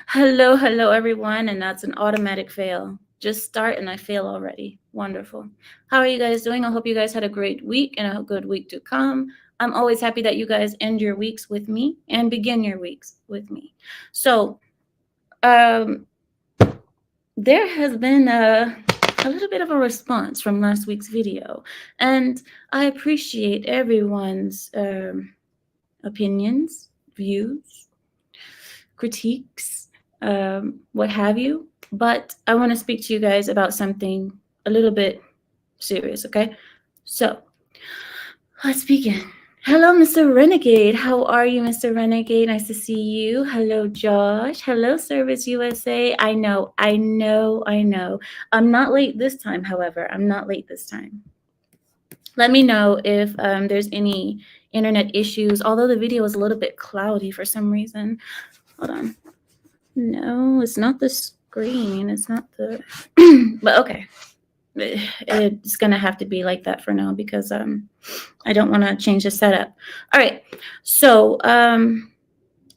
Hello, everyone, and that's an automatic fail. Just start and I fail already. Wonderful. How are you guys doing? I hope you guys had a great week and a good week to come. I'm always happy that you guys end your weeks with me and begin your weeks with me. So, um, there has been a little bit of a response from last week's video, and I appreciate everyone's opinions, views, critiques, what have you. But I want to speak to you guys about something a little bit serious, okay? So let's begin. Hello, Mr. Renegade. How are you, Mr. Renegade? Nice to see you. Hello, Josh. Hello, Service USA. I know. I'm not late this time, however. I'm not late this time. Let me know if there's any internet issues, although the video is a little bit cloudy for some reason. Hold on. No, it's not the screen. It's not the. But okay, it's gonna have to be like that for now because I don't want to change the setup. All right, so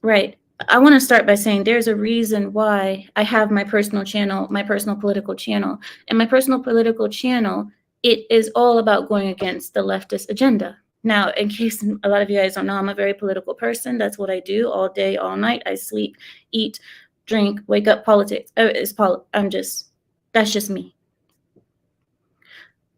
right. I want to start by saying there's a reason why I have my personal channel, my personal political channel, and my personal political channel. It is all about going against the leftist agenda. Now, in case a lot of you guys don't know, I'm a very political person. That's what I do all day, all night. I sleep, eat, drink, wake up, politics. That's just me.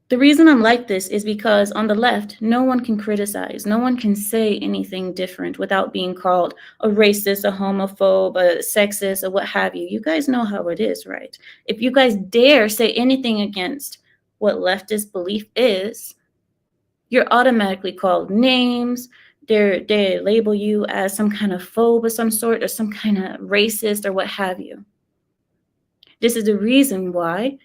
The reason I'm like this is because on the left, no one can criticize, no one can say anything different without being called a racist, a homophobe, a sexist, or what have you. You guys know how it is, right? If you guys dare say anything against what leftist belief is, you're automatically called names. They label you as some kind of phobe of some sort or some kind of racist or what have you. This is the reason why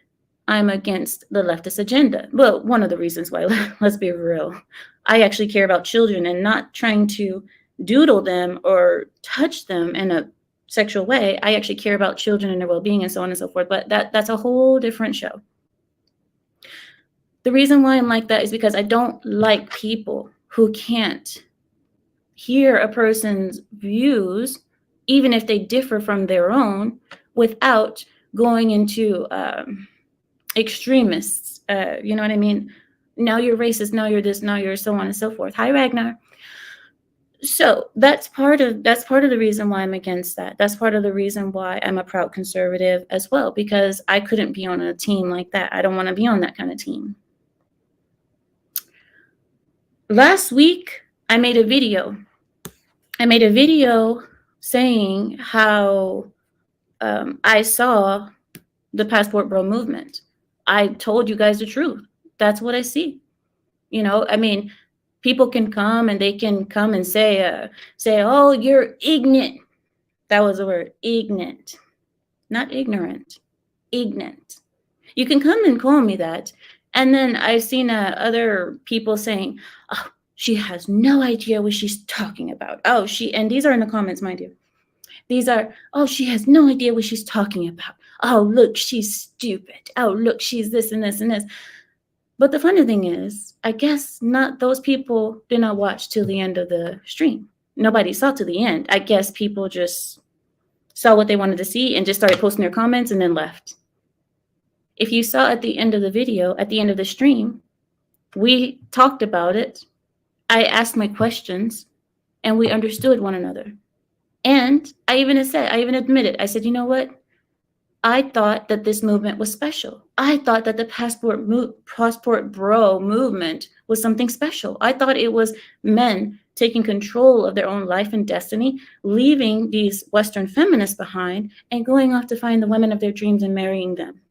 I'm against the leftist agenda. Well, one of the reasons why, let's be real. I actually care about children and not trying to doodle them or touch them in a sexual way. I actually care about children and their well-being and so on and so forth, but that's a whole different show. The reason why I'm like that is because I don't like people who can't hear a person's views, even if they differ from their own, without going into extremists. You know what I mean? Now you're racist, now you're this, now you're so on and so forth. Hi, Ragnar. So that's part of the reason why I'm against that. That's part of the reason why I'm a proud conservative as well, because I couldn't be on a team like that. I don't want to be on that kind of team. Last week, I made a video. Saying how I saw the Passport Bro movement. I told you guys the truth. That's what I see. You know, I mean, people can come and they can come and say, oh, you're ignorant. That was the word, ignorant. Not ignorant, ignorant. You can come and call me that. And then I've seen other people saying, oh, she has no idea what she's talking about. Oh, and these are in the comments, mind you. These are, oh, she has no idea what she's talking about. Oh, look, she's stupid. Oh, look, she's this and this and this. But the funny thing is, I guess not those people did not watch till the end of the stream. Nobody saw to the end. I guess people just saw what they wanted to see and just started posting their comments and then left. If you saw at the end of the video, at the end of the stream, we talked about it. I asked my questions and we understood one another. And I even admitted, I said, you know what? I thought that this movement was special. I thought that the Passport Bro movement was something special. I thought it was men taking control of their own life and destiny, leaving these Western feminists behind and going off to find the women of their dreams and marrying them.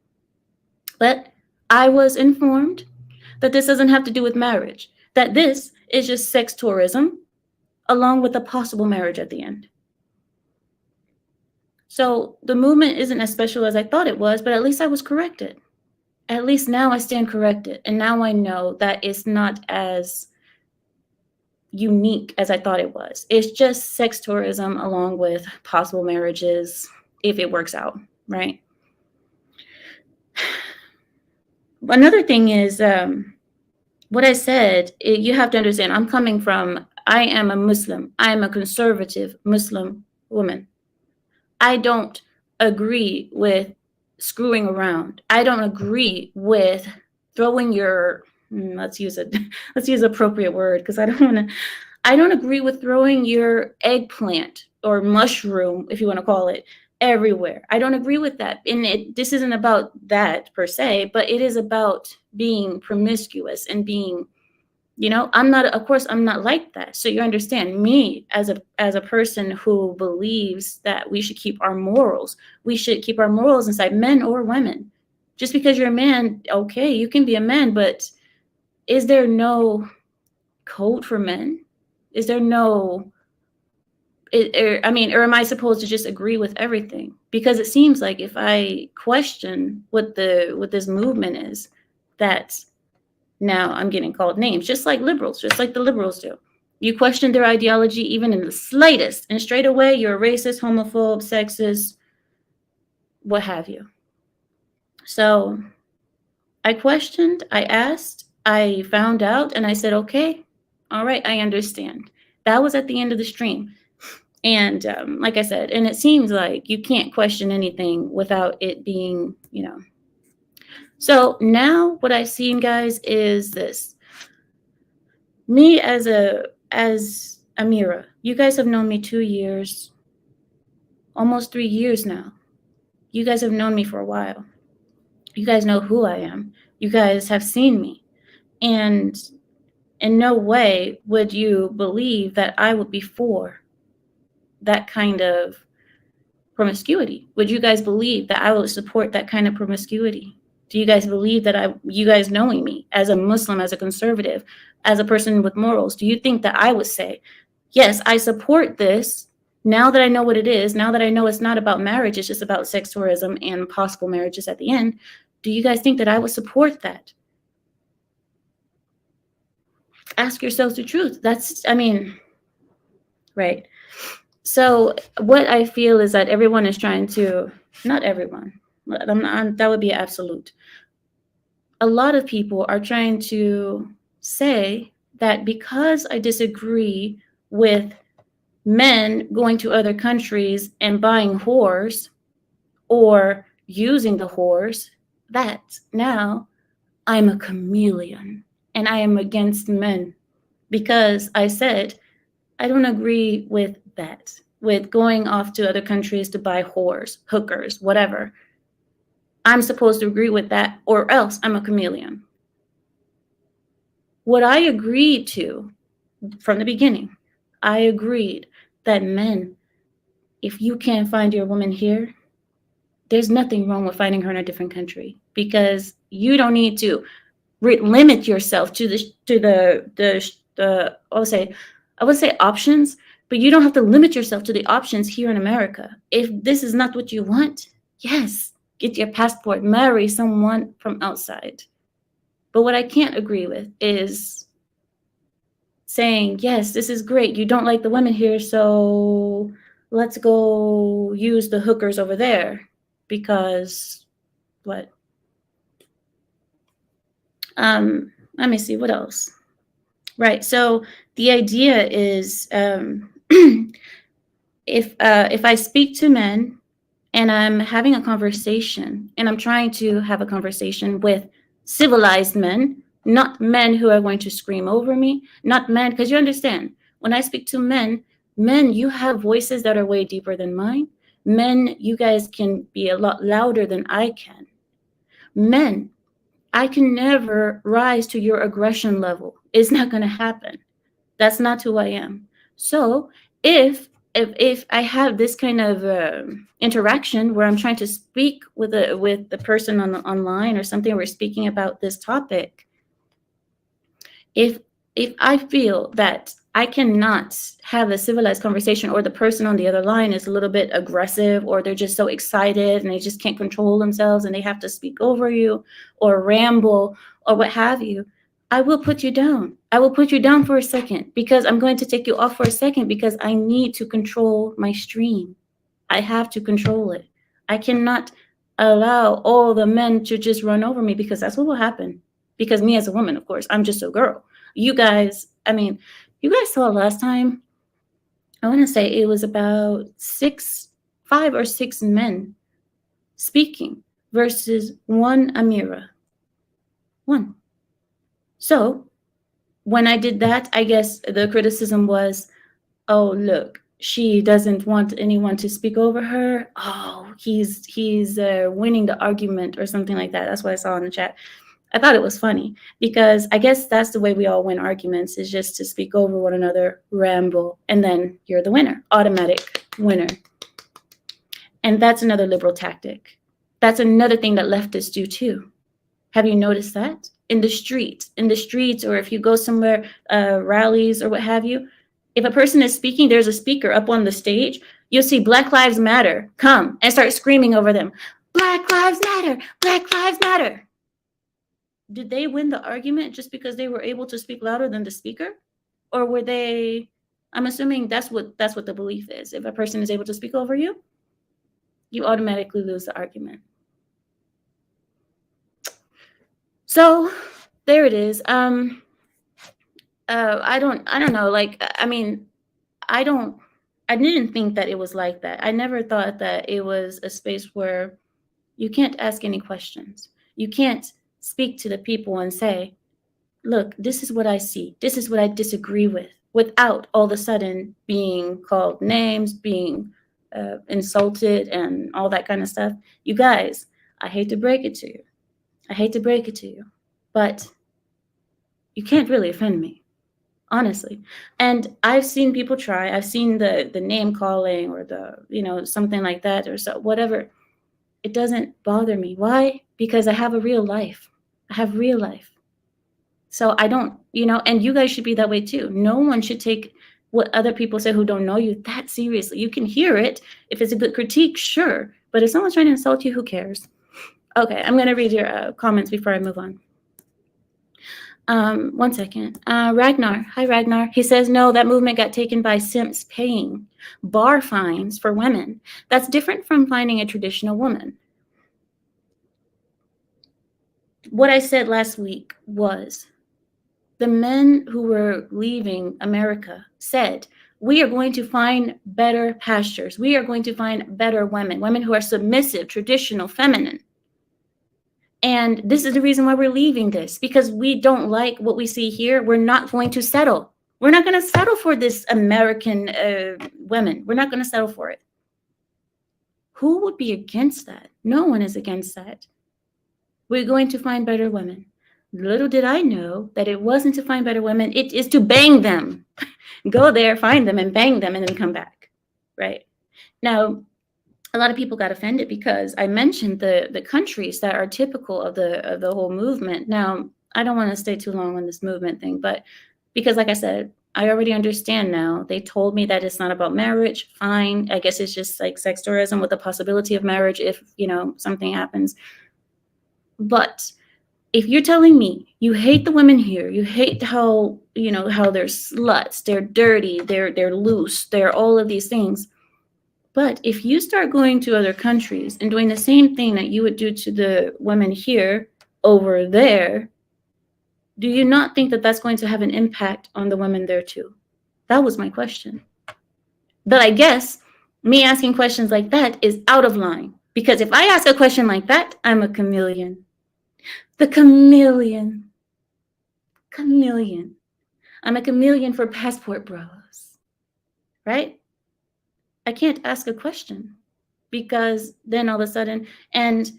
But I was informed that this doesn't have to do with marriage, that this is just sex tourism along with a possible marriage at the end. So the movement isn't as special as I thought it was, but at least I was corrected. At least now I stand corrected. And now I know that it's not as unique as I thought it was. It's just sex tourism along with possible marriages if it works out, right? Another thing is what I said, you have to understand, I am a Muslim. I am a conservative Muslim woman. I don't agree with screwing around. I don't agree with throwing your let's use it let's use appropriate word because I don't agree with throwing your eggplant or mushroom, if you want to call it, everywhere. I don't agree with that. And this isn't about that per se, but it is about being promiscuous and being, I'm not, of course, I'm not like that. So you understand me as a person who believes that we should keep our morals. We should keep our morals inside, men or women. Just because you're a man, okay, you can be a man, but is there no code for men? Is there no, or am I supposed to just agree with everything? Because it seems like if I question what this movement is, that now I'm getting called names, just like liberals, just like the liberals do. You question their ideology even in the slightest, and straight away you're a racist, homophobe, sexist, what have you. So I questioned, I asked, I found out, and I said, okay, all right, I understand. That was at the end of the stream. And like I said, and it seems like you can't question anything without it being, So now what I've seen, guys, is this. Me as Ameera, you guys have known me 2 years, almost 3 years now. You guys have known me for a while. You guys know who I am. You guys have seen me. And in no way would you believe that I would be for that kind of promiscuity. Would you guys believe that I would support that kind of promiscuity? Do you guys believe that you guys knowing me as a Muslim, as a conservative, as a person with morals, do you think that I would say, yes, I support this now that I know what it is, now that I know it's not about marriage, it's just about sex tourism and possible marriages at the end? Do you guys think that I would support that? Ask yourselves the truth. Right. So what I feel is that everyone is trying to, not everyone, that would be absolute. A lot of people are trying to say that because I disagree with men going to other countries and buying whores or using the whores, that now I'm a chameleon and I am against men because I said I don't agree with that, with going off to other countries to buy whores, hookers, whatever. I'm supposed to agree with that, or else I'm a chameleon. What I agreed to from the beginning, I agreed that men, if you can't find your woman here, there's nothing wrong with finding her in a different country, because you don't need to limit yourself to I would say options, but you don't have to limit yourself to the options here in America. If this is not what you want, yes, get your passport, marry someone from outside. But what I can't agree with is saying, yes, this is great. You don't like the women here, so let's go use the hookers over there because what? Let me see, what else? Right. So the idea is if I speak to men and I'm having a conversation and I'm trying to have a conversation with civilized men, not men who are going to scream over me, not men, because you understand, when I speak to men, you have voices that are way deeper than mine. Men, you guys can be a lot louder than I can. Men, I can never rise to your aggression level. It's not going to happen. That's not who I am. So if I have this kind of interaction where I'm trying to speak with the person online or something, we're speaking about this topic. If I feel that I cannot have a civilized conversation, or the person on the other line is a little bit aggressive, or they're just so excited and they just can't control themselves and they have to speak over you or ramble or what have you, I will put you down. I will put you down for a second, because I'm going to take you off for a second, because I need to control my stream. I have to control it. I cannot allow all the men to just run over me, because that's what will happen. Because me as a woman, of course, I'm just a girl. You guys saw last time, I want to say it was about 5 or 6 men speaking versus one Ameera. One. So when I did that, I guess the criticism was, oh, look, she doesn't want anyone to speak over her. Oh, he's winning the argument or something like that. That's what I saw in the chat. I thought it was funny because I guess that's the way we all win arguments, is just to speak over one another, ramble, and then you're the winner, automatic winner. And that's another liberal tactic. That's another thing that leftists do too. Have you noticed that? In the streets, or if you go somewhere, rallies or what have you, if a person is speaking, there's a speaker up on the stage, you'll see Black Lives Matter come and start screaming over them. Black Lives Matter, Black Lives Matter. Did they win the argument just because they were able to speak louder than the speaker? Or were they, I'm assuming that's what the belief is. If a person is able to speak over you, you automatically lose the argument. So there it is. I don't know. Like, I mean, I didn't think that it was like that. I never thought that it was a space where you can't ask any questions. You can't speak to the people and say, look, this is what I see. This is what I disagree with, without all of a sudden being called names, being insulted and all that kind of stuff. You guys, I hate to break it to you. But you can't really offend me, honestly. And I've seen people try. I've seen the name calling or the, something like that or so, whatever. It doesn't bother me. Why? Because I have a real life. So I don't, and you guys should be that way too. No one should take what other people say who don't know you that seriously. You can hear it. If it's a good critique, sure. But if someone's trying to insult you, who cares? Okay, I'm going to read your comments before I move on. 1 second. Ragnar. Hi, Ragnar. He says, no, that movement got taken by simps paying bar fines for women. That's different from finding a traditional woman. What I said last week was the men who were leaving America said, we are going to find better pastures. We are going to find better women who are submissive, traditional, feminine. And this is the reason why we're leaving this, because we don't like what we see here. We're not going to settle. We're not going to settle for this American women. We're not going to settle for it. Who would be against that? No one is against that. We're going to find better women. Little did I know that it wasn't to find better women. It is to bang them. Go there, find them, and bang them, and then come back. Right? Now, a lot of people got offended because I mentioned the countries that are typical of the whole movement. Now, I don't want to stay too long on this movement thing, but because, like I said, I already understand now. They told me that it's not about marriage. Fine. I guess it's just like sex tourism with the possibility of marriage if, something happens. But if you're telling me you hate the women here, you hate how, how they're sluts, they're dirty, they're loose, they're all of these things. But if you start going to other countries and doing the same thing that you would do to the women here over there, do you not think that that's going to have an impact on the women there too? That was my question. But I guess me asking questions like that is out of line, because if I ask a question like that, I'm a chameleon. The chameleon. I'm a chameleon for passport bros, right? I can't ask a question because then all of a sudden, and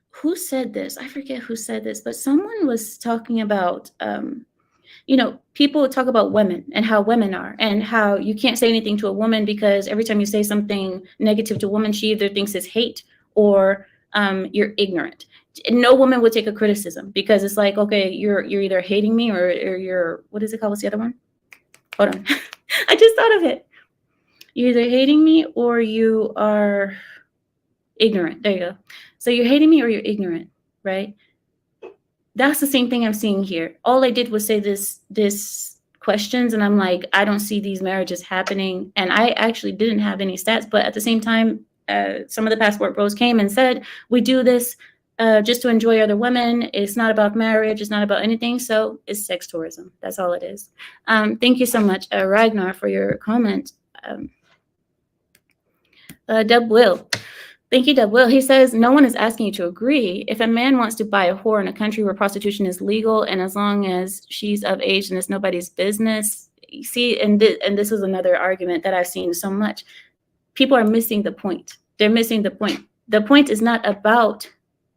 who said this? I forget who said this, but someone was talking about, people talk about women and how women are and how you can't say anything to a woman because every time you say something negative to a woman, she either thinks it's hate or you're ignorant. No woman would take a criticism because it's like, okay, you're either hating me or you're, what is it called? What's the other one? Hold on. I just thought of it. You're either hating me or you are ignorant. There you go. So you're hating me or you're ignorant, right? That's the same thing I'm seeing here. All I did was say this questions, and I'm like, I don't see these marriages happening. And I actually didn't have any stats, but at the same time, some of the passport bros came and said, we do this just to enjoy other women. It's not about marriage. It's not about anything. So it's sex tourism. That's all it is. Thank you so much, Ragnar, for your comment. Deb Will. Thank you, Deb Will. He says, no one is asking you to agree. If a man wants to buy a whore in a country where prostitution is legal, and as long as she's of age and it's nobody's business, you see, and this is another argument that I've seen so much. People are missing the point. They're missing the point. The point is not about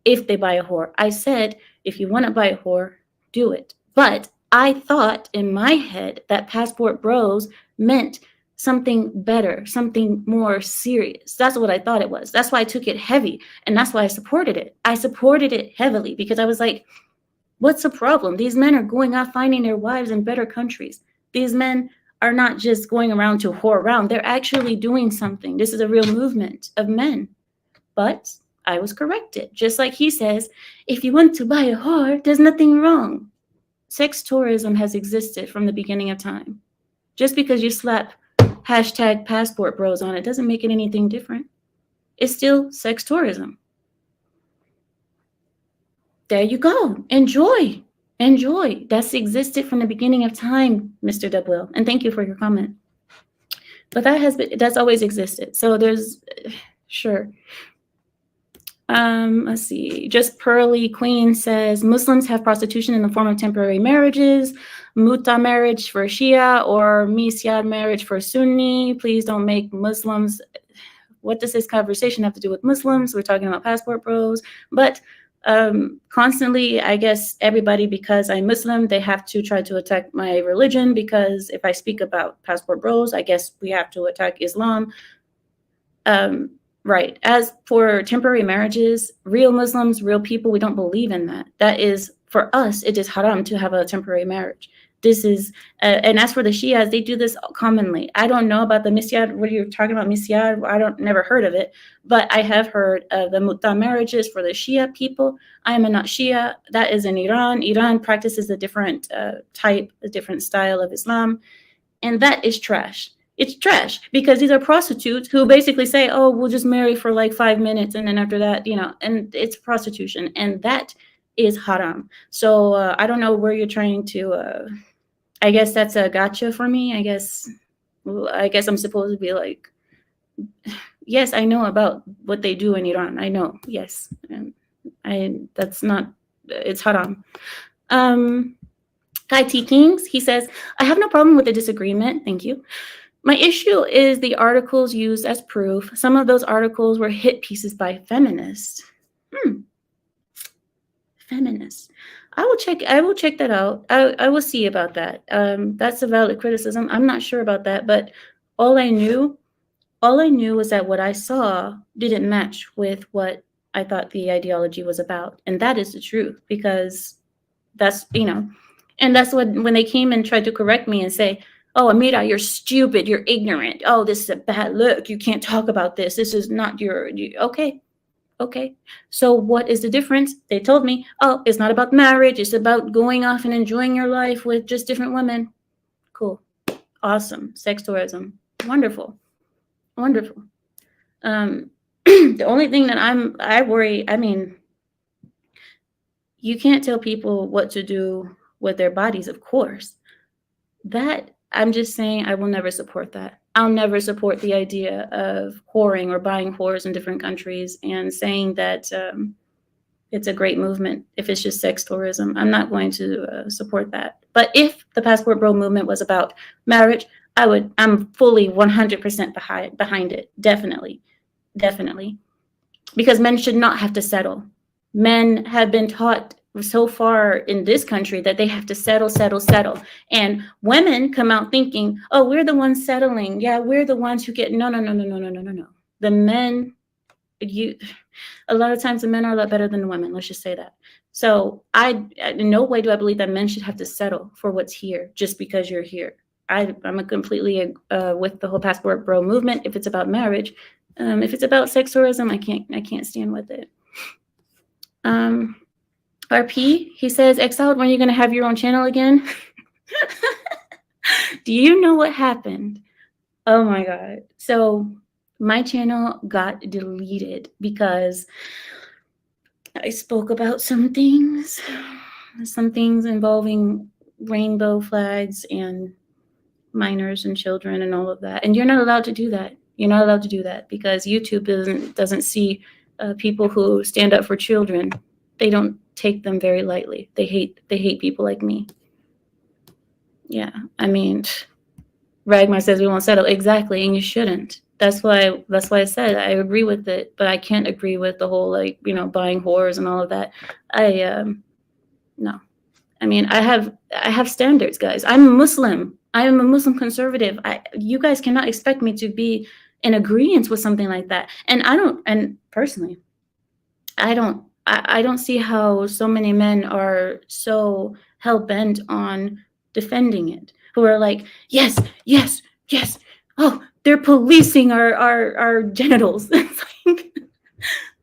if they buy a whore. I said, if you want to buy a whore, do it. But I thought in my head that passport bros meant something better, something more serious. That's what I thought it was. That's why I took it heavy. And that's why I supported it. I supported it heavily because I was like, what's the problem? These men are going out finding their wives in better countries. These men are not just going around to whore around. They're actually doing something. This is a real movement of men. But I was corrected. Just like he says, if you want to buy a whore, there's nothing wrong. Sex tourism has existed from the beginning of time. Just because you slap hashtag passport bros on it doesn't make it anything different. It's still sex tourism. There you go. Enjoy. Enjoy. That's existed from the beginning of time, Mr. Dubwell. And thank you for your comment. But that's always existed. So there's, sure. Let's see. Just Pearly Queen says, Muslims have prostitution in the form of temporary marriages, muta marriage for Shia, or misyad marriage for Sunni. Please don't make Muslims. What does this conversation have to do with Muslims? We're talking about passport bros. But constantly, I guess everybody, because I'm Muslim, they have to try to attack my religion, because if I speak about passport bros, I guess we have to attack Islam. Right. As for temporary marriages, real Muslims, real people, we don't believe in that. That is, for us, it is haram to have a temporary marriage. This is, and as for the Shias, they do this commonly. I don't know about the misyad. What are you talking about, misyad? Never heard of it, but I have heard of the mutta marriages for the Shia people. I am not Shia. That is in Iran. Iran practices a different type, a different style of Islam, and that is trash. It's trash because these are prostitutes who basically say, oh, we'll just marry for like 5 minutes. And then after that, and it's prostitution, and that is haram. So I don't know where you're trying to, I guess that's a gotcha for me. I guess I'm supposed to be like, yes, I know about what they do in Iran. I know. Yes. That's not, it's haram. Kai T. Kings, he says, I have no problem with the disagreement. Thank you. My issue is the articles used as proof. Some of those articles were hit pieces by feminists. Feminists. I will check that out. I will see about that. That's a valid criticism. I'm not sure about that, but all I knew was that what I saw didn't match with what I thought the ideology was about. And that is the truth, because that's, and that's when they came and tried to correct me and say, oh, Ameera, you're stupid, you're ignorant. Oh, this is a bad look. You can't talk about this. This is not okay. So what is the difference? They told me, oh, it's not about marriage. It's about going off and enjoying your life with just different women. Cool. Awesome. Sex tourism. Wonderful. The only thing that I worry, you can't tell people what to do with their bodies, of course. That, I'm just saying, I will never support that. I'll never support the idea of whoring or buying whores in different countries and saying that it's a great movement if it's just sex tourism. I'm not going to support that. But if the passport bro movement was about marriage, I'm fully 100% behind it. Definitely. Because men should not have to settle. Men have been taught so far in this country that they have to settle. And women come out thinking, oh, we're the ones settling. Yeah, we're the ones who get, no. The men, a lot of times the men are a lot better than the women. Let's just say that. So in no way do I believe that men should have to settle for what's here just because you're here. I'm completely with the whole passport bro movement. If it's about marriage, if it's about sex tourism, I can't stand with it. RP, he says, Exiled, when are you going to have your own channel again? Do you know what happened? Oh my God. So my channel got deleted because I spoke about some things involving rainbow flags and minors and children and all of that. And you're not allowed to do that. You're not allowed to do that because YouTube doesn't see people who stand up for children. They don't take them very lightly. They hate people like me. Yeah, I mean, Ragmar says we won't settle. Exactly, and you shouldn't. That's why I said I agree with it, but I can't agree with the whole, like, buying whores and all of that. No. I mean, I have standards, guys. I'm Muslim. I am a Muslim conservative. You guys cannot expect me to be in agreement with something like that. And personally, I don't see how so many men are so hell bent on defending it, who are like, yes, yes, yes. Oh, they're policing our genitals. It's like,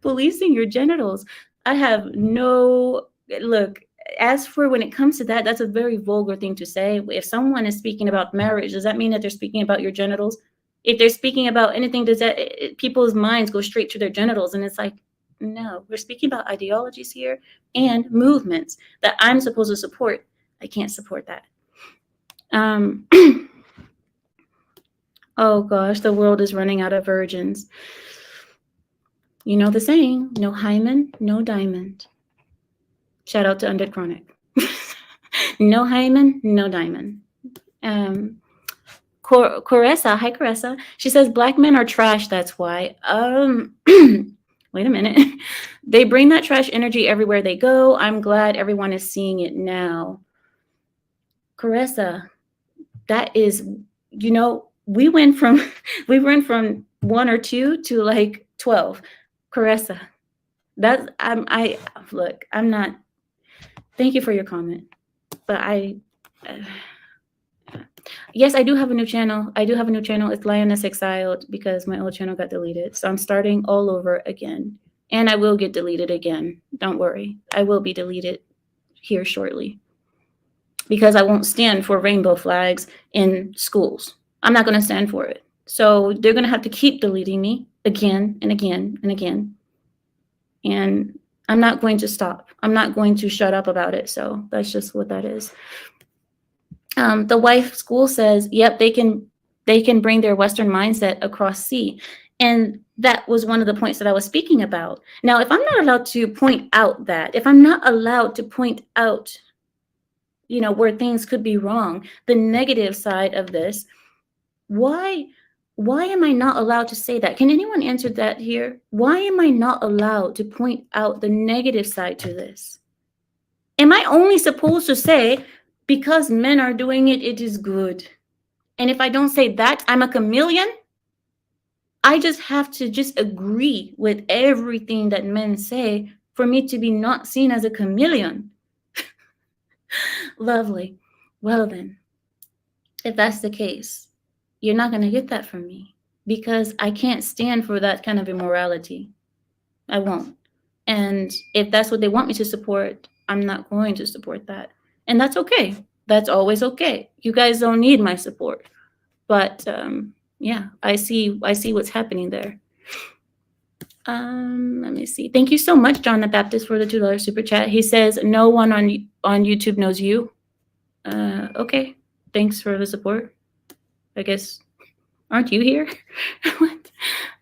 policing your genitals. I have no look. As for when it comes to that, that's a very vulgar thing to say. If someone is speaking about marriage, does that mean that they're speaking about your genitals? If they're speaking about anything, does that people's minds go straight to their genitals? And it's like, no, we're speaking about ideologies here and movements that I'm supposed to support. I can't support that. Oh gosh, the world is running out of virgins. You know the saying, no hymen, no diamond. Shout out to Undead Chronic. No hymen, no diamond. Caressa, hi Caressa. She says black men are trash, that's why. Wait a minute. They bring that trash energy everywhere they go. I'm glad everyone is seeing it now. Caressa, that is, we went from 1 or 2 to like 12. Caressa, I'm not. Thank you for your comment, but yes, I do have a new channel. It's Lioness Exiled because my old channel got deleted. So I'm starting all over again. And I will get deleted again. Don't worry. I will be deleted here shortly. Because I won't stand for rainbow flags in schools. I'm not going to stand for it. So they're going to have to keep deleting me again and again and again. And I'm not going to stop. I'm not going to shut up about it. So that's just what that is. The wife school says, yep, they can bring their Western mindset across sea. And that was one of the points that I was speaking about. Now, if I'm not allowed to point out where things could be wrong, the negative side of this, why am I not allowed to say that? Can anyone answer that here? Why am I not allowed to point out the negative side to this? Am I only supposed to say, because men are doing it, it is good? And if I don't say that, I'm a chameleon? I just have to just agree with everything that men say for me to be not seen as a chameleon. Lovely. Well then, if that's the case, you're not going to get that from me because I can't stand for that kind of immorality. I won't. And if that's what they want me to support, I'm not going to support that. And that's okay. That's always okay. You guys don't need my support. But yeah, I see what's happening there. Let me see. Thank you so much, John the Baptist, for the $2 super chat. He says, no one on YouTube knows you. Okay. Thanks for the support. I guess, aren't you here? What?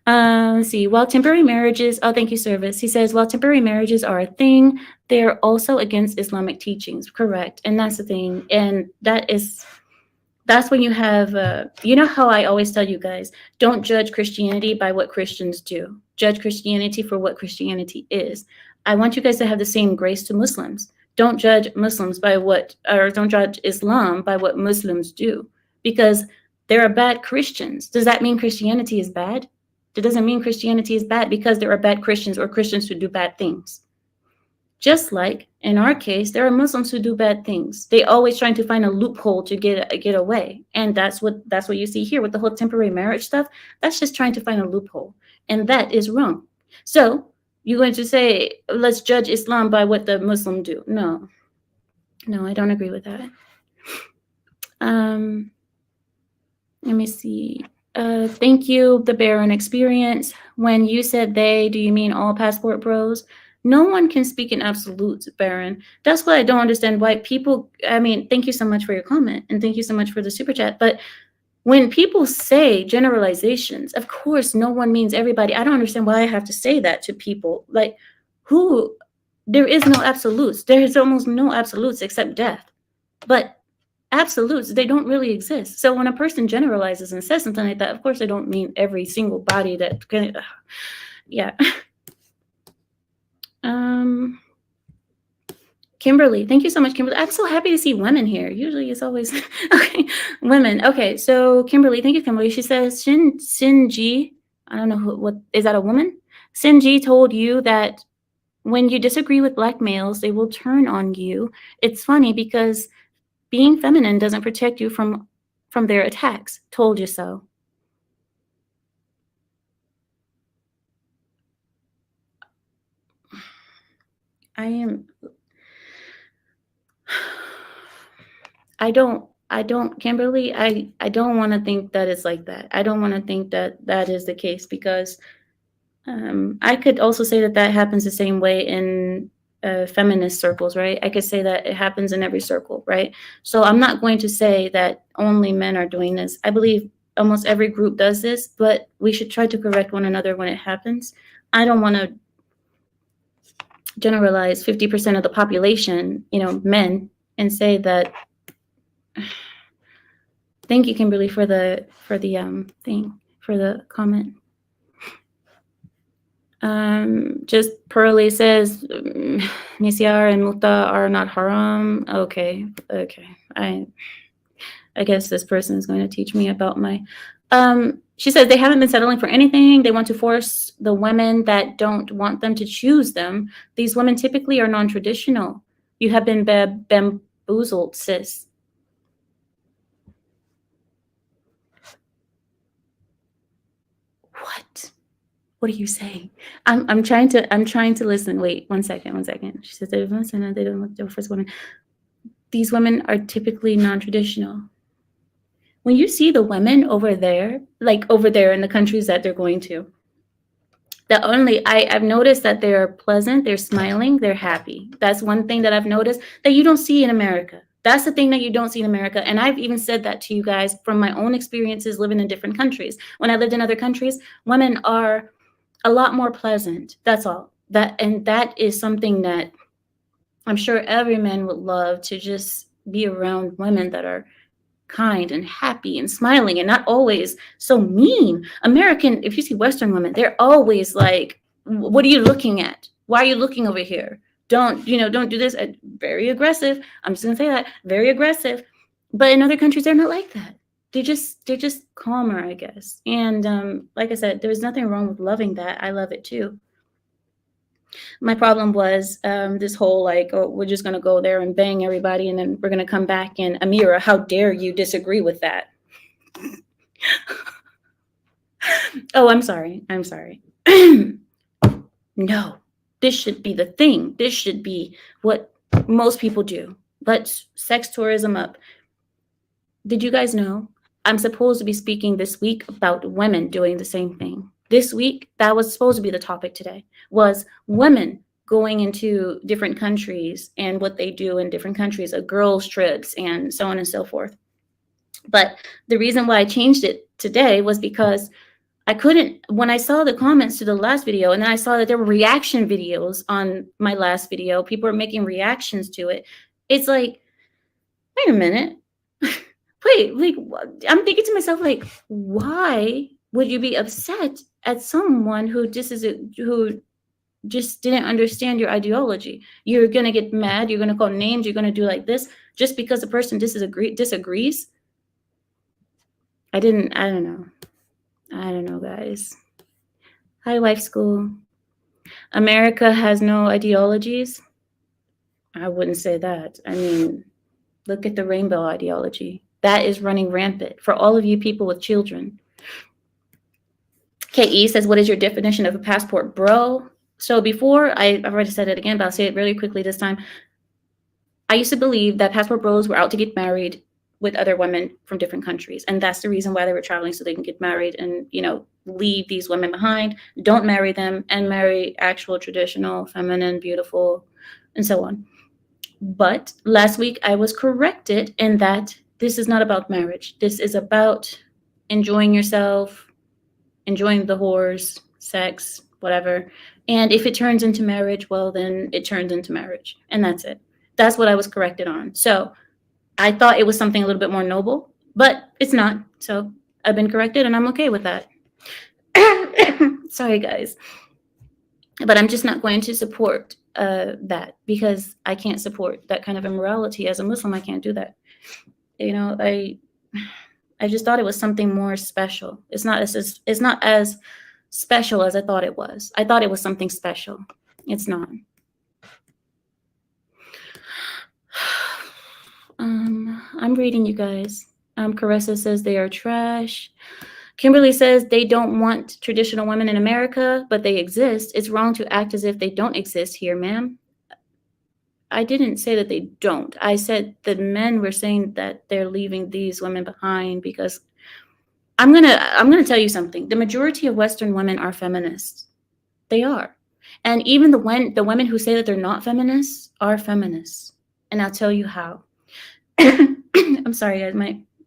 Let's see. While temporary marriages, thank you, Service. He says, while temporary marriages are a thing, they're also against Islamic teachings. Correct. And that's the thing. And that's when you have, you know how I always tell you guys, don't judge Christianity by what Christians do. Judge Christianity for what Christianity is. I want you guys to have the same grace to Muslims. Don't judge Muslims don't judge Islam by what Muslims do, because there are bad Christians. Does that mean Christianity is bad? It doesn't mean Christianity is bad because there are bad Christians or Christians who do bad things. Just like in our case, there are Muslims who do bad things. They always trying to find a loophole to get away. And that's what you see here with the whole temporary marriage stuff. That's just trying to find a loophole. And that is wrong. So you're going to say, let's judge Islam by what the Muslim do. No, I don't agree with that. Let me see. Thank you, the Baron Experience. When you said they, do you mean all passport bros? No one can speak in absolutes, Baron. That's why I don't understand why people, thank you so much for your comment and thank you so much for the super chat. But when people say generalizations, of course, no one means everybody. I don't understand why I have to say that to people. Like, who? There is no absolutes. There is almost no absolutes except death. But absolutes, they don't really exist. So when a person generalizes and says something like that, of course, they don't mean every single body that can. Yeah. Kimberly, thank you so much, Kimberly. I'm so happy to see women here. Usually it's always okay. Women. Okay, so Kimberly, thank you, Kimberly. She says Shinji, I don't know what is that, a woman? Shinji told you that when you disagree with black males, they will turn on you. It's funny because being feminine doesn't protect you from their attacks. Told you so. I don't, Kimberly, I don't want to think that it's like that. I don't want to think that that is the case because I could also say that that happens the same way in feminist circles, right? I could say that it happens in every circle, right? So I'm not going to say that only men are doing this. I believe almost every group does this, but we should try to correct one another when it happens. I don't want to generalize 50% of the population, men, and say that. Thank you, Kimberly, for the comment. Just Pearly says Nisyar and Muta are not haram. Okay. I guess this person is going to teach me about my. She says they haven't been settling for anything. They want to force the women that don't want them to choose them. These women typically are non-traditional. You have been bamboozled, sis. What are you saying? I'm trying to listen. Wait, one second. She says they don't look the first women. These women are typically non-traditional. When you see the women over there, like over there in the countries that they're going to, I've noticed that they're pleasant, they're smiling, they're happy. That's one thing that I've noticed that you don't see in America. That's the thing that you don't see in America. And I've even said that to you guys from my own experiences living in different countries. When I lived in other countries, women are a lot more pleasant. That's all. That is something that I'm sure every man would love, to just be around women that are kind and happy and smiling and not always so mean. If you see Western women, they're always like, what are you looking at? Why are you looking over here? Don't do this. Very aggressive. I'm just gonna say that, very aggressive. But in other countries, they're not like that. They're just calmer, I guess. And like I said, there's nothing wrong with loving that. I love it too. My problem was this whole we're just going to go there and bang everybody and then we're going to come back and Ameera, how dare you disagree with that? Oh, I'm sorry. No, this should be the thing. This should be what most people do. Let's sex tourism up. Did you guys know I'm supposed to be speaking this week about women doing the same thing? This week, that was supposed to be the topic today, was women going into different countries and what they do in different countries, girls' trips and so on and so forth. But the reason why I changed it today was because I couldn't, when I saw the comments to the last video, and then I saw that there were reaction videos on my last video, people were making reactions to it. It's like, wait a minute. Wait, I'm thinking to myself, why would you be upset at someone who just didn't understand your ideology? You're gonna get mad. You're gonna call names. You're gonna do like this just because the person disagrees. I don't know, guys. Hi, Life School. America has no ideologies. I wouldn't say that. I mean, look at the rainbow ideology. That is running rampant for all of you people with children. KE says, what is your definition of a passport bro? So before, I've already said it again, but I'll say it really quickly this time. I used to believe that passport bros were out to get married with other women from different countries. And that's the reason why they were traveling, so they can get married and, leave these women behind, don't marry them, and marry actual, traditional, feminine, beautiful, and so on. But last week I was corrected in that this is not about marriage. This is about enjoying yourself, enjoying the whores, sex, whatever. And if it turns into marriage, well, then it turns into marriage. And that's it. That's what I was corrected on. So I thought it was something a little bit more noble, but it's not. So I've been corrected and I'm okay with that. Sorry, guys. But I'm just not going to support that because I can't support that kind of immorality. As a Muslim, I can't do that. You know, I just thought it was something more special. It's not as special as I thought it was. I thought it was something special. It's not. I'm reading, you guys. Caressa says they are trash. Kimberly says they don't want traditional women in America, but they exist. It's wrong to act as if they don't exist here, ma'am. I didn't say that they don't. I said the men were saying that they're leaving these women behind because I'm gonna tell you something. The majority of Western women are feminists. They are. And even the women who say that they're not feminists are feminists. And I'll tell you how. I'm sorry, guys.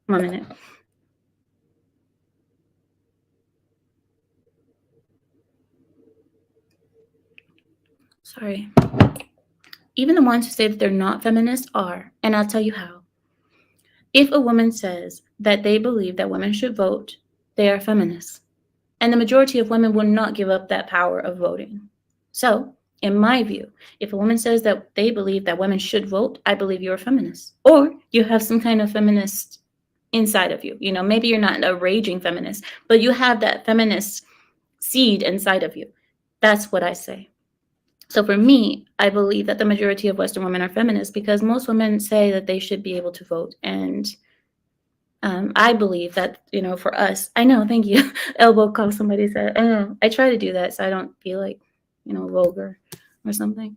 One minute. Sorry. Even the ones who say that they're not feminists are, and I'll tell you how. If a woman says that they believe that women should vote, they are feminists. And the majority of women will not give up that power of voting. So, in my view, if a woman says that they believe that women should vote, I believe you're a feminist. Or you have some kind of feminist inside of you. You know, maybe you're not a raging feminist, but you have that feminist seed inside of you. That's what I say. So for me, I believe that the majority of Western women are feminists because most women say that they should be able to vote. And I believe that, you know, for us, I know, thank you. Elbow call, somebody said, I try to do that so I don't feel like, you know, vulgar or something.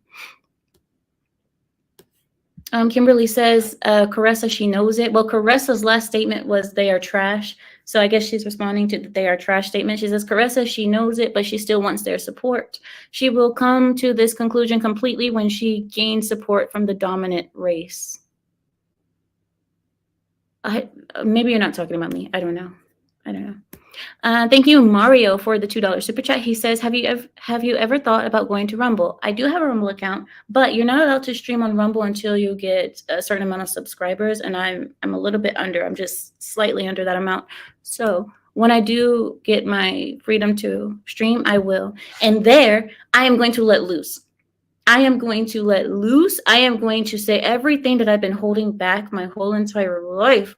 Kimberly says, Caressa, she knows it. Well, Caressa's last statement was they are trash. So I guess she's responding to the they are trash statement. She says, Caressa, she knows it, but she still wants their support. She will come to this conclusion completely when she gains support from the dominant race. Maybe you're not talking about me. I don't know. Thank you, Mario, for the $2 super chat. He says, have you ever thought about going to Rumble? I do have a Rumble account, but you're not allowed to stream on Rumble until you get a certain amount of subscribers, and I'm a little bit under. I'm just slightly under that amount. So when I do get my freedom to stream, I will. And there, I am going to let loose. I am going to let loose. I am going to say everything that I've been holding back my whole entire life.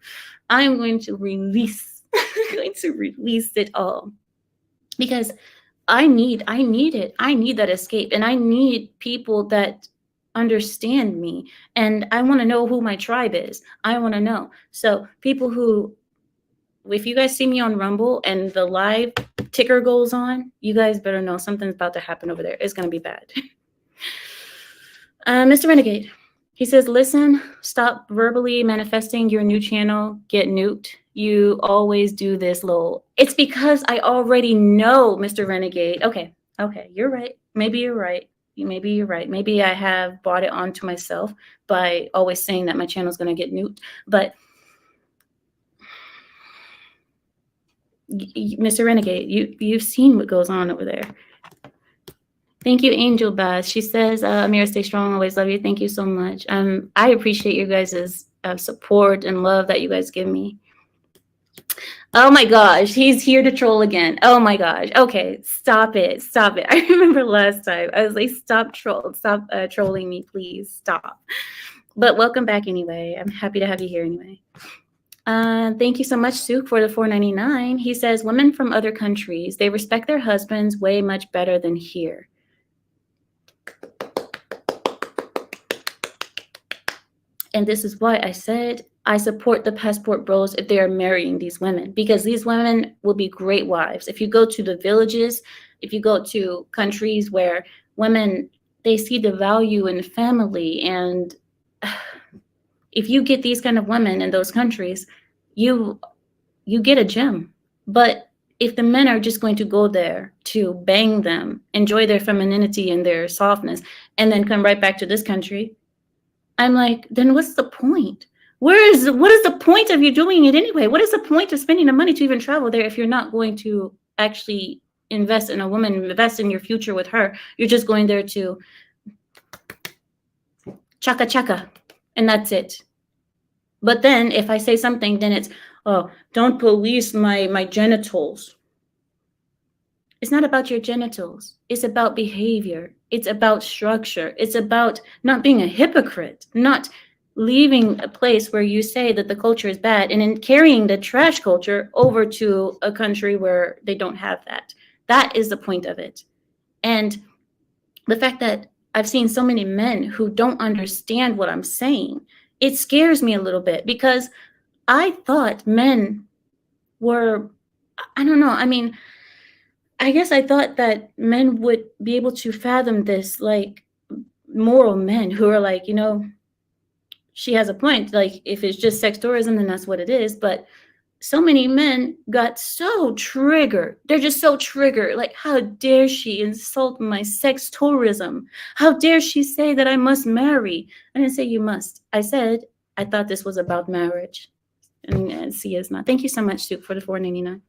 I am going to release. I'm going to release it all because I need it. I need that escape, and I need people that understand me, and I want to know who my tribe is. I want to know. So people who, if you guys see me on Rumble and the live ticker goes on, you guys better know something's about to happen over there. It's going to be bad. Mr. Renegade, he says, listen, stop verbally manifesting your new channel, get nuked. You always do this, lol. It's because I already know, Mr. Renegade. Okay, you're right. Maybe you're right. Maybe I have brought it onto myself by always saying that my channel is going to get nuked. But Mr. Renegade, you've seen what goes on over there. Thank you, Angel Bass. She says, Ameera, stay strong. Always love you. Thank you so much. I appreciate you guys' support and love that you guys give me. Oh my gosh, he's here to troll again. Oh my gosh. Okay, stop it. I remember last time I was like, stop trolling me, please stop. But welcome back anyway. I'm happy to have you here anyway. Thank you so much, Suk, for the $4.99. He says, women from other countries, they respect their husbands way much better than here. And this is why I said I support the passport bros if they are marrying these women, because these women will be great wives. If you go to the villages, if you go to countries where women, they see the value in family, and if you get these kind of women in those countries, you get a gem. But if the men are just going to go there to bang them, enjoy their femininity and their softness, and then come right back to this country, I'm like, then what's the point? what is the point of you doing it anyway? What is the point of spending the money to even travel there if you're not going to actually invest in a woman, invest in your future with her? You're just going there to chaka chaka, and that's it. But then if I say something, then it's, oh, don't police my genitals. It's not about your genitals. It's about behavior. It's about structure. It's about not being a hypocrite, not leaving a place where you say that the culture is bad and then carrying the trash culture over to a country where they don't have that. That is the point of it. And the fact that I've seen so many men who don't understand what I'm saying, it scares me a little bit, because I thought men were, I don't know, I mean, I guess I thought that men would be able to fathom this, like moral men who are like, you know, she has a point. Like, if it's just sex tourism, then that's what it is. But so many men got so triggered. They're just so triggered. Like, how dare she insult my sex tourism? How dare she say that I must marry? I didn't say you must. I said I thought this was about marriage. And see, it's not. Thank you so much, Sue, for the $4.99.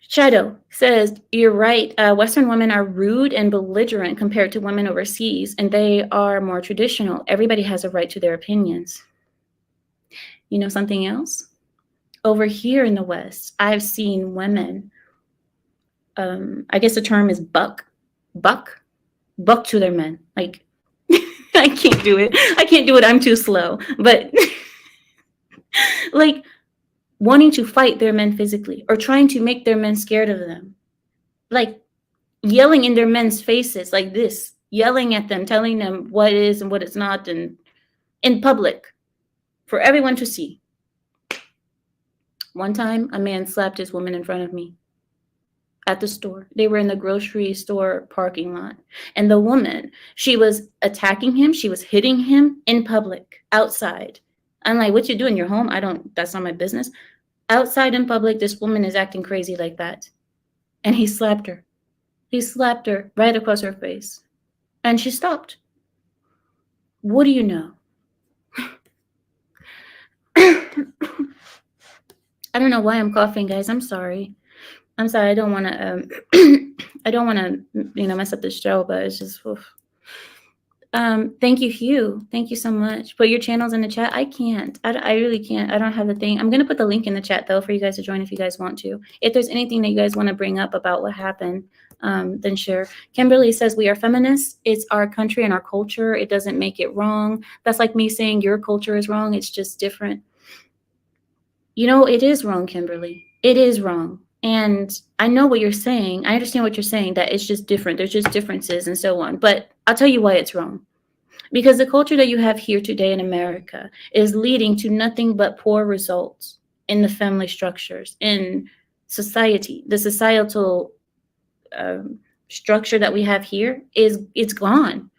Shadow says, you're right. Western women are rude and belligerent compared to women overseas, and they are more traditional. Everybody has a right to their opinions. You know something else? Over here in the West, I've seen women, I guess the term is buck to their men. Like, I can't do it. I'm too slow. But like, wanting to fight their men physically or trying to make their men scared of them. Like, yelling in their men's faces like this, yelling at them, telling them what is and what is not, and in public for everyone to see. One time, a man slapped his woman in front of me at the store. They were in the grocery store parking lot. And the woman, she was attacking him. She was hitting him in public, outside. I'm like, what you doing? You're home? That's not my business. Outside in public, this woman is acting crazy like that. And he slapped her. He slapped her right across her face. And she stopped. What do you know? I don't know why I'm coughing, guys. I'm sorry. I don't want to, I don't want to, mess up the show, but it's just, oof. Thank you, Hugh. Thank you so much. Put your channels in the chat. I can't. I really can't. I don't have the thing. I'm going to put the link in the chat, though, for you guys to join if you guys want to. If there's anything that you guys want to bring up about what happened, then share. Kimberly says, we are feminists. It's our country and our culture. It doesn't make it wrong. That's like me saying your culture is wrong. It's just different. You know, it is wrong, Kimberly. It is wrong. And I know what you're saying. I understand what you're saying, that it's just different. There's just differences and so on. But I'll tell you why it's wrong. Because the culture that you have here today in America is leading to nothing but poor results in the family structures, in society. The societal structure that we have here it's gone.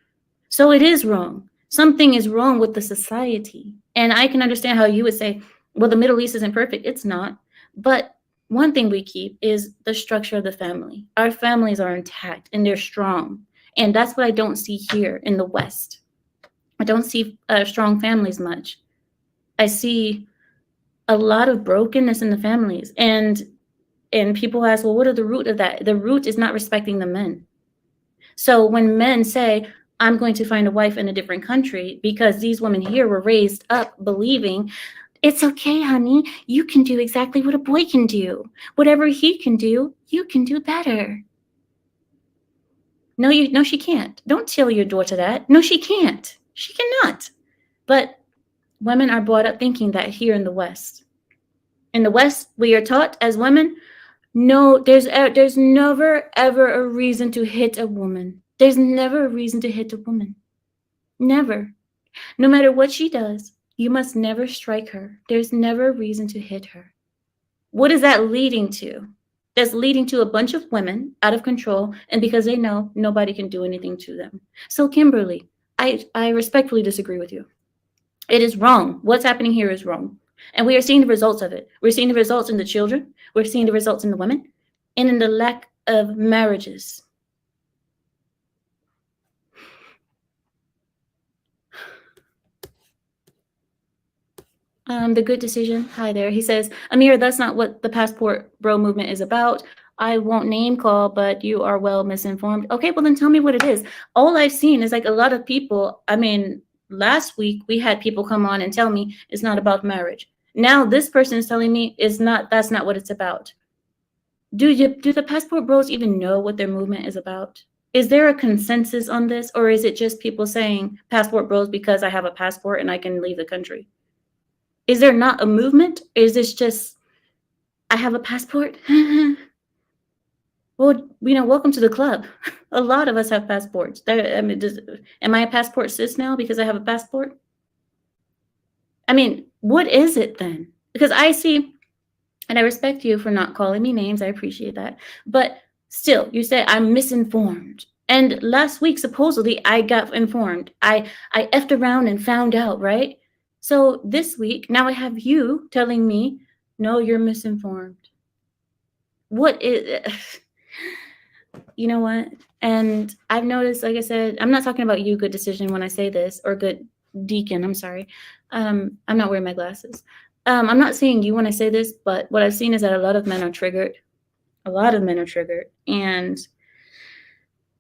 So it is wrong. Something is wrong with the society. And I can understand how you would say, well, the Middle East isn't perfect. It's not. But one thing we keep is the structure of the family. Our families are intact and they're strong. And that's what I don't see here in the West. I don't see strong families much. I see a lot of brokenness in the families. And people ask, well, what are the root of that? The root is not respecting the men. So when men say, I'm going to find a wife in a different country because these women here were raised up believing, it's okay, honey. You can do exactly what a boy can do. Whatever he can do, you can do better. No, she can't. Don't tell your daughter that. No, she can't. She cannot. But women are brought up thinking that here in the West. In the West, we are taught as women, no, there's never, ever a reason to hit a woman. There's never a reason to hit a woman. Never. No matter what she does, you must never strike her. There's never a reason to hit her. What is that leading to? That's leading to a bunch of women out of control, and because they know nobody can do anything to them. So Kimberly, I respectfully disagree with you. It is wrong. What's happening here is wrong. And we are seeing the results of it. We're seeing the results in the children. We're seeing the results in the women and in the lack of marriages. The good decision. Hi there. He says, Amir, that's not what the passport bro movement is about. I won't name call, but you are well misinformed. Okay, well then tell me what it is. All I've seen is like a lot of people. I mean, last week we had people come on and tell me it's not about marriage. Now this person is telling me it's not. That's not what it's about. Do the passport bros even know what their movement is about? Is there a consensus on this, or is it just people saying passport bros because I have a passport and I can leave the country? Is there not a movement? Is this just I have a passport? Well, welcome to the club. A lot of us have passports. I mean, am I a passport cis now because I have a passport? I mean, what is it then? Because I see, and I respect you for not calling me names. I appreciate that. But still, you say I'm misinformed. And last week, supposedly, I got informed. I effed around and found out, right? So this week, now I have you telling me, no, you're misinformed. What is you know what? And I've noticed, like I said, I'm not talking about you, good decision, when I say this, or good deacon, I'm sorry. I'm not wearing my glasses. I'm not saying you when I say this, but what I've seen is that a lot of men are triggered. A lot of men are triggered. And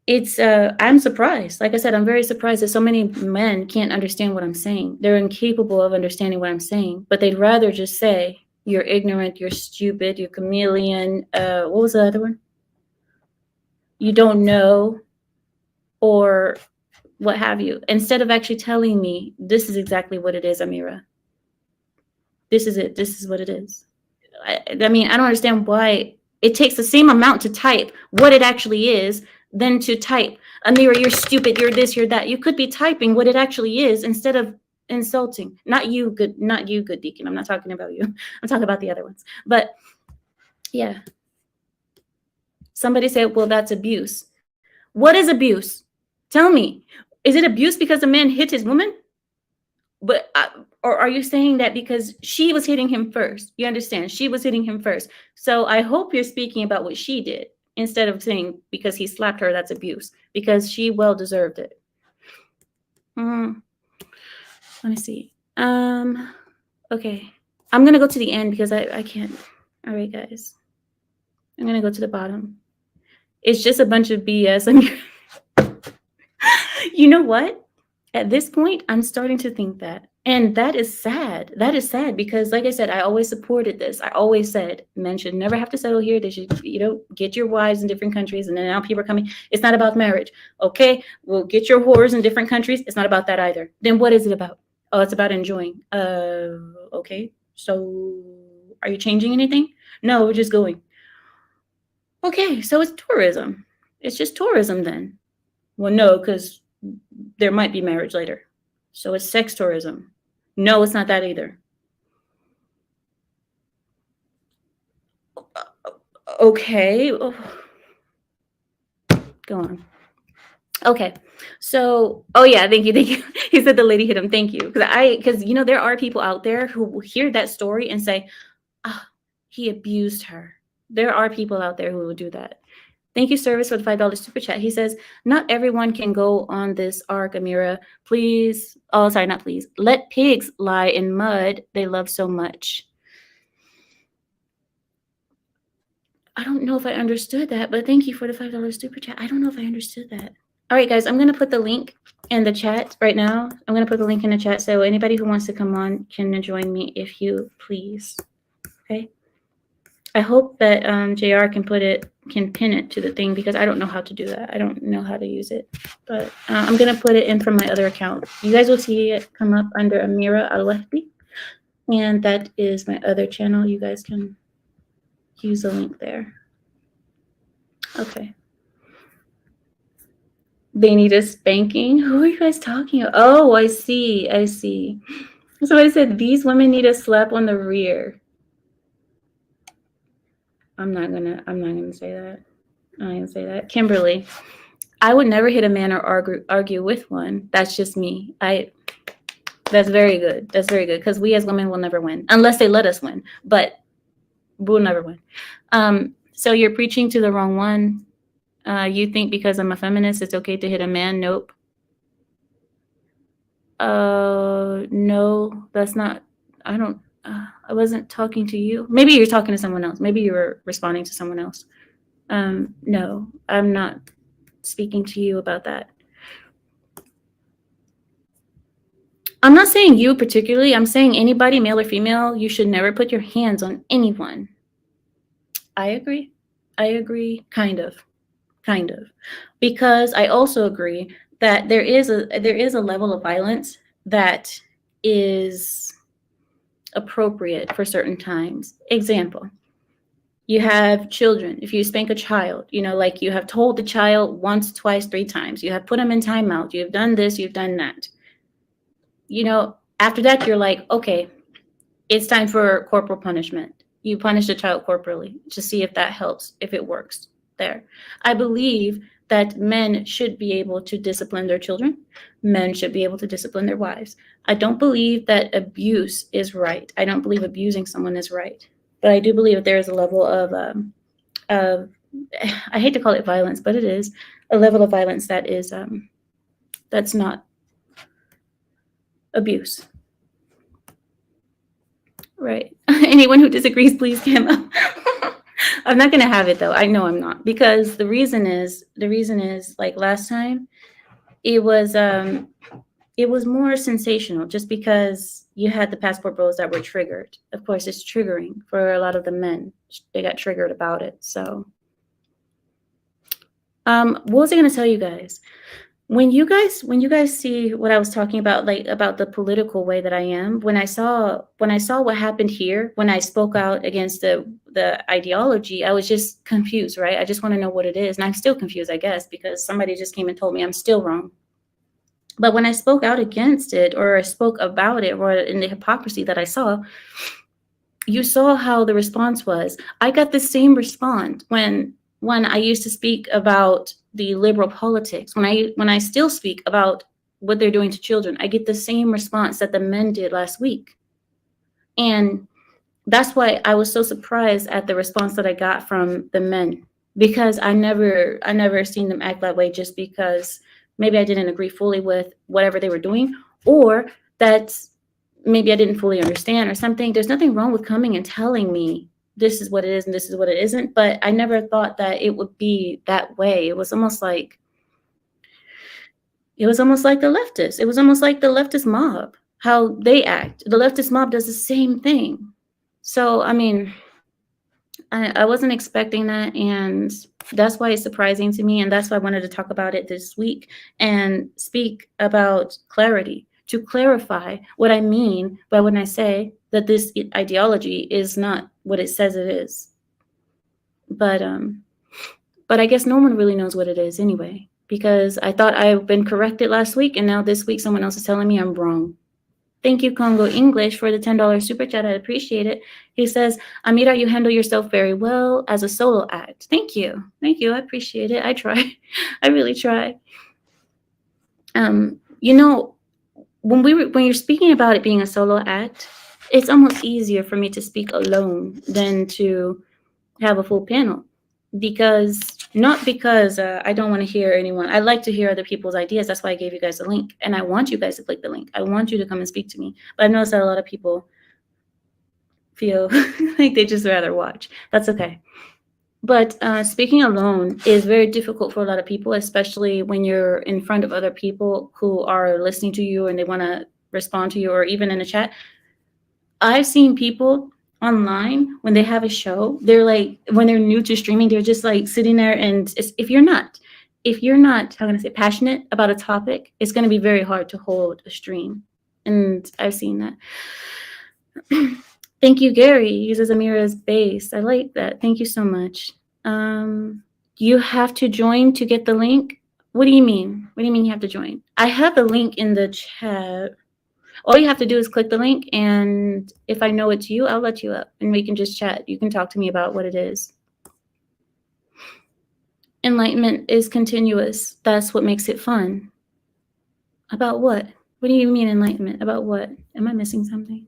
it's I'm surprised. Like I said, I'm very surprised that so many men can't understand what I'm saying. They're incapable of understanding what I'm saying, but they'd rather just say, you're ignorant, you're stupid, you're chameleon. What was the other one? You don't know, or what have you, instead of actually telling me this is exactly what it is, Ameera. This is it. This is what it is. I mean, I don't understand why it takes the same amount to type what it actually is than to type, Ameera, you're stupid, you're this, you're that. You could be typing what it actually is instead of insulting. Not you, good deacon. I'm not talking about you. I'm talking about the other ones. But yeah. Somebody said, well, that's abuse. What is abuse? Tell me. Is it abuse because a man hit his woman? But or are you saying that because she was hitting him first? You understand? She was hitting him first. So I hope you're speaking about what she did instead of saying because he slapped her, that's abuse, because she well deserved it. Let me see. Okay. I'm going to go to the end because I can't. All right, guys. I'm going to go to the bottom. It's just a bunch of BS. I mean, you know what? At this point, I'm starting to think that. And that is sad. That is sad because, like I said, I always supported this. I always said men should never have to settle here. They should, get your wives in different countries. And then now people are coming. It's not about marriage. Okay, well, get your whores in different countries. It's not about that either. Then what is it about? Oh, it's about enjoying. Okay. So are you changing anything? No, we're just going. Okay, so it's tourism. It's just tourism then. Well, no, because there might be marriage later. So it's sex tourism. No, it's not that either. Okay. Oh. Go on. Okay. So, oh yeah, thank you. He said the lady hit him. Thank you. Because there are people out there who will hear that story and say, oh, he abused her. There are people out there who will do that. Thank you, Service, for the $5 super chat. He says, not everyone can go on this arc, Ameera. Please, oh, sorry, not please. Let pigs lie in mud they love so much. I don't know if I understood that, but thank you for the $5 super chat. I don't know if I understood that. All right, guys, I'm going to put the link in the chat right now. I'm going to put the link in the chat so anybody who wants to come on can join me if you please. Okay. I hope that JR can pin it to the thing because I don't know how to do that. I don't know how to use it, but I'm going to put it in from my other account. You guys will see it come up under Ameera Al-Wahbi, and that is my other channel. You guys can use the link there. Okay. They need a spanking? Who are you guys talking about? Oh, I see. I see. Somebody said these women need a slap on the rear. I'm not gonna say that. I'm not gonna say that. Kimberly, I would never hit a man or argue with one. That's just me. That's very good. That's very good because we as women will never win unless they let us win. But we'll never win. So you're preaching to the wrong one. You think because I'm a feminist, it's okay to hit a man? Nope. No, that's not. I wasn't talking to you. Maybe you're talking to someone else. Maybe you were responding to someone else. No, I'm not speaking to you about that. I'm not saying you particularly. I'm saying anybody, male or female, you should never put your hands on anyone. I agree. I agree, kind of. Because I also agree that there is a level of violence that is appropriate for certain times. Example, you have children. If you spank a child, like you have told the child once, twice, 3 times, you have put them in timeout, you have done this, you've done that. After that, you're like, okay, it's time for corporal punishment. You punish the child corporally to see if that helps, if it works there. I believe that men should be able to discipline their children. Men should be able to discipline their wives. I don't believe that abuse is right. I don't believe abusing someone is right. But I do believe that there is a level of I hate to call it violence, but it is a level of violence that is that's not abuse. Right. Anyone who disagrees, please come up. I'm not gonna have it though. I know I'm not, because the reason is like last time, it was more sensational just because you had the passport bros that were triggered. Of course, it's triggering for a lot of the men. They got triggered about it. So, what was I gonna tell you guys? When you guys see what I was talking about, like about the political way that I am, when I saw what happened here, when I spoke out against the ideology, I was just confused, right? I just want to know what it is. And I'm still confused, I guess, because somebody just came and told me I'm still wrong. But when I spoke out against it, or I spoke about it, or in the hypocrisy that I saw, you saw how the response was. I got the same response when I used to speak about the liberal politics, when I still speak about what they're doing to children, I get the same response that the men did last week. And that's why I was so surprised at the response that I got from the men, because I never seen them act that way just because maybe I didn't agree fully with whatever they were doing, or that maybe I didn't fully understand or something. There's nothing wrong with coming and telling me this is what it is and this is what it isn't, but I never thought that it would be that way. It was almost like the leftists. It was almost like the leftist mob, how they act. The leftist mob does the same thing. So, I mean, I wasn't expecting that, and that's why it's surprising to me, and that's why I wanted to talk about it this week and speak about clarity, to clarify what I mean by when I say that this ideology is not what it says it is. But I guess no one really knows what it is anyway, because I thought I've been corrected last week, and now this week someone else is telling me I'm wrong. Thank you, Congo English, for the $10 super chat. I appreciate it. He says, Ameera, you handle yourself very well as a solo act. Thank you. I appreciate it. I try. I really try. When you're speaking about it being a solo act, it's almost easier for me to speak alone than to have a full panel, not because I don't want to hear anyone. I like to hear other people's ideas. That's why I gave you guys the link, and I want you guys to click the link. I want you to come and speak to me. But I've noticed that a lot of people feel like they just rather watch. That's okay. But speaking alone is very difficult for a lot of people, especially when you're in front of other people who are listening to you and they want to respond to you, or even in a chat. I've seen people online when they have a show, they're like, when they're new to streaming, they're just like sitting there, and if you're not how can I say, passionate about a topic, it's going to be very hard to hold a stream. And I've seen that. Thank you, Gary. He uses Ameera's base. I like that. Thank you so much. You have to join to get the link. What do you mean you have to join? I have the link in the chat. All you have to do is click the link, and if I know it's you, I'll let you up, and we can just chat. You can talk to me about what it is. Enlightenment is continuous. That's what makes it fun. About what? What do you mean enlightenment? About what? Am I missing something?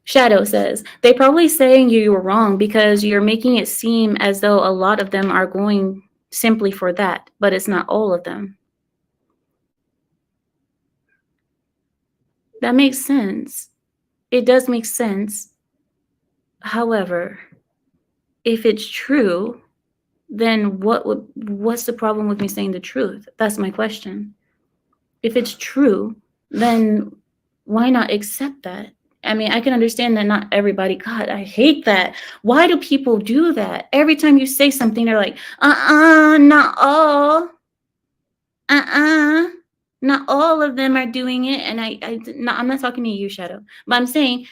Shadow says, they probably saying you were wrong because you're making it seem as though a lot of them are going simply for that, but it's not all of them. That makes sense. It does make sense. However, if it's true, then what's the problem with me saying the truth? That's my question. If it's true, then why not accept that? I mean, I can understand that not everybody, God, I hate that. Why do people do that? Every time you say something, they're like, not all. Not all of them are doing it. And I'm not talking to you, Shadow, but I'm saying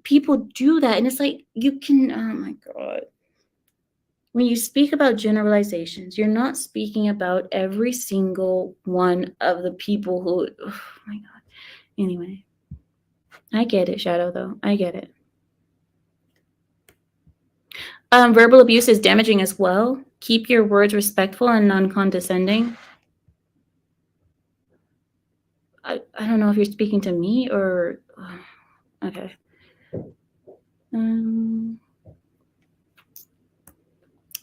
people do that. And it's like, you can, oh my God. When you speak about generalizations, you're not speaking about every single one of the people who, oh my God. Anyway, I get it, Shadow, though. I get it. Verbal abuse is damaging as well. Keep your words respectful and non-condescending. I don't know if you're speaking to me or... Okay.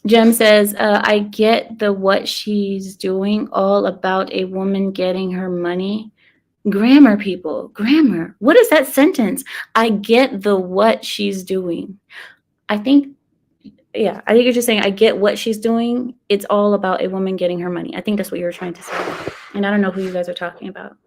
Jem says, I get the what she's doing, all about a woman getting her money. Grammar, people. Grammar. What is that sentence? I get the what she's doing. I think you're just saying, I get what she's doing. It's all about a woman getting her money. I think that's what you were trying to say. And I don't know who you guys are talking about.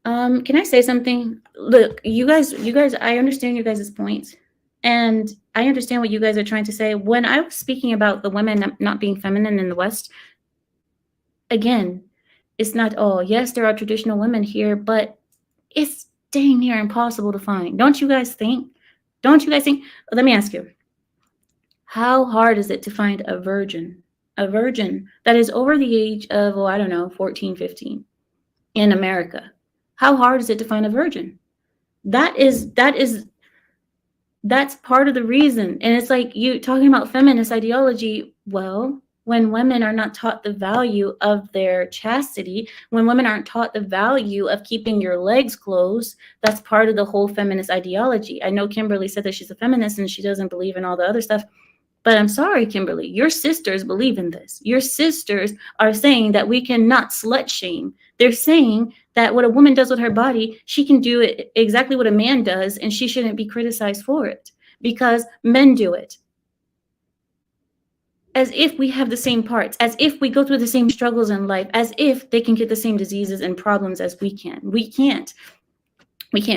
Can I say something? Look, you guys, I understand you guys' points. And I understand what you guys are trying to say. When I was speaking about the women not being feminine in the West, again, it's not all. Yes, there are traditional women here, but it's dang near impossible to find. Don't you guys think? Let me ask you. How hard is it to find a virgin? A virgin that is over the age of, 14, 15 in America. How hard is it to find a virgin? That's part of the reason. And it's like you talking about feminist ideology. Well, when women are not taught the value of their chastity, when women aren't taught the value of keeping your legs closed, that's part of the whole feminist ideology. I know Kimberly said that she's a feminist and she doesn't believe in all the other stuff. But I'm sorry, Kimberly, your sisters believe in this. Your sisters are saying that we cannot slut shame. They're saying that what a woman does with her body, she can do it exactly what a man does, and she shouldn't be criticized for it because men do it. As if we have the same parts, as if we go through the same struggles in life, as if they can get the same diseases and problems as we can. We can't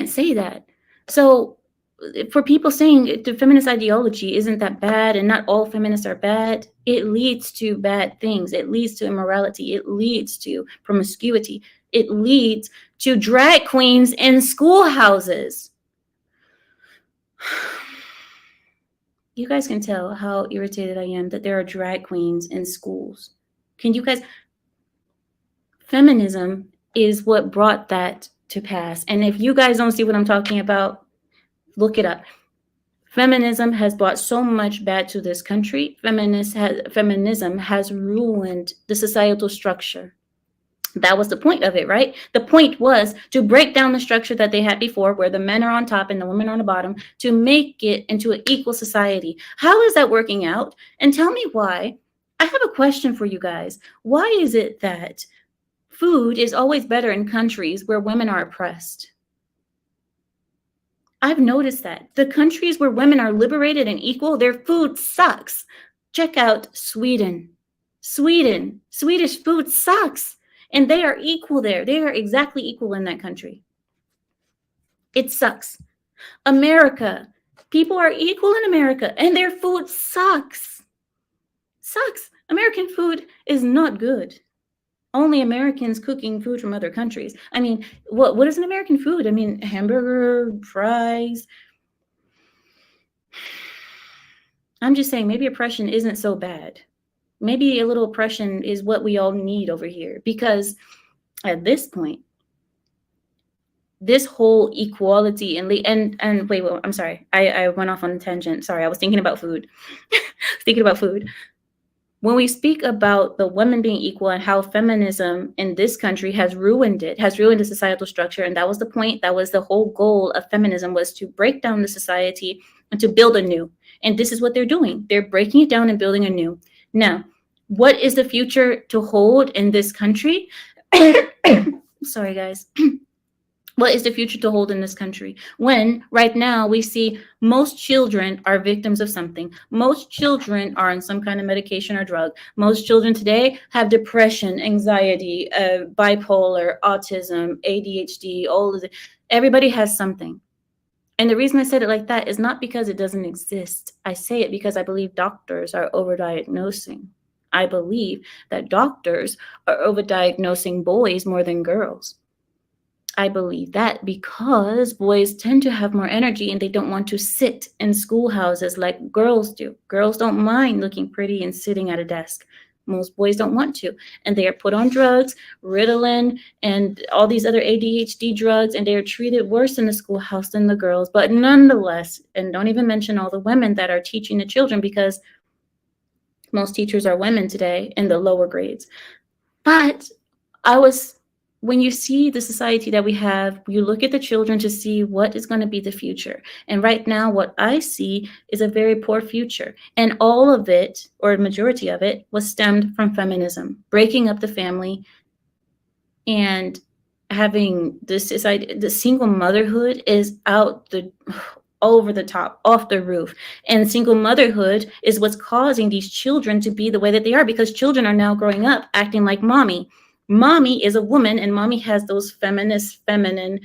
say that. So for people saying the feminist ideology isn't that bad and not all feminists are bad, it leads to bad things. It leads to immorality. It leads to promiscuity. It leads to drag queens in schoolhouses. You guys can tell how irritated I am that there are drag queens in schools. Can you guys... Feminism is what brought that to pass. And if you guys don't see what I'm talking about, look it up. Feminism has brought so much bad to this country. Feminism has ruined the societal structure. That was the point of it, right? The point was to break down the structure that they had before, where the men are on top and the women are on the bottom, to make it into an equal society. How is that working out? And tell me why. I have a question for you guys. Why is it that food is always better in countries where women are oppressed? I've noticed that. The countries where women are liberated and equal, their food sucks. Check out Sweden. Swedish food sucks. And they are equal there. They are exactly equal in that country. It sucks. America. People are equal in America and their food sucks. Sucks. American food is not good. Only Americans cooking food from other countries. I mean, what is an American food? I mean, hamburger, fries. I'm just saying maybe oppression isn't so bad. Maybe a little oppression is what we all need over here, because at this point, this whole equality and wait, I'm sorry. I went off on a tangent. Sorry, I was thinking about food. When we speak about the women being equal and how feminism in this country has ruined the societal structure. And that was the point. That was the whole goal of feminism, was to break down the society and to build anew. And this is what they're doing. They're breaking it down and building anew. Now, what is the future to hold in this country? Sorry, guys. What is the future to hold in this country when right now we see most children are victims of something? Most children are on some kind of medication or drug. Most children today have depression, anxiety, bipolar, autism, ADHD, all of it. Everybody has something. And the reason I said it like that is not because it doesn't exist. I say it because I believe doctors are overdiagnosing. I believe that doctors are overdiagnosing boys more than girls. I believe that because boys tend to have more energy and they don't want to sit in schoolhouses like girls do. Girls don't mind looking pretty and sitting at a desk. Most boys don't want to. And they are put on drugs, Ritalin, and all these other ADHD drugs, and they are treated worse in the schoolhouse than the girls. But nonetheless, and don't even mention all the women that are teaching the children, because most teachers are women today in the lower grades. But when you see the society that we have, you look at the children to see what is going to be the future. And right now, what I see is a very poor future. And all of it, or a majority of it, was stemmed from feminism, breaking up the family and having this society. The single motherhood is over the top, off the roof. And single motherhood is what's causing these children to be the way that they are, because children are now growing up acting like mommy. Mommy is a woman, and mommy has those feminist, feminine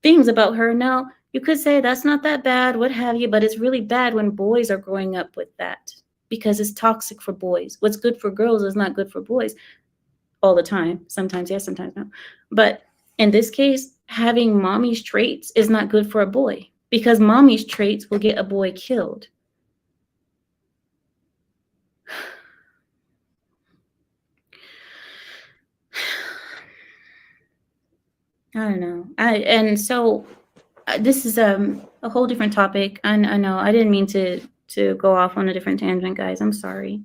things about her. Now, you could say that's not that bad, what have you, but it's really bad when boys are growing up with that, because it's toxic for boys. What's good for girls is not good for boys all the time. Sometimes yes, sometimes no. But in this case, having mommy's traits is not good for a boy, because mommy's traits will get a boy killed. I don't know. And so this is a whole different topic. I know I didn't mean to go off on a different tangent, guys. I'm sorry.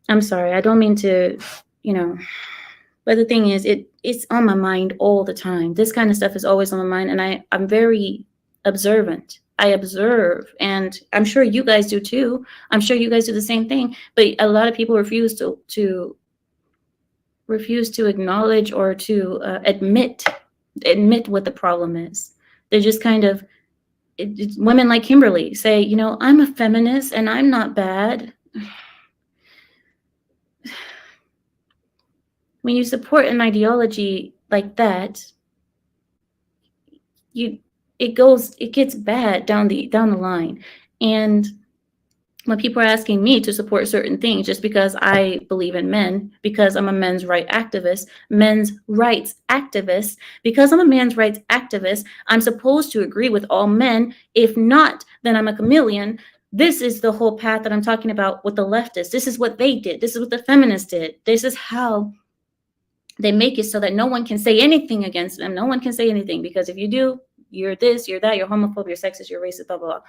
I don't mean to, but the thing is, it's on my mind all the time. This kind of stuff is always on my mind, and I'm very observant. I observe, and I'm sure you guys do too. I'm sure you guys do the same thing, but a lot of people refuse to acknowledge or to admit what the problem is. They're just kind of women like Kimberly say, I'm a feminist and I'm not bad. When you support an ideology like that, it gets bad down the line. And when people are asking me to support certain things just because I believe in men, because I'm a men's rights activist, because I'm a men's rights activist, I'm supposed to agree with all men. If not, then I'm a chameleon. This is the whole path that I'm talking about with the leftists. This is what they did. This is what the feminists did. This is how they make it so that no one can say anything against them. No one can say anything, because if you do, you're this, you're that, you're homophobic, you're sexist, you're racist, blah, blah, blah.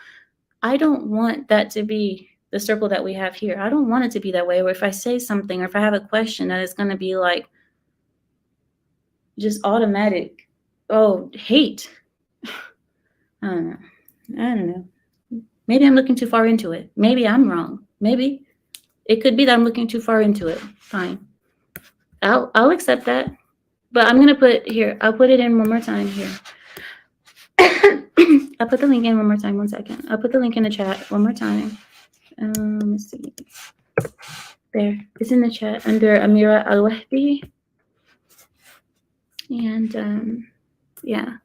I don't want that to be the circle that we have here. I don't want it to be that way, where if I say something or if I have a question, that it's going to be like just automatic, hate. I don't know. Maybe I'm looking too far into it. Maybe I'm wrong. Maybe it could be that I'm looking too far into it. Fine. I'll accept that. But I'm going to I'll put it in one more time here. I'll put the link in one more time. 1 second. I'll put the link in the chat one more time. Let's see. There. It's in the chat under Ameera Al-Wahbi. And yeah.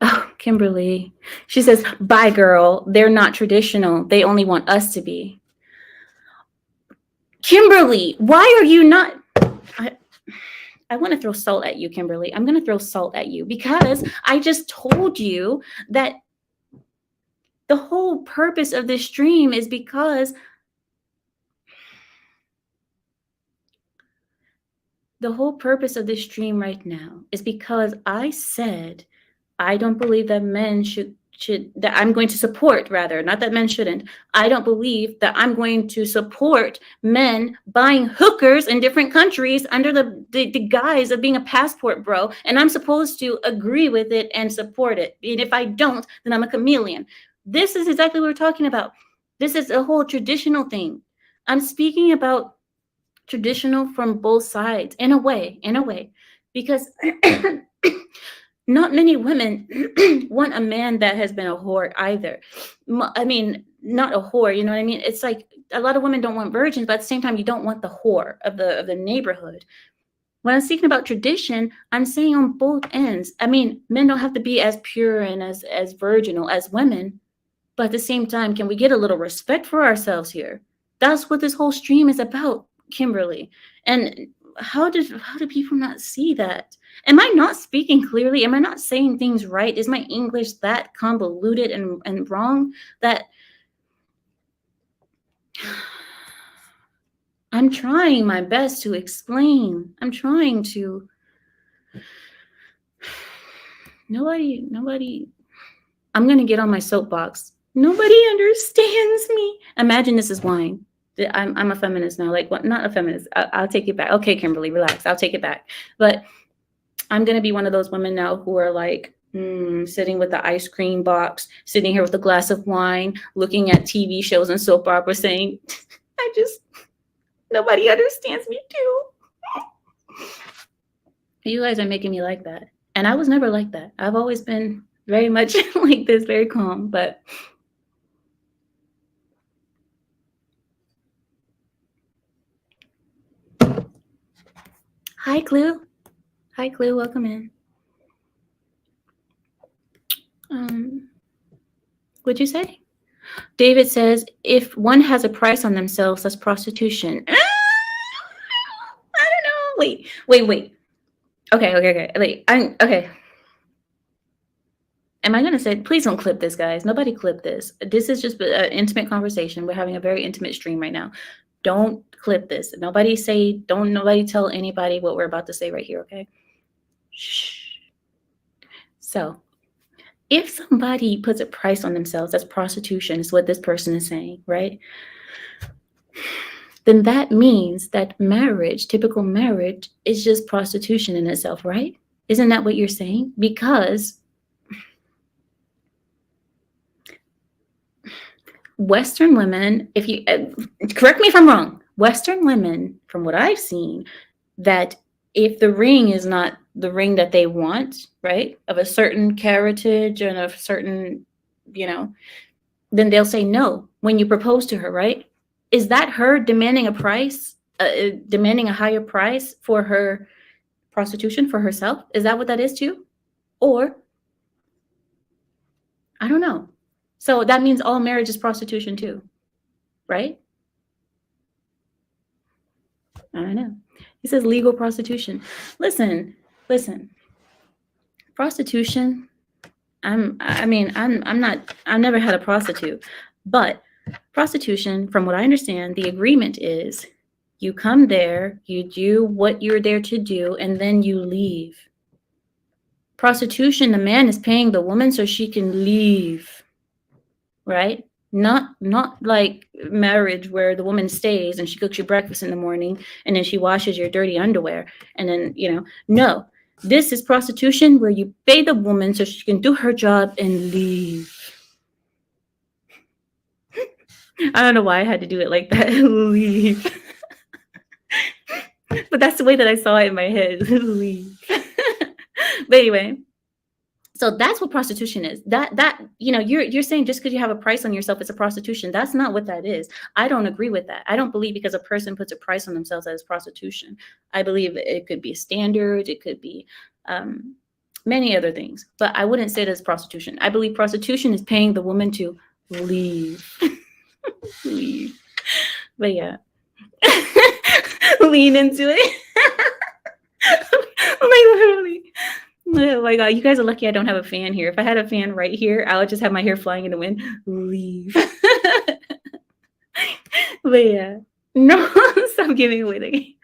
Oh, Kimberly. She says, bye, girl. They're not traditional. They only want us to be. Kimberly, why are you not... I want to throw salt at you, Kimberly. I'm going to throw salt at you because I just told you that the whole purpose of this stream is because right now is because I said I don't believe that men should that I'm going to support, rather, not that men shouldn't. I don't believe that I'm going to support men buying hookers in different countries under the guise of being a passport bro. And I'm supposed to agree with it and support it. And if I don't, then I'm a chameleon. This is exactly what we're talking about. This is a whole traditional thing. I'm speaking about traditional from both sides in a way, because not many women want a man that has been a whore either. I mean, not a whore, you know what I mean? It's like a lot of women don't want virgins, but at the same time, you don't want the whore of the neighborhood. When I'm speaking about tradition, I'm saying on both ends. I mean, men don't have to be as pure and as virginal as women, but at the same time, can we get a little respect for ourselves here? That's what this whole stream is about, Kimberly. And how do people not see that? Am I not speaking clearly? Am I not saying things right? Is my English that convoluted and wrong that I'm trying my best to explain? I'm trying to. Nobody. I'm going to get on my soapbox. Nobody understands me. Imagine this is wine. I'm a feminist now. Like, what? Not a feminist. I'll take it back. Okay, Kimberly, relax. I'll take it back. But I'm going to be one of those women now who are like sitting with the ice cream box, sitting here with a glass of wine, looking at TV shows and soap operas saying, nobody understands me too. You guys are making me like that. And I was never like that. I've always been very much like this, very calm, but hi, Clue. Hi, Clue. Welcome in. What'd you say? David says, if one has a price on themselves, that's prostitution. I don't know. Wait. Okay. Okay. Am I going to say, please don't clip this, guys. Nobody clip this. This is just an intimate conversation. We're having a very intimate stream right now. Don't clip this. Nobody tell anybody what we're about to say right here, okay? Shh. So, if somebody puts a price on themselves, that's prostitution, is what this person is saying, right? Then that means that marriage, typical marriage, is just prostitution in itself, right? Isn't that what you're saying? Because Western women, if you correct me if I'm wrong, Western women, from what I've seen, that if the ring is not the ring that they want, right, of a certain carriage and of certain, then they'll say no when you propose to her, right? Is that her demanding a price, demanding a higher price for her prostitution for herself? Is that what that is too? Or, I don't know. So that means all marriage is prostitution too, right? I don't know. He says legal prostitution. Listen. Prostitution. I've never had a prostitute, but prostitution, from what I understand, the agreement is you come there, you do what you're there to do, and then you leave. Prostitution, the man is paying the woman so she can leave, right? Not like marriage where the woman stays and she cooks you breakfast in the morning and then she washes your dirty underwear and then, no. This is prostitution where you pay the woman so she can do her job and leave. I don't know why I had to do it like that. Leave. But that's the way that I saw it in my head. Leave. But anyway, so that's what prostitution is. That you're saying just because you have a price on yourself, it's a prostitution. That's not what that is. I don't agree with that. I don't believe because a person puts a price on themselves that is prostitution. I believe it could be a standard. It could be many other things. But I wouldn't say that's prostitution. I believe prostitution is paying the woman to leave. Leave. But yeah. Lean into it. Literally. Oh my God, you guys are lucky I don't have a fan here. If I had a fan right here, I would just have my hair flying in the wind. Leave. But yeah. No, stop giving away the game.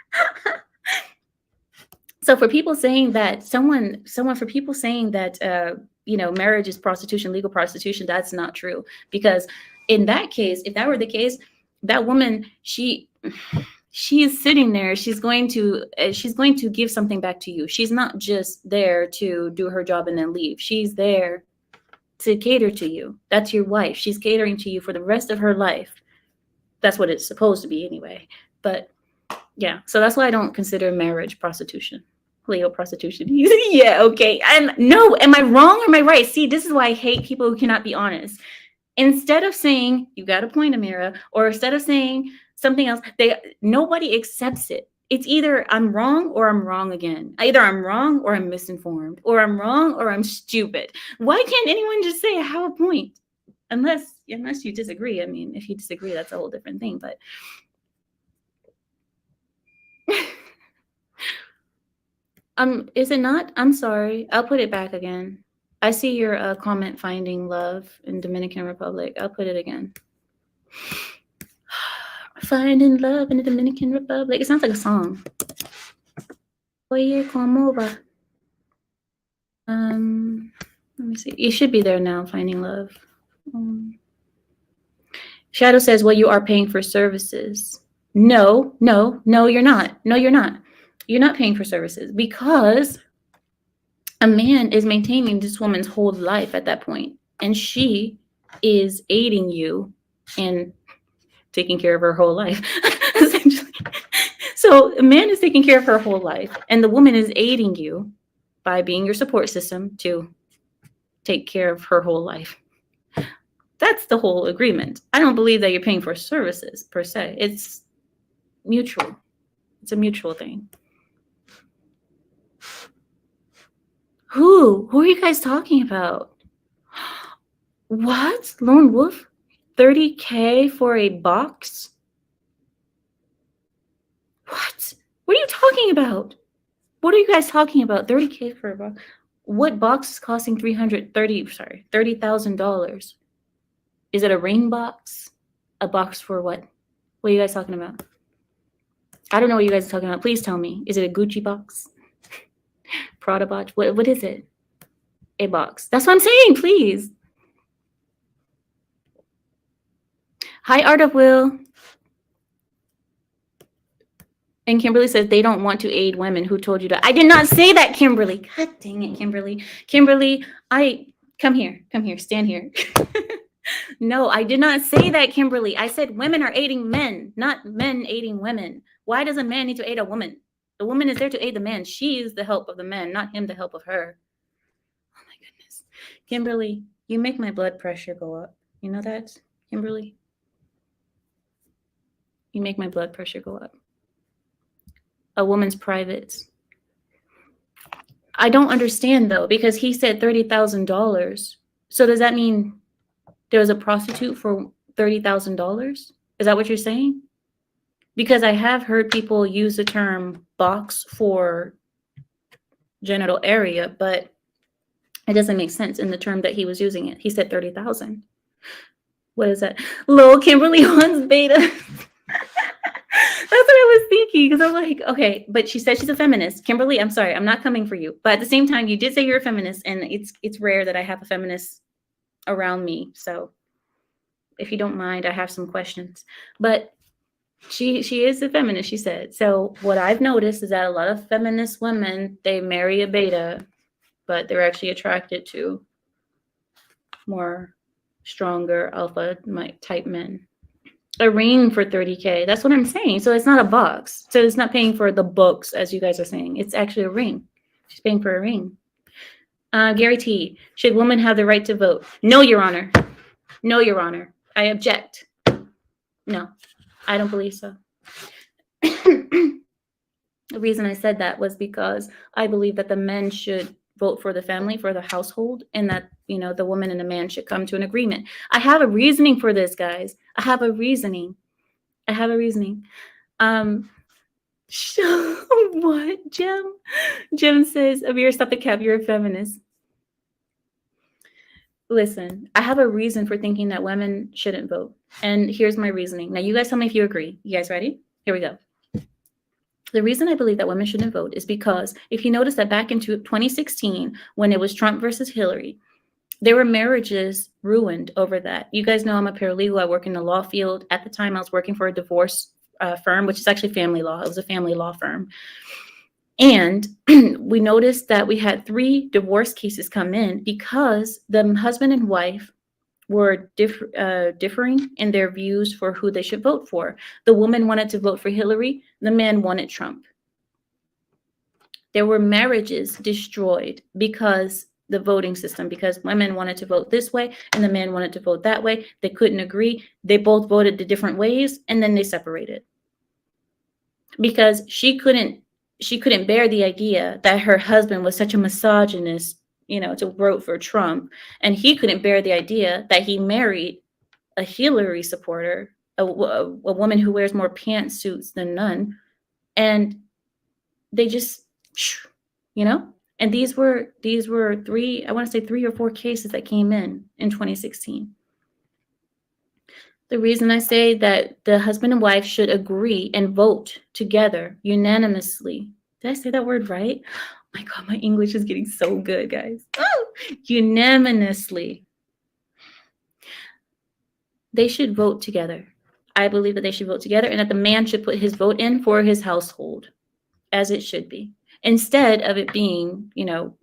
So for people saying that marriage is prostitution, legal prostitution, that's not true. Because in that case, if that were the case, that woman, she is sitting there. She's going to give something back to you. She's not just there to do her job and then leave. She's there to cater to you. That's your wife. She's catering to you for the rest of her life. That's what it's supposed to be anyway. But Yeah, so that's why I don't consider marriage prostitution. Legal prostitution. Yeah, okay. No, am I wrong or am I right? See, this is why I hate people who cannot be honest. Instead of saying you got a point, Ameera, or instead of saying something else, nobody accepts it. It's either I'm wrong or I'm wrong again. Either I'm wrong or I'm misinformed, or I'm wrong or I'm stupid. Why can't anyone just say I have a point? Unless you disagree. I mean, if you disagree, that's a whole different thing. But is it not? I'm sorry. I'll put it back again. I see your comment finding love in Dominican Republic. I'll put it again. Finding love in the Dominican Republic. It sounds like a song. Oye, ¿cómo va? Let me see. You should be there now, finding love. Shadow says, well, you are paying for services. No, you're not. No, you're not. You're not paying for services because a man is maintaining this woman's whole life at that point, and she is aiding you in taking care of her whole life, essentially. So a man is taking care of her whole life, and the woman is aiding you by being your support system to take care of her whole life. That's the whole agreement. I don't believe that you're paying for services per se. It's mutual. It's a mutual thing. Who are you guys talking about? What? Lone Wolf? 30K for a box? What? What are you talking about? What are you guys talking about? 30K for a box? What box is costing $30,000? Is it a ring box? A box for what? What are you guys talking about? I don't know what you guys are talking about. Please tell me. Is it a Gucci box? Prada box? What is it? A box. That's what I'm saying, please. Hi, Art of Will. And Kimberly says they don't want to aid women. Who told you that? I did not say that, Kimberly. God dang it, Kimberly. Kimberly, come here, stand here. No, I did not say that, Kimberly. I said women are aiding men, not men aiding women. Why does a man need to aid a woman? The woman is there to aid the man. She is the help of the man, not him the help of her. Oh my goodness. Kimberly, you make my blood pressure go up. You know that, Kimberly? You make my blood pressure go up. A woman's privates. I don't understand though, because he said $30,000. So does that mean there was a prostitute for $30,000? Is that what you're saying? Because I have heard people use the term box for genital area, but it doesn't make sense in the term that he was using it. He said 30,000. What is that? Lil Kimberly wants beta. That's what I was thinking, because I'm like, okay, but she said she's a feminist. Kimberly, I'm sorry, I'm not coming for you. But at the same time, you did say you're a feminist, and it's rare that I have a feminist around me. So if you don't mind, I have some questions. But she is a feminist, she said. So what I've noticed is that a lot of feminist women, they marry a beta, but they're actually attracted to more stronger alpha type men. A ring for 30K. That's what I'm saying. So it's not a box. So it's not paying for the books, as you guys are saying. It's actually a ring. She's paying for a ring. Gary T. Should women have the right to vote? No, Your Honor. No, Your Honor. I object. No, I don't believe so. The reason I said that was because I believe that the men should vote for the family, for the household, and that, you know, the woman and the man should come to an agreement. I have a reasoning for this, guys. I have a reasoning. What, Jem? Jem says, Ameera, stop the cap. You're a feminist. Listen, I have a reason for thinking that women shouldn't vote. And here's my reasoning. Now, you guys tell me if you agree. You guys ready? Here we go. The reason I believe that women shouldn't vote is because if you notice that back in 2016, when it was Trump versus Hillary, there were marriages ruined over that. You guys know I'm a paralegal. I work in the law field. At the time, I was working for a divorce firm, which is actually family law. It was a family law firm. And we noticed that we had 3 divorce cases come in because the husband and wife were differing in their views for who they should vote for. The woman wanted to vote for Hillary, the man wanted Trump. There were marriages destroyed because the voting system, because women wanted to vote this way and the man wanted to vote that way. They couldn't agree. They both voted the different ways, and then they separated. Because she couldn't bear the idea that her husband was such a misogynist, to vote for Trump, and he couldn't bear the idea that he married a Hillary supporter, a woman who wears more pantsuits than none, and they just, and these were three, I want to say 3 or 4 cases that came in 2016. The reason I say that the husband and wife should agree and vote together unanimously. Did I say that word right? Oh my God, my English is getting so good, guys. Oh, unanimously. They should vote together. I believe that they should vote together, and that the man should put his vote in for his household, as it should be. Instead of it being,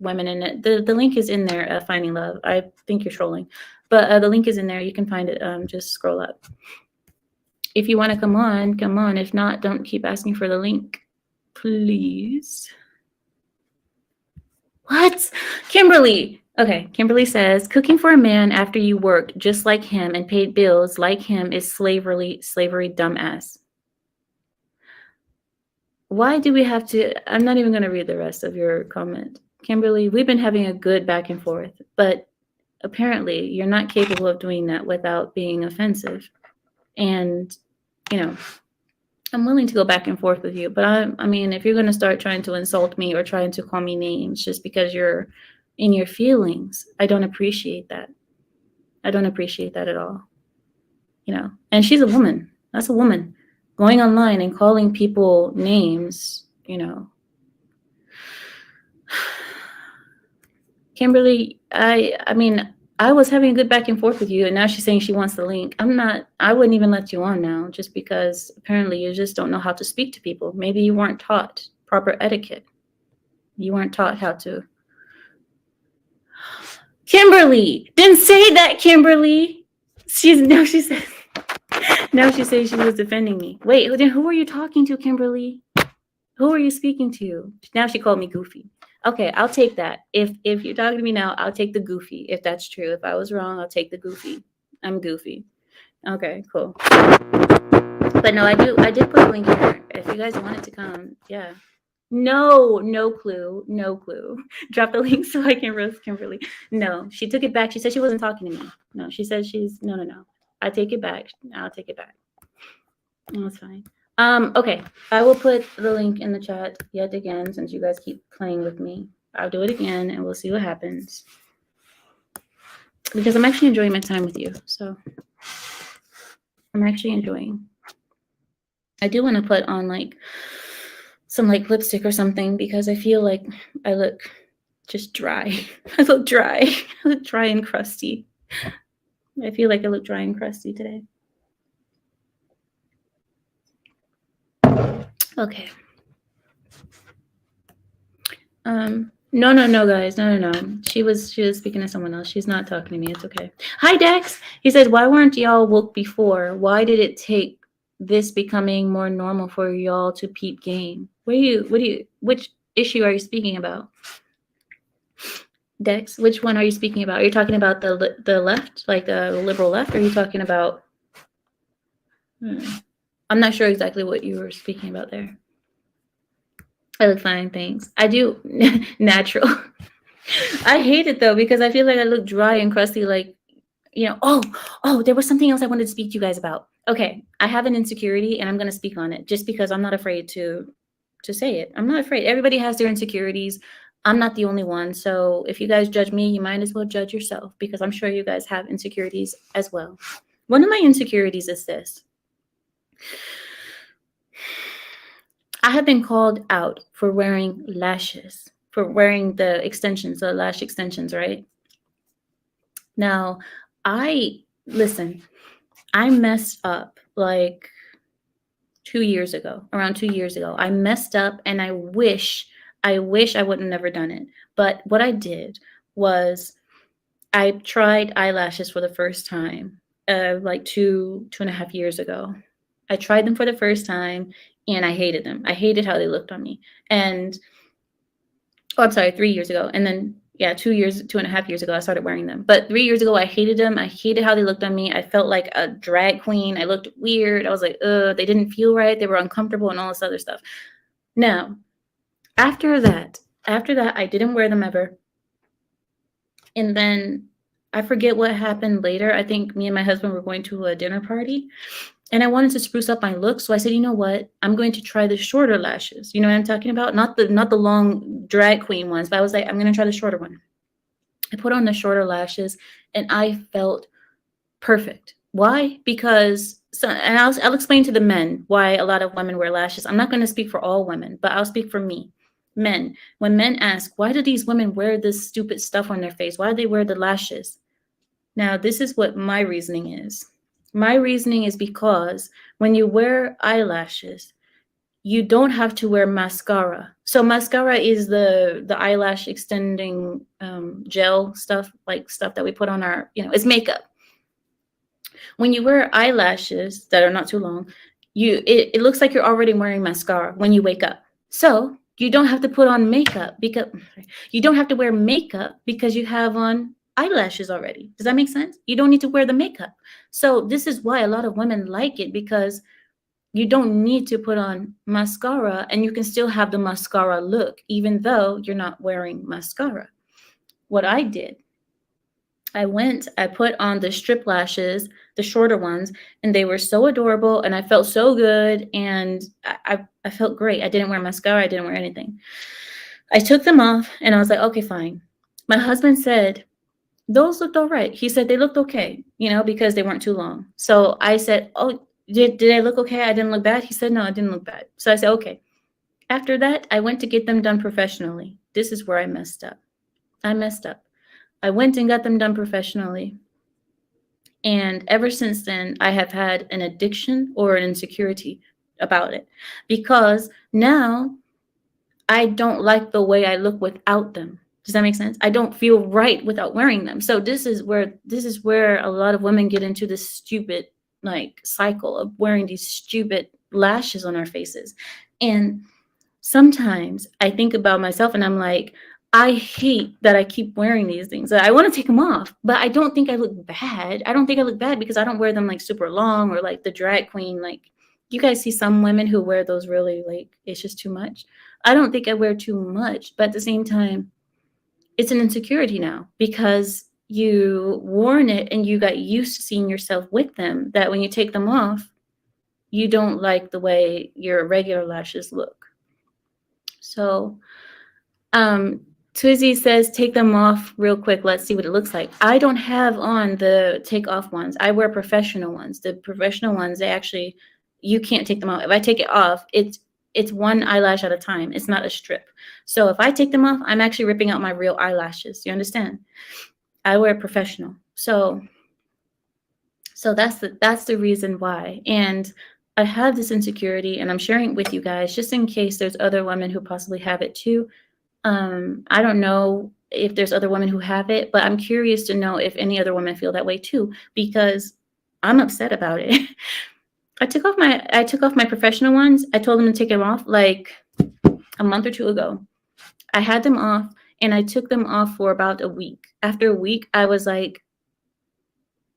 women in it. The link is in there, Finding Love. I think you're trolling. But the link is in there. You can find it. Just scroll up. If you want to come on, come on. If not, don't keep asking for the link. Please. What? Kimberly. Okay, Kimberly says, cooking for a man after you worked just like him and paid bills like him is slavery, dumbass. Why do we have to? I'm not even going to read the rest of your comment. Kimberly, we've been having a good back and forth, but apparently you're not capable of doing that without being offensive. And, I'm willing to go back and forth with you, but I mean, if you're going to start trying to insult me or trying to call me names just because you're in your feelings, I don't appreciate that. I don't appreciate that at all. And she's a woman. That's a woman going online and calling people names, Kimberly, I mean, I was having a good back and forth with you, and now she's saying she wants the link. I wouldn't even let you on now, just because apparently you just don't know how to speak to people. Maybe you weren't taught proper etiquette. You weren't taught how to. Kimberly, didn't say that, Kimberly. Now she says she was defending me. Wait, then who are you talking to, Kimberly? Who are you speaking to? Now she called me goofy. Okay, I'll take that. If you're talking to me now, I'll take the goofy. If that's true. If I was wrong, I'll take the goofy. I'm goofy. Okay, cool. But no, I did put a link here. If you guys wanted to come, yeah. No clue. Drop the link so I can roast Kimberly. No, she took it back. She said she wasn't talking to me. No, she said no. I take it back. I'll take it back. No, it's fine. Okay, I will put the link in the chat yet again, since you guys keep playing with me. I'll do it again and we'll see what happens. Because I'm actually enjoying my time with you. So I'm actually enjoying. I do want to put on some lipstick or something, because I feel like I look just dry. I look dry. I look dry and crusty. I feel like I look dry and crusty today. Okay. No, guys. No. She was speaking to someone else. She's not talking to me. It's okay. Hi, Dex. He says, why weren't y'all woke before? Why did it take this becoming more normal for y'all to peep game? Which issue are you speaking about? Dex, which one are you speaking about? Are you talking about the left, like the liberal left? Or are you talking about? I'm not sure exactly what you were speaking about there. I look fine, thanks. I do. Natural. I hate it though, because I feel like I look dry and crusty, oh, there was something else I wanted to speak to you guys about. Okay, I have an insecurity and I'm going to speak on it just because I'm not afraid to say it. I'm not afraid. Everybody has their insecurities. I'm not the only one. So if you guys judge me, you might as well judge yourself, because I'm sure you guys have insecurities as well. One of my insecurities is this. I have been called out for wearing lashes, for wearing the extensions, the lash extensions, right? Now, I messed up like 2 years ago, around 2 years ago. I messed up, and I wish I would have never done it. But what I did was I tried eyelashes for the first time, like 2.5 years ago. I tried them for the first time and I hated them. I hated how they looked on me. And I'm sorry, 3 years ago. And then, yeah, 2.5 years ago, I started wearing them. But 3 years ago, I hated them. I hated how they looked on me. I felt like a drag queen. I looked weird. I was like, they didn't feel right. They were uncomfortable and all this other stuff. Now, after that, I didn't wear them ever. And then I forget what happened later. I think me and my husband were going to a dinner party and I wanted to spruce up my look. So I said, you know what? I'm going to try the shorter lashes. You know what I'm talking about? Not the long drag queen ones, but I was like, I'm going to try the shorter one. I put on the shorter lashes and I felt perfect. Why? Because and I'll explain to the men why a lot of women wear lashes. I'm not going to speak for all women, but I'll speak for me. Men, when men ask, why do these women wear this stupid stuff on their face? Why do they wear the lashes? Now, this is what my reasoning is. My reasoning is because when you wear eyelashes, you don't have to wear mascara. So mascara is the eyelash extending gel stuff, like stuff that we put on our, it's makeup. When you wear eyelashes that are not too long, it looks like you're already wearing mascara when you wake up. So you don't have to put on makeup because you don't have to wear makeup because you have on eyelashes already. Does that make sense? You don't need to wear the makeup. So this is why a lot of women like it, because you don't need to put on mascara and you can still have the mascara look, even though you're not wearing mascara. What I did, I put on the strip lashes, the shorter ones, and they were so adorable and I felt so good and I felt great. I didn't wear mascara. I didn't wear anything. I took them off and I was like, okay, fine. My husband said, those looked all right. He said they looked okay, because they weren't too long. So I said, oh, did I look okay? I didn't look bad? He said, no, I didn't look bad. So I said, okay. After that, I went to get them done professionally. This is where I messed up. I went and got them done professionally. And ever since then, I have had an addiction or an insecurity about it because now I don't like the way I look without them. Does that make sense? I don't feel right without wearing them. So this is where a lot of women get into this stupid cycle of wearing these stupid lashes on our faces. And sometimes I think about myself and I'm like, I hate that I keep wearing these things. I want to take them off, but I don't think I look bad. I don't think I look bad because I don't wear them super long or like the drag queen. You guys see some women who wear those really it's just too much. I don't think I wear too much, but at the same time, it's an insecurity now because you worn it and you got used to seeing yourself with them, that when you take them off, you don't like the way your regular lashes look. So, Twizzy says, take them off real quick. Let's see what it looks like. I don't have on the take off ones. I wear professional ones. The professional ones, you can't take them off. If I take it off, it's one eyelash at a time. It's not a strip. So if I take them off, I'm actually ripping out my real eyelashes. You understand? I wear professional. So that's the reason why. And I have this insecurity and I'm sharing it with you guys just in case there's other women who possibly have it too. I don't know if there's other women who have it, but I'm curious to know if any other women feel that way too, because I'm upset about it. I took off my professional ones. I told them to take them off like a month or two ago. I had them off and I took them off for about a week. After a week, I was like,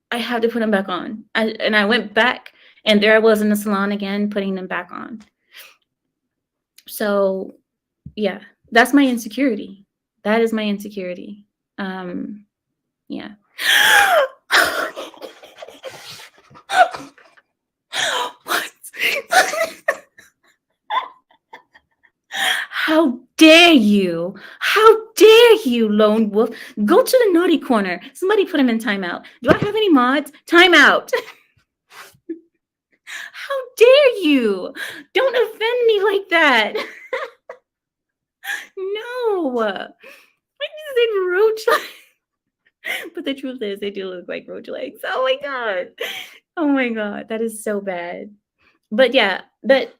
I have to put them back on. And I went back and there I was in the salon again, putting them back on. So yeah, that's my insecurity. That is my insecurity. Yeah. What? How dare you? How dare you, lone wolf? Go to the naughty corner. Somebody put him in timeout. Do I have any mods? Timeout. How dare you? Don't offend me like that. No. I just said roach legs. But the truth is, they do look like roach legs. Oh my god. Oh my god. That is so bad. But yeah, but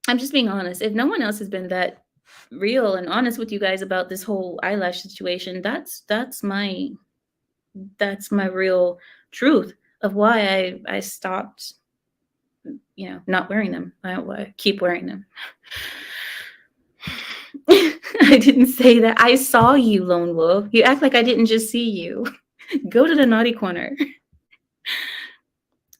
I'm just being honest. If no one else has been that real and honest with you guys about this whole eyelash situation. That's my real truth of why I stopped, not wearing them. I keep wearing them. I didn't say that. I saw you, Lone Wolf. You act like I didn't just see you. Go to the naughty corner.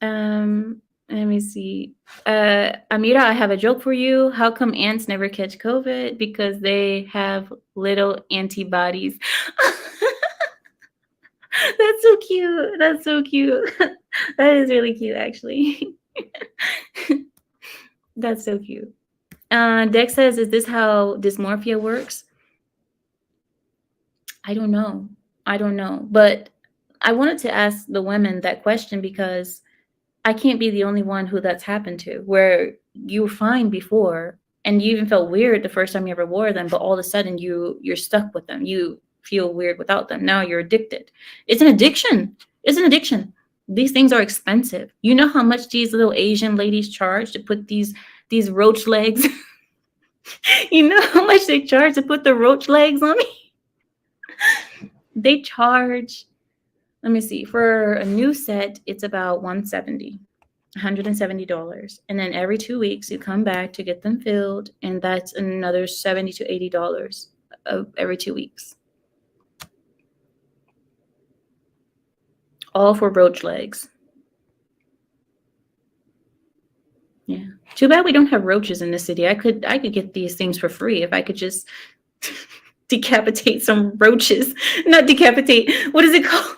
Let me see. Ameera, I have a joke for you. How come ants never catch COVID? Because they have little antibodies. That's so cute. That's so cute. That is really cute, actually. That's so cute. Dex says, is this how dysmorphia works? I don't know. But I wanted to ask the women that question because I can't be the only one who that's happened to, where you were fine before and you even felt weird the first time you ever wore them, but all of a sudden you're stuck with them. You feel weird without them. Now you're addicted. It's an addiction. These things are expensive. You know how much these little Asian ladies charge to put these roach legs? You know how much they charge to put the roach legs on me? They charge, let me see, for a new set, it's about $170. And then every 2 weeks you come back to get them filled, and that's another $70 to $80 every 2 weeks. All for roach legs. Yeah. Too bad we don't have roaches in the city. I could get these things for free if I could just decapitate some roaches. Not decapitate. What is it called?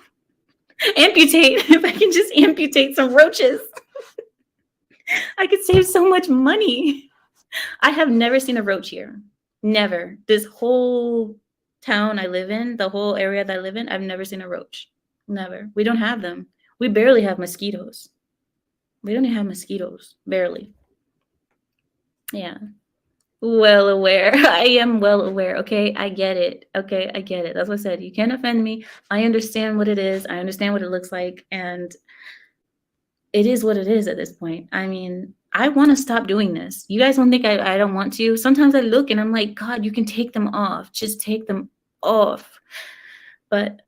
Amputate. If I can just amputate some roaches, I could save so much money. I have never seen a roach here. Never. This whole town I live in, the whole area that I live in, I've never seen a roach. Never. We don't have them. We barely have mosquitoes. We don't even have mosquitoes. Barely. Yeah. Well aware. I am well aware. Okay. I get it. Okay. I get it. That's what I said. You can't offend me. I understand what it is. I understand what it looks like. And it is what it is at this point. I mean, I want to stop doing this. You guys don't think I don't want to. Sometimes I look and I'm like, God, you can take them off. Just take them off. But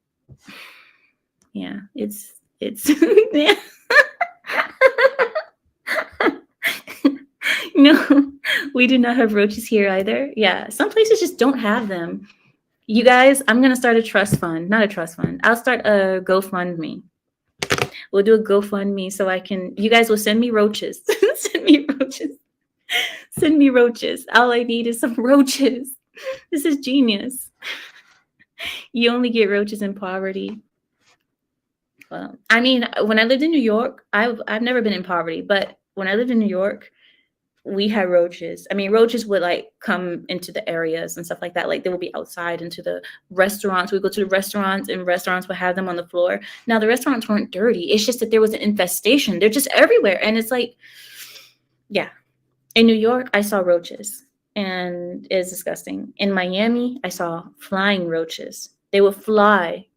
yeah, it's yeah. No, we do not have roaches here either. Yeah, some places just don't have them. You guys, I'm gonna start a trust fund. Not a trust fund. I'll start a GoFundMe. We'll do a GoFundMe so you guys will send me roaches. Send me roaches. Send me roaches. All I need is some roaches. This is genius. You only get roaches in poverty. Well, I mean, when I lived in New York, I've never been in poverty, but when I lived in New York, we had roaches. I mean, roaches would like come into the areas and stuff like that. Like they would be outside into the restaurants. We'd go to the restaurants and restaurants would have them on the floor. Now the restaurants weren't dirty. It's just that there was an infestation. They're just everywhere. And it's like, yeah. In New York, I saw roaches and it's disgusting. In Miami, I saw flying roaches. They would fly.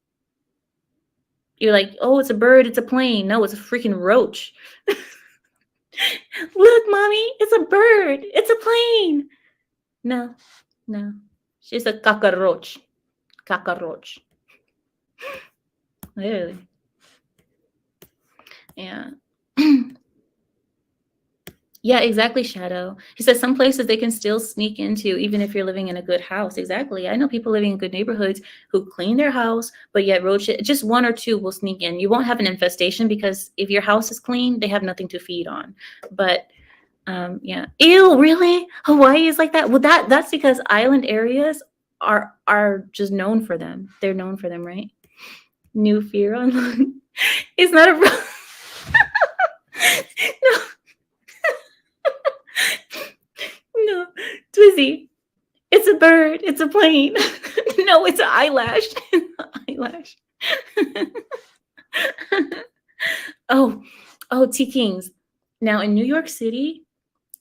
You're like, oh, it's a bird, it's a plane. No, it's a freaking roach. Look, mommy, it's a bird. It's a plane. No. She's a cockroach. Cockroach. Literally. Yeah. Yeah, exactly, Shadow. He says some places they can still sneak into even if you're living in a good house. Exactly. I know people living in good neighborhoods who clean their house, but yet roaches, just one or two will sneak in. You won't have an infestation because if your house is clean, they have nothing to feed on. But yeah. Ew, really? Hawaii is like that? Well, that's because island areas are just known for them. They're known for them, right? New fear online. It's not a no. No, Twizzy, it's a bird. It's a plane. No, it's an eyelash. Eyelash. Oh, T Kings. Now in New York City,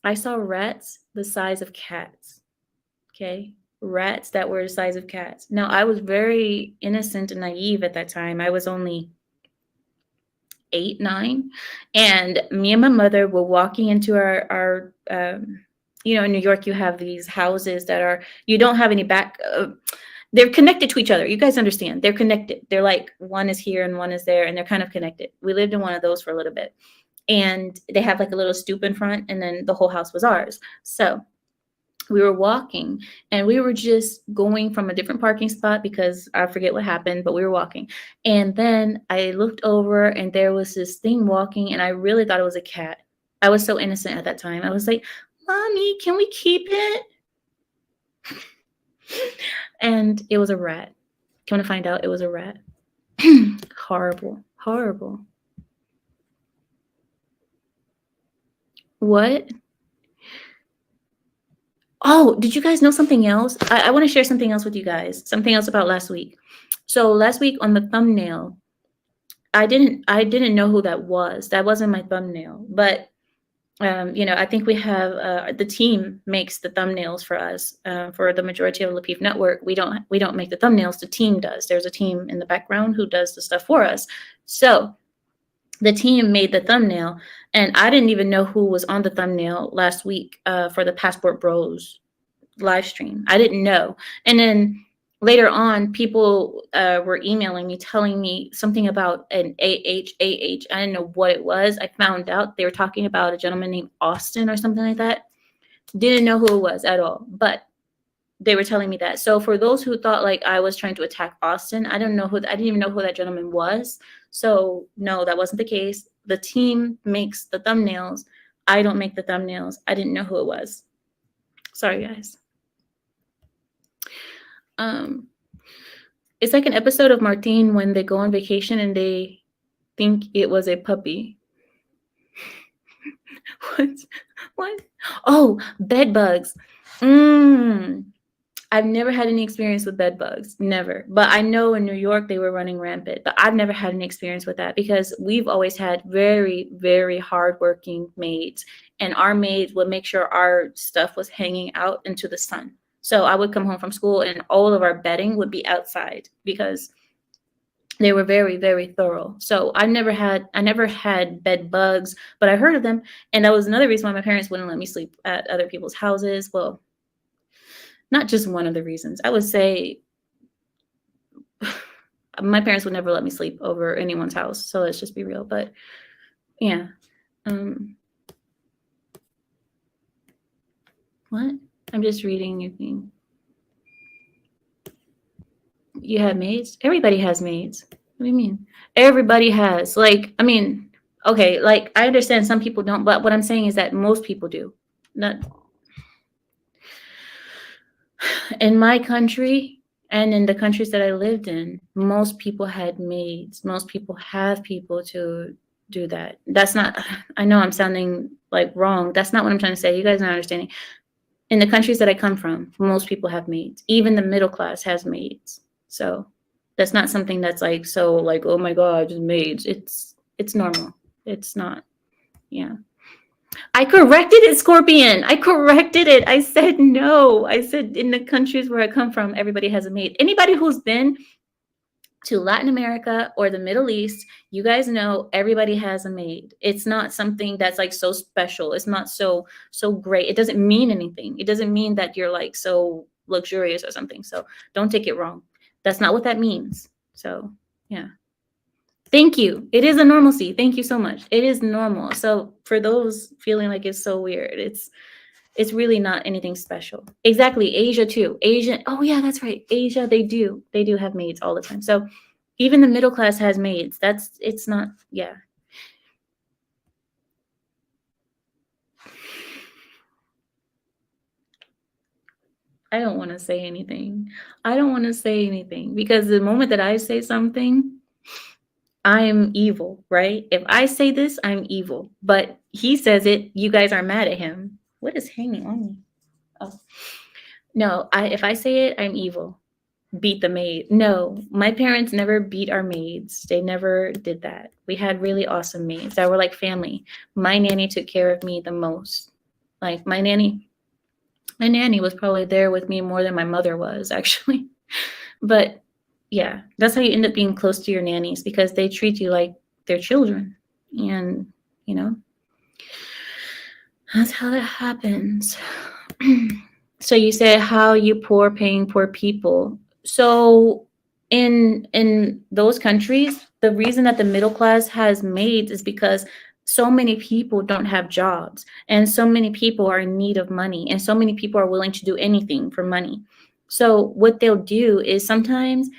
I saw rats the size of cats. Okay, rats that were the size of cats. Now I was very innocent and naive at that time. I was only 8, 9, and me and my mother were walking into our you know, in New York, you have these houses that are, you don't have any back, they're connected to each other. You guys understand, they're connected. They're like, one is here and one is there, and they're kind of connected. We lived in one of those for a little bit, and they have like a little stoop in front, and then the whole house was ours. So we were walking, and we were just going from a different parking spot because I forget what happened, but we were walking. And then I looked over, and there was this thing walking, and I really thought it was a cat. I was so innocent at that time. I was like, Mommy, can we keep it? And it was a rat. Come to find out, it was a rat. Horrible, horrible. What? Oh, did you guys know something else? I want to share something else with you guys. Something else about last week. So last week on the thumbnail, I didn't know who that was. That wasn't my thumbnail. But you know, I think we have the team makes the thumbnails for us. For the majority of Lapeef Network, we don't make the thumbnails. The team does. There's a team in the background who does the stuff for us. So the team made the thumbnail, and I didn't even know who was on the thumbnail last week for the Passport Bros live stream. I didn't know. And then later on, people were emailing me, telling me something about an AH. I didn't know what it was. I found out they were talking about a gentleman named Austin or something like that. Didn't know who it was at all, but they were telling me that. So for those who thought like I was trying to attack Austin, I didn't even know who that gentleman was. So no, that wasn't the case. The team makes the thumbnails. I don't make the thumbnails. I didn't know who it was. Sorry, guys. It's like an episode of Martin when they go on vacation and they think it was a puppy. What? Oh, bed bugs. I've never had any experience with bed bugs, never. But I know in New York they were running rampant, but I've never had any experience with that because we've always had very, very hardworking maids, and our maids would make sure our stuff was hanging out into the sun. So I would come home from school and all of our bedding would be outside because they were very, very thorough. So I never had bed bugs, but I heard of them. And that was another reason why my parents wouldn't let me sleep at other people's houses. Well, not just one of the reasons. I would say my parents would never let me sleep over anyone's house. So let's just be real. But yeah. What? I'm just reading your thing. You have maids? Everybody has maids. What do you mean? Everybody has. Like, I mean, okay, like I understand some people don't, but what I'm saying is that most people do. Not in my country and in the countries that I lived in, most people had maids. Most people have people to do that. That's not, I know I'm sounding like wrong. That's not what I'm trying to say. You guys are not understanding. In the countries that I come from, most people have maids. Even the middle class has maids. So that's not something that's like, so like, oh my God, just maids. It's normal. It's not. Yeah. I corrected it, Scorpion. I corrected it. I said no. I said in the countries where I come from, everybody has a maid. Anybody who's been to Latin America or the Middle East, you guys know everybody has a maid. It's not something that's like so special. It's not so great. It doesn't mean anything. It doesn't mean that you're like so luxurious or something. So don't take it wrong. That's not what that means. So yeah. Thank you. It is a normalcy. Thank you so much. It is normal. So for those feeling like it's so weird, it's really not anything special. Exactly. Asia too. Asia. Oh yeah, that's right. Asia, they do have maids all the time. So even the middle class has maids. It's not, yeah. I don't want to say anything. I don't want to say anything because the moment that I say something, I am evil, right? If I say this, I'm evil. But he says it, you guys are mad at him. What is hanging on me? Oh. No, if I say it, I'm evil. Beat the maid. No, my parents never beat our maids. They never did that. We had really awesome maids that were like family. My nanny took care of me the most. Like my nanny was probably there with me more than my mother was, actually. But yeah, that's how you end up being close to your nannies because they treat you like their children. And, you know, that's how that happens. So you said how you poor paying poor people. So in those countries, the reason that the middle class has maids is because so many people don't have jobs, and so many people are in need of money, and so many people are willing to do anything for money. So what they'll do is sometimes,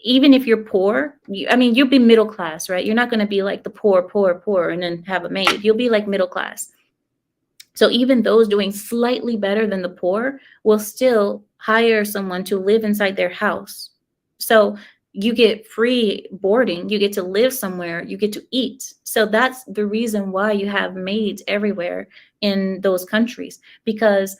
even if you're poor, I mean, you'll be middle class, right? You're not going to be like the poor, and then have a maid. You'll be like middle class. So even those doing slightly better than the poor will still hire someone to live inside their house. So you get free boarding, you get to live somewhere, you get to eat. So that's the reason why you have maids everywhere in those countries, because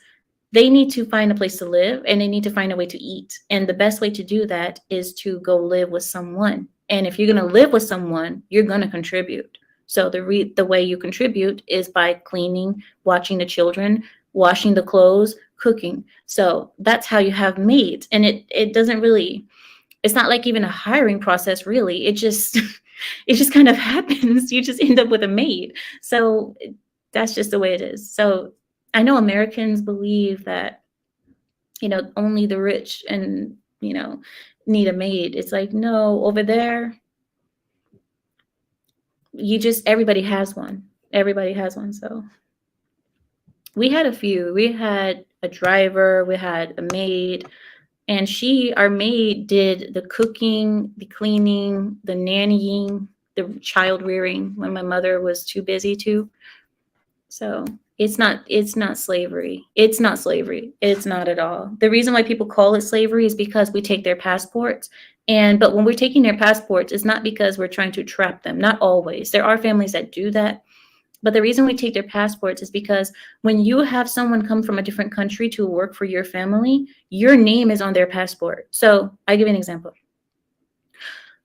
they need to find a place to live and they need to find a way to eat. And the best way to do that is to go live with someone. And if you're going to live with someone, you're going to contribute. So the way you contribute is by cleaning, watching the children, washing the clothes, cooking. So that's how you have maids. And it doesn't really, it's not like even a hiring process really. It just it just kind of happens. You just end up with a maid. So that's just the way it is. So I know Americans believe that, only the rich and, need a maid. It's like, no, over there, everybody has one. Everybody has one. So we had a few. We had a driver, we had a maid, and our maid did the cooking, the cleaning, the nannying, the child rearing when my mother was too busy to. So it's not slavery. It's not slavery. It's not at all. The reason why people call it slavery is because we take their passports. But when we're taking their passports, it's not because we're trying to trap them. Not always. There are families that do that. But the reason we take their passports is because when you have someone come from a different country to work for your family, your name is on their passport. So I give you an example.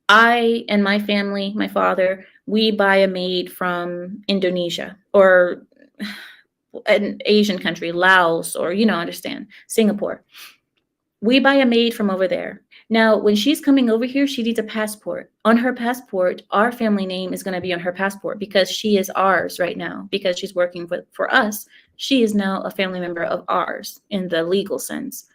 I and my family, my father, we buy a maid from Indonesia or an Asian country, Laos, or, understand, Singapore. We buy a maid from over there. Now, when she's coming over here, she needs a passport. On her passport, our family name is going to be on her passport because she is ours right now. Because she's working for us, she is now a family member of ours in the legal sense.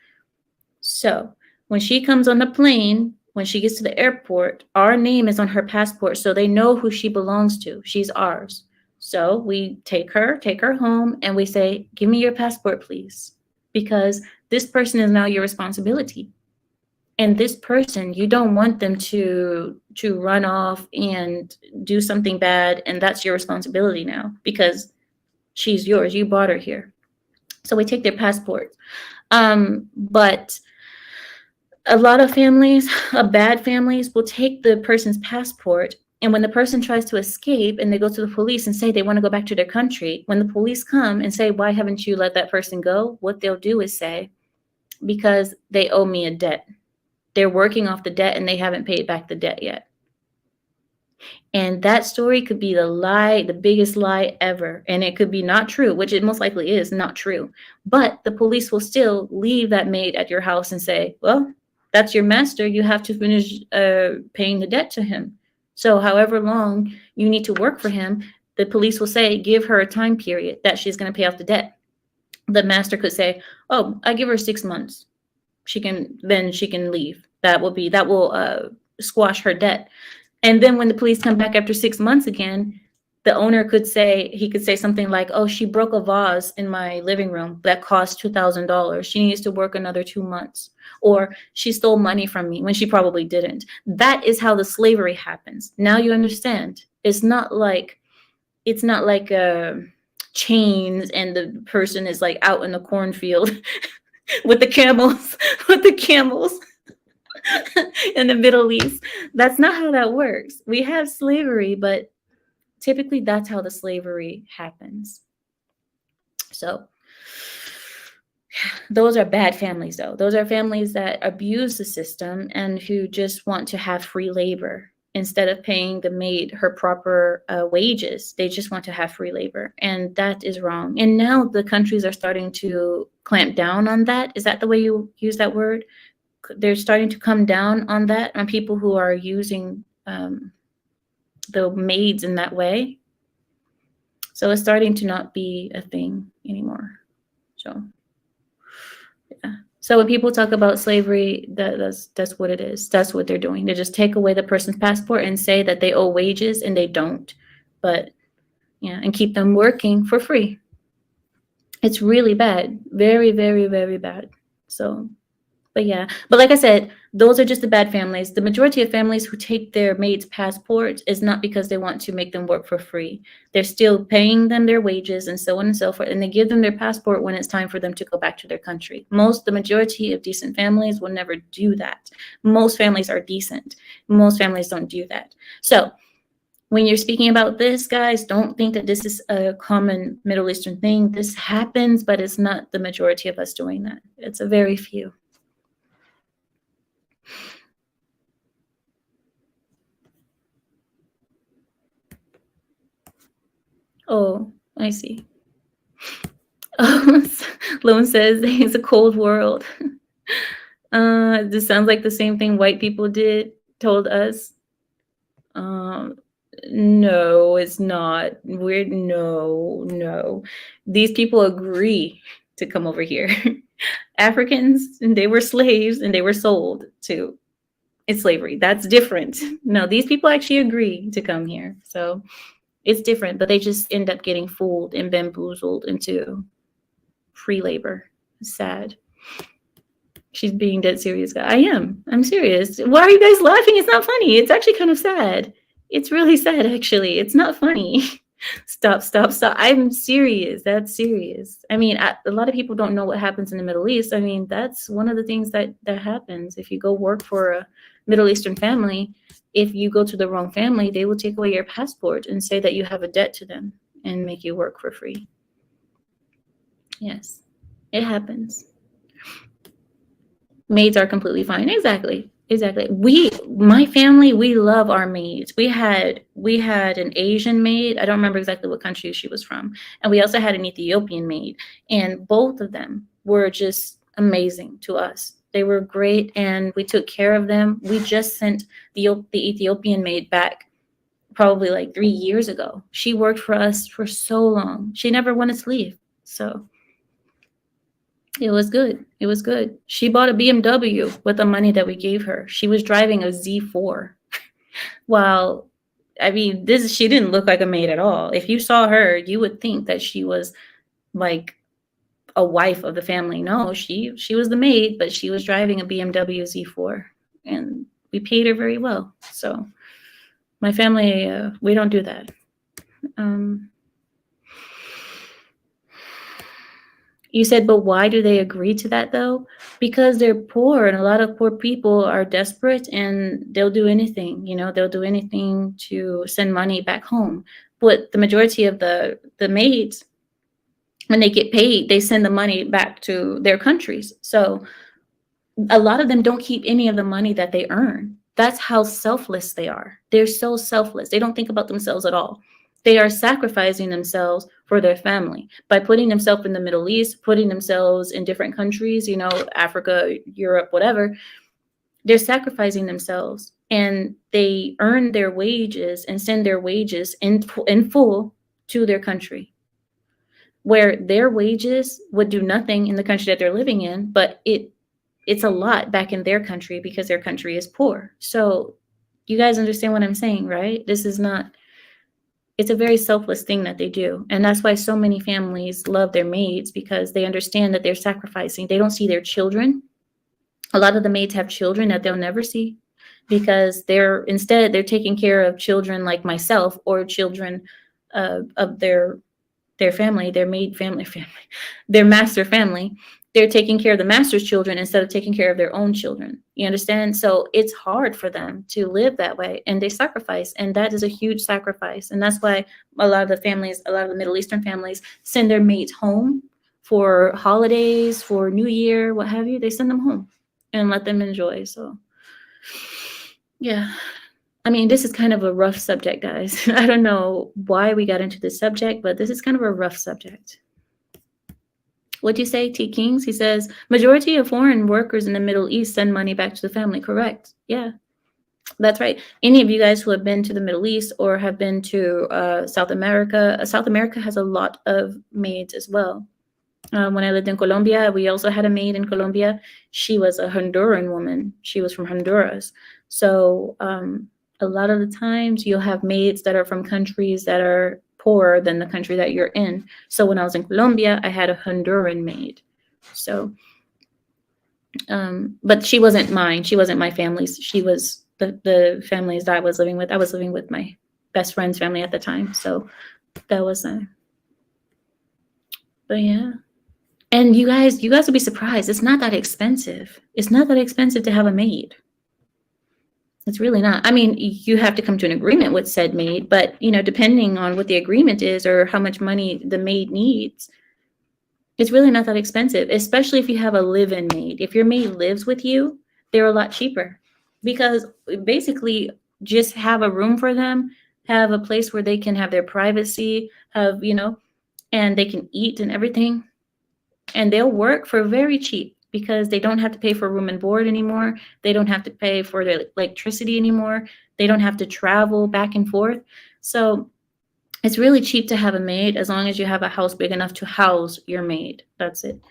So when she comes on the plane, when she gets to the airport, our name is on her passport, so they know who she belongs to. She's ours. So we take her home, and we say, give me your passport, please, because this person is now your responsibility. And this person, you don't want them to run off and do something bad, and that's your responsibility now because she's yours. You brought her here. So we take their passport. But a lot of families, bad families, will take the person's passport, and when the person tries to escape and they go to the police and say they want to go back to their country, when the police come and say, why haven't you let that person go? What they'll do is say, because they owe me a debt. They're working off the debt and they haven't paid back the debt yet. And that story could be the biggest lie ever. And it could be not true, which it most likely is not true. But the police will still leave that maid at your house and say, well, that's your master. You have to finish paying the debt to him. So however long you need to work for him, the police will say, give her a time period that she's going to pay off the debt. The master could say, oh, I give her 6 months. She can leave. That will squash her debt. And then when the police come back after 6 months again, the owner could say something like, oh, she broke a vase in my living room that cost $2,000. She needs to work another 2 months. Or she stole money from me when she probably didn't. That is how the slavery happens. Now you understand. It's not like chains and the person is like out in the cornfield with the camels in the Middle East. That's not how that works. We have slavery, but typically that's how the slavery happens. So those are bad families, though. Those are families that abuse the system and who just want to have free labor instead of paying the maid her proper wages. They just want to have free labor, and that is wrong. And now the countries are starting to clamp down on that. Is that the way you use that word? They're starting to come down on that, on people who are using the maids in that way. So it's starting to not be a thing anymore. So So when people talk about slavery, that's what it is. That's what they're doing. They just take away the person's passport and say that they owe wages, and they don't. But yeah, and keep them working for free. It's really bad. Very, very, very bad. So, but yeah. But like I said, those are just the bad families. The majority of families who take their maids' passports is not because they want to make them work for free. They're still paying them their wages and so on and so forth. And they give them their passport when it's time for them to go back to their country. The majority of decent families will never do that. Most families are decent. Most families don't do that. So when you're speaking about this, guys, don't think that this is a common Middle Eastern thing. This happens, but it's not the majority of us doing that. It's a very few. Oh, I see. Lone says it's a cold world. This sounds like the same thing white people told us. No, it's not. No. These people agree to come over here. Africans, and they were slaves and they were sold to slavery. That's different. No, these people actually agree to come here. So it's different, but they just end up getting fooled and bamboozled into free labor. Sad. She's being dead serious, guy. I am. I'm serious. Why are you guys laughing? It's not funny. It's actually kind of sad. It's really sad, actually. It's not funny. Stop. I'm serious. That's serious. I mean, a lot of people don't know what happens in the Middle East. I mean, that's one of the things that happens. If you go work for a Middle Eastern family, if you go to the wrong family, they will take away your passport and say that you have a debt to them and make you work for free. Yes, it happens. Maids are completely fine. Exactly. My family, we love our maids. We had an Asian maid. I don't remember exactly what country she was from. And we also had an Ethiopian maid. And both of them were just amazing to us. They were great, and we took care of them. We just sent the Ethiopian maid back probably like 3 years ago. She worked for us for so long. She never wanted to leave. So it was good. She bought a BMW with the money that we gave her. She was driving a Z4. Well, I mean, she didn't look like a maid at all. If you saw her, you would think that she was like a wife of the family. No, she was the maid, but she was driving a BMW Z4, and we paid her very well. So my family, we don't do that. You said, but why do they agree to that though? Because they're poor, and a lot of poor people are desperate, and they'll do anything, they'll do anything to send money back home. But the majority of the maids, when they get paid, they send the money back to their countries. So a lot of them don't keep any of the money that they earn. That's how selfless they are. They're so selfless. They don't think about themselves at all. They are sacrificing themselves for their family by putting themselves in the Middle East, putting themselves in different countries, Africa, Europe, whatever. They're sacrificing themselves, and they earn their wages and send their wages in full to their country, where their wages would do nothing in the country that they're living in, but it's a lot back in their country because their country is poor. So you guys understand what I'm saying, right? It's a very selfless thing that they do. And that's why so many families love their maids, because they understand that they're sacrificing. They don't see their children. A lot of the maids have children that they'll never see, because they're taking care of children like myself, or children of their family, their maid family, their master family. They're taking care of the master's children instead of taking care of their own children. You understand? So it's hard for them to live that way, and they sacrifice, and that is a huge sacrifice. And that's why a lot of the Middle Eastern families send their maids home for holidays, for New Year, what have you. They send them home and let them enjoy. So yeah. I mean, this is kind of a rough subject, guys. I don't know why we got into this subject, but this is kind of a rough subject. What'd you say, T. Kings? He says, majority of foreign workers in the Middle East send money back to the family. Correct. Yeah, that's right. Any of you guys who have been to the Middle East or have been to South America has a lot of maids as well. When I lived in Colombia, we also had a maid in Colombia. She was a Honduran woman. She was from Honduras. So a lot of the times you'll have maids that are from countries that are poorer than the country that you're in. So when I was in Colombia, I had a Honduran maid. So, but she wasn't mine. She wasn't my family's. She was the families that I was living with. I was living with my best friend's family at the time. So that was but yeah. And you guys will be surprised. It's not that expensive. It's not that expensive to have a maid. It's really not. I mean, you have to come to an agreement with said maid, but depending on what the agreement is or how much money the maid needs, it's really not that expensive, especially if you have a live-in maid. If your maid lives with you, they're a lot cheaper because basically just have a room for them, have a place where they can have their privacy, and they can eat and everything. And they'll work for very cheap because they don't have to pay for room and board anymore. They don't have to pay for their electricity anymore. They don't have to travel back and forth. So it's really cheap to have a maid as long as you have a house big enough to house your maid. That's it.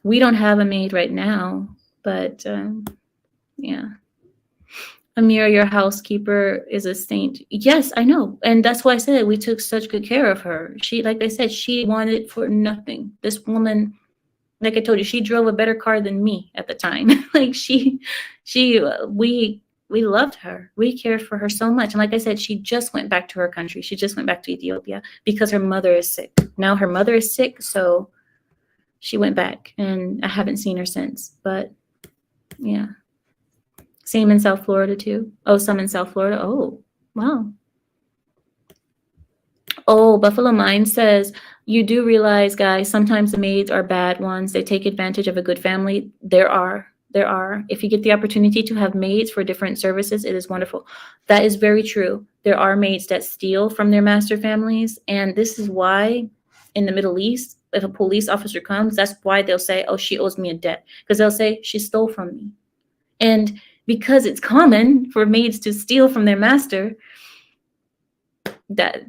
We don't have a maid right now, but yeah. Ameera, your housekeeper, is a saint. Yes, I know. And that's why I said we took such good care of her. She, like I said, she wanted for nothing. This woman, like I told you, she drove a better car than me at the time. We loved her. We cared for her so much. And like I said, she just went back to her country. She just went back to Ethiopia because her mother is sick. Now her mother is sick, so she went back. And I haven't seen her since. But yeah. Same in South Florida too. Oh, some in South Florida. Oh, wow. Oh, Buffalo Mind says, you do realize, guys, sometimes the maids are bad ones. They take advantage of a good family. There are. If you get the opportunity to have maids for different services, it is wonderful. That is very true. There are maids that steal from their master families. And this is why in the Middle East, if a police officer comes, that's why they'll say, oh, she owes me a debt. Because they'll say, she stole from me. And because it's common for maids to steal from their master, that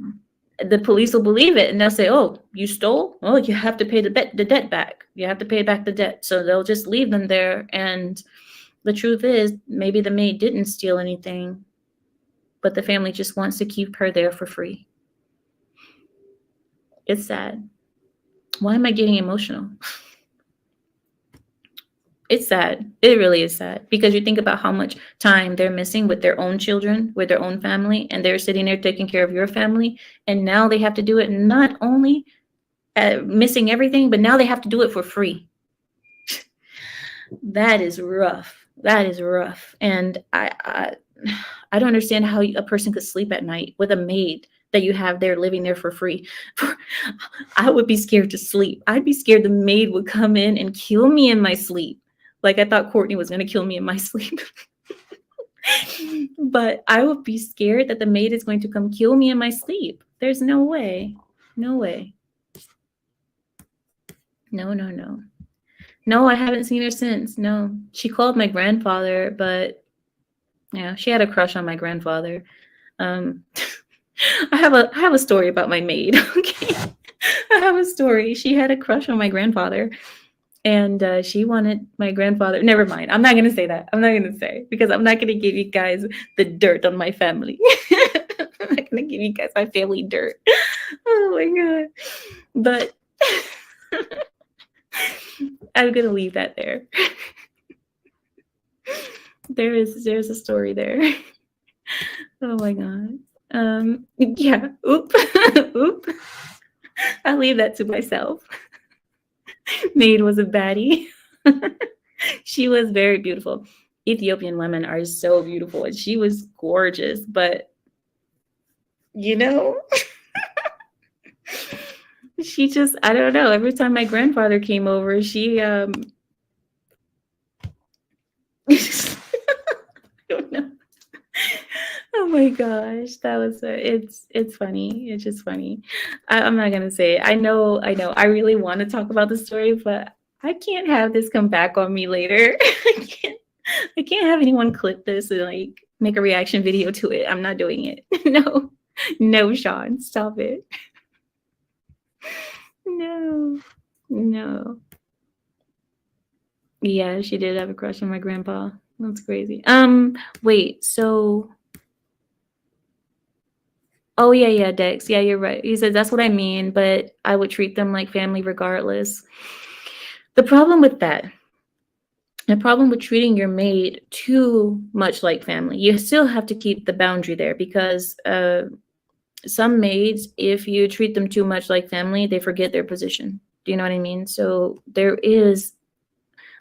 the police will believe it and they'll say, oh, you stole? Oh, you have to pay the debt back. You have to pay back the debt. So they'll just leave them there. And the truth is, maybe the maid didn't steal anything, but the family just wants to keep her there for free. It's sad. Why am I getting emotional? It's sad. It really is sad because you think about how much time they're missing with their own children, with their own family, and they're sitting there taking care of your family. And now they have to do it not only missing everything, but now they have to do it for free. That is rough. That is rough. And I don't understand how a person could sleep at night with a maid that you have there living there for free. I would be scared to sleep. I'd be scared the maid would come in and kill me in my sleep. Like I thought Courtney was going to kill me in my sleep. But I would be scared that the maid is going to come kill me in my sleep. There's no way. No way. No. No, I haven't seen her since. No. She called my grandfather, but yeah, she had a crush on my grandfather. I have a story about my maid. Okay. I have a story. She had a crush on my grandfather. And she wanted my grandfather. Never mind. I'm not going to say that. I'm not going to say because I'm not going to give you guys the dirt on my family. I'm not going to give you guys my family dirt. Oh my God. But I'm going to leave that there. There's a story there. Oh my God. Yeah. Oop. Oop. I'll leave that to myself. Maid was a baddie. She was very beautiful. Ethiopian women are so beautiful, and she was gorgeous. But she just, I don't know. Every time my grandfather came over, she I don't know. Oh my gosh, that was it's funny. It's just funny. I'm not gonna say it. I know. I really want to talk about the story, but I can't have this come back on me later. I can't have anyone clip this and make a reaction video to it. I'm not doing it. No, Sean, stop it. No. No. Yeah, she did have a crush on my grandpa. That's crazy. Wait, so oh yeah, Dex. Yeah, you're right. He said that's what I mean, but I would treat them like family regardless. The problem with that, the problem with treating your maid too much like family, you still have to keep the boundary there because some maids, if you treat them too much like family, they forget their position. Do you know what I mean? So there is,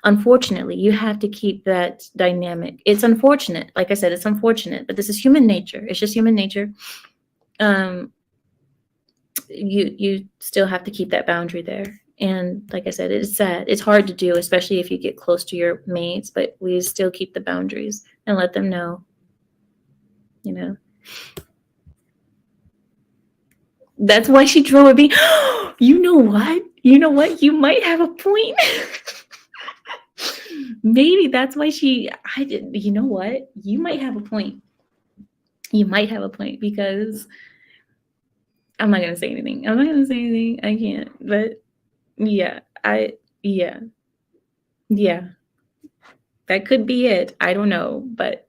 unfortunately, you have to keep that dynamic. It's unfortunate. Like I said, it's unfortunate, but this is human nature. It's just human nature. You still have to keep that boundary there. And like I said, it's sad. It's hard to do, especially if you get close to your mates, but we still keep the boundaries and let them know, you know. That's why she drove a beat. You know what? You know what? You might have a point. Maybe that's why I did. You know what? You might have a point. You might have a point because I'm not gonna say anything. I'm not gonna say anything. I can't. But yeah, yeah. That could be it. I don't know, but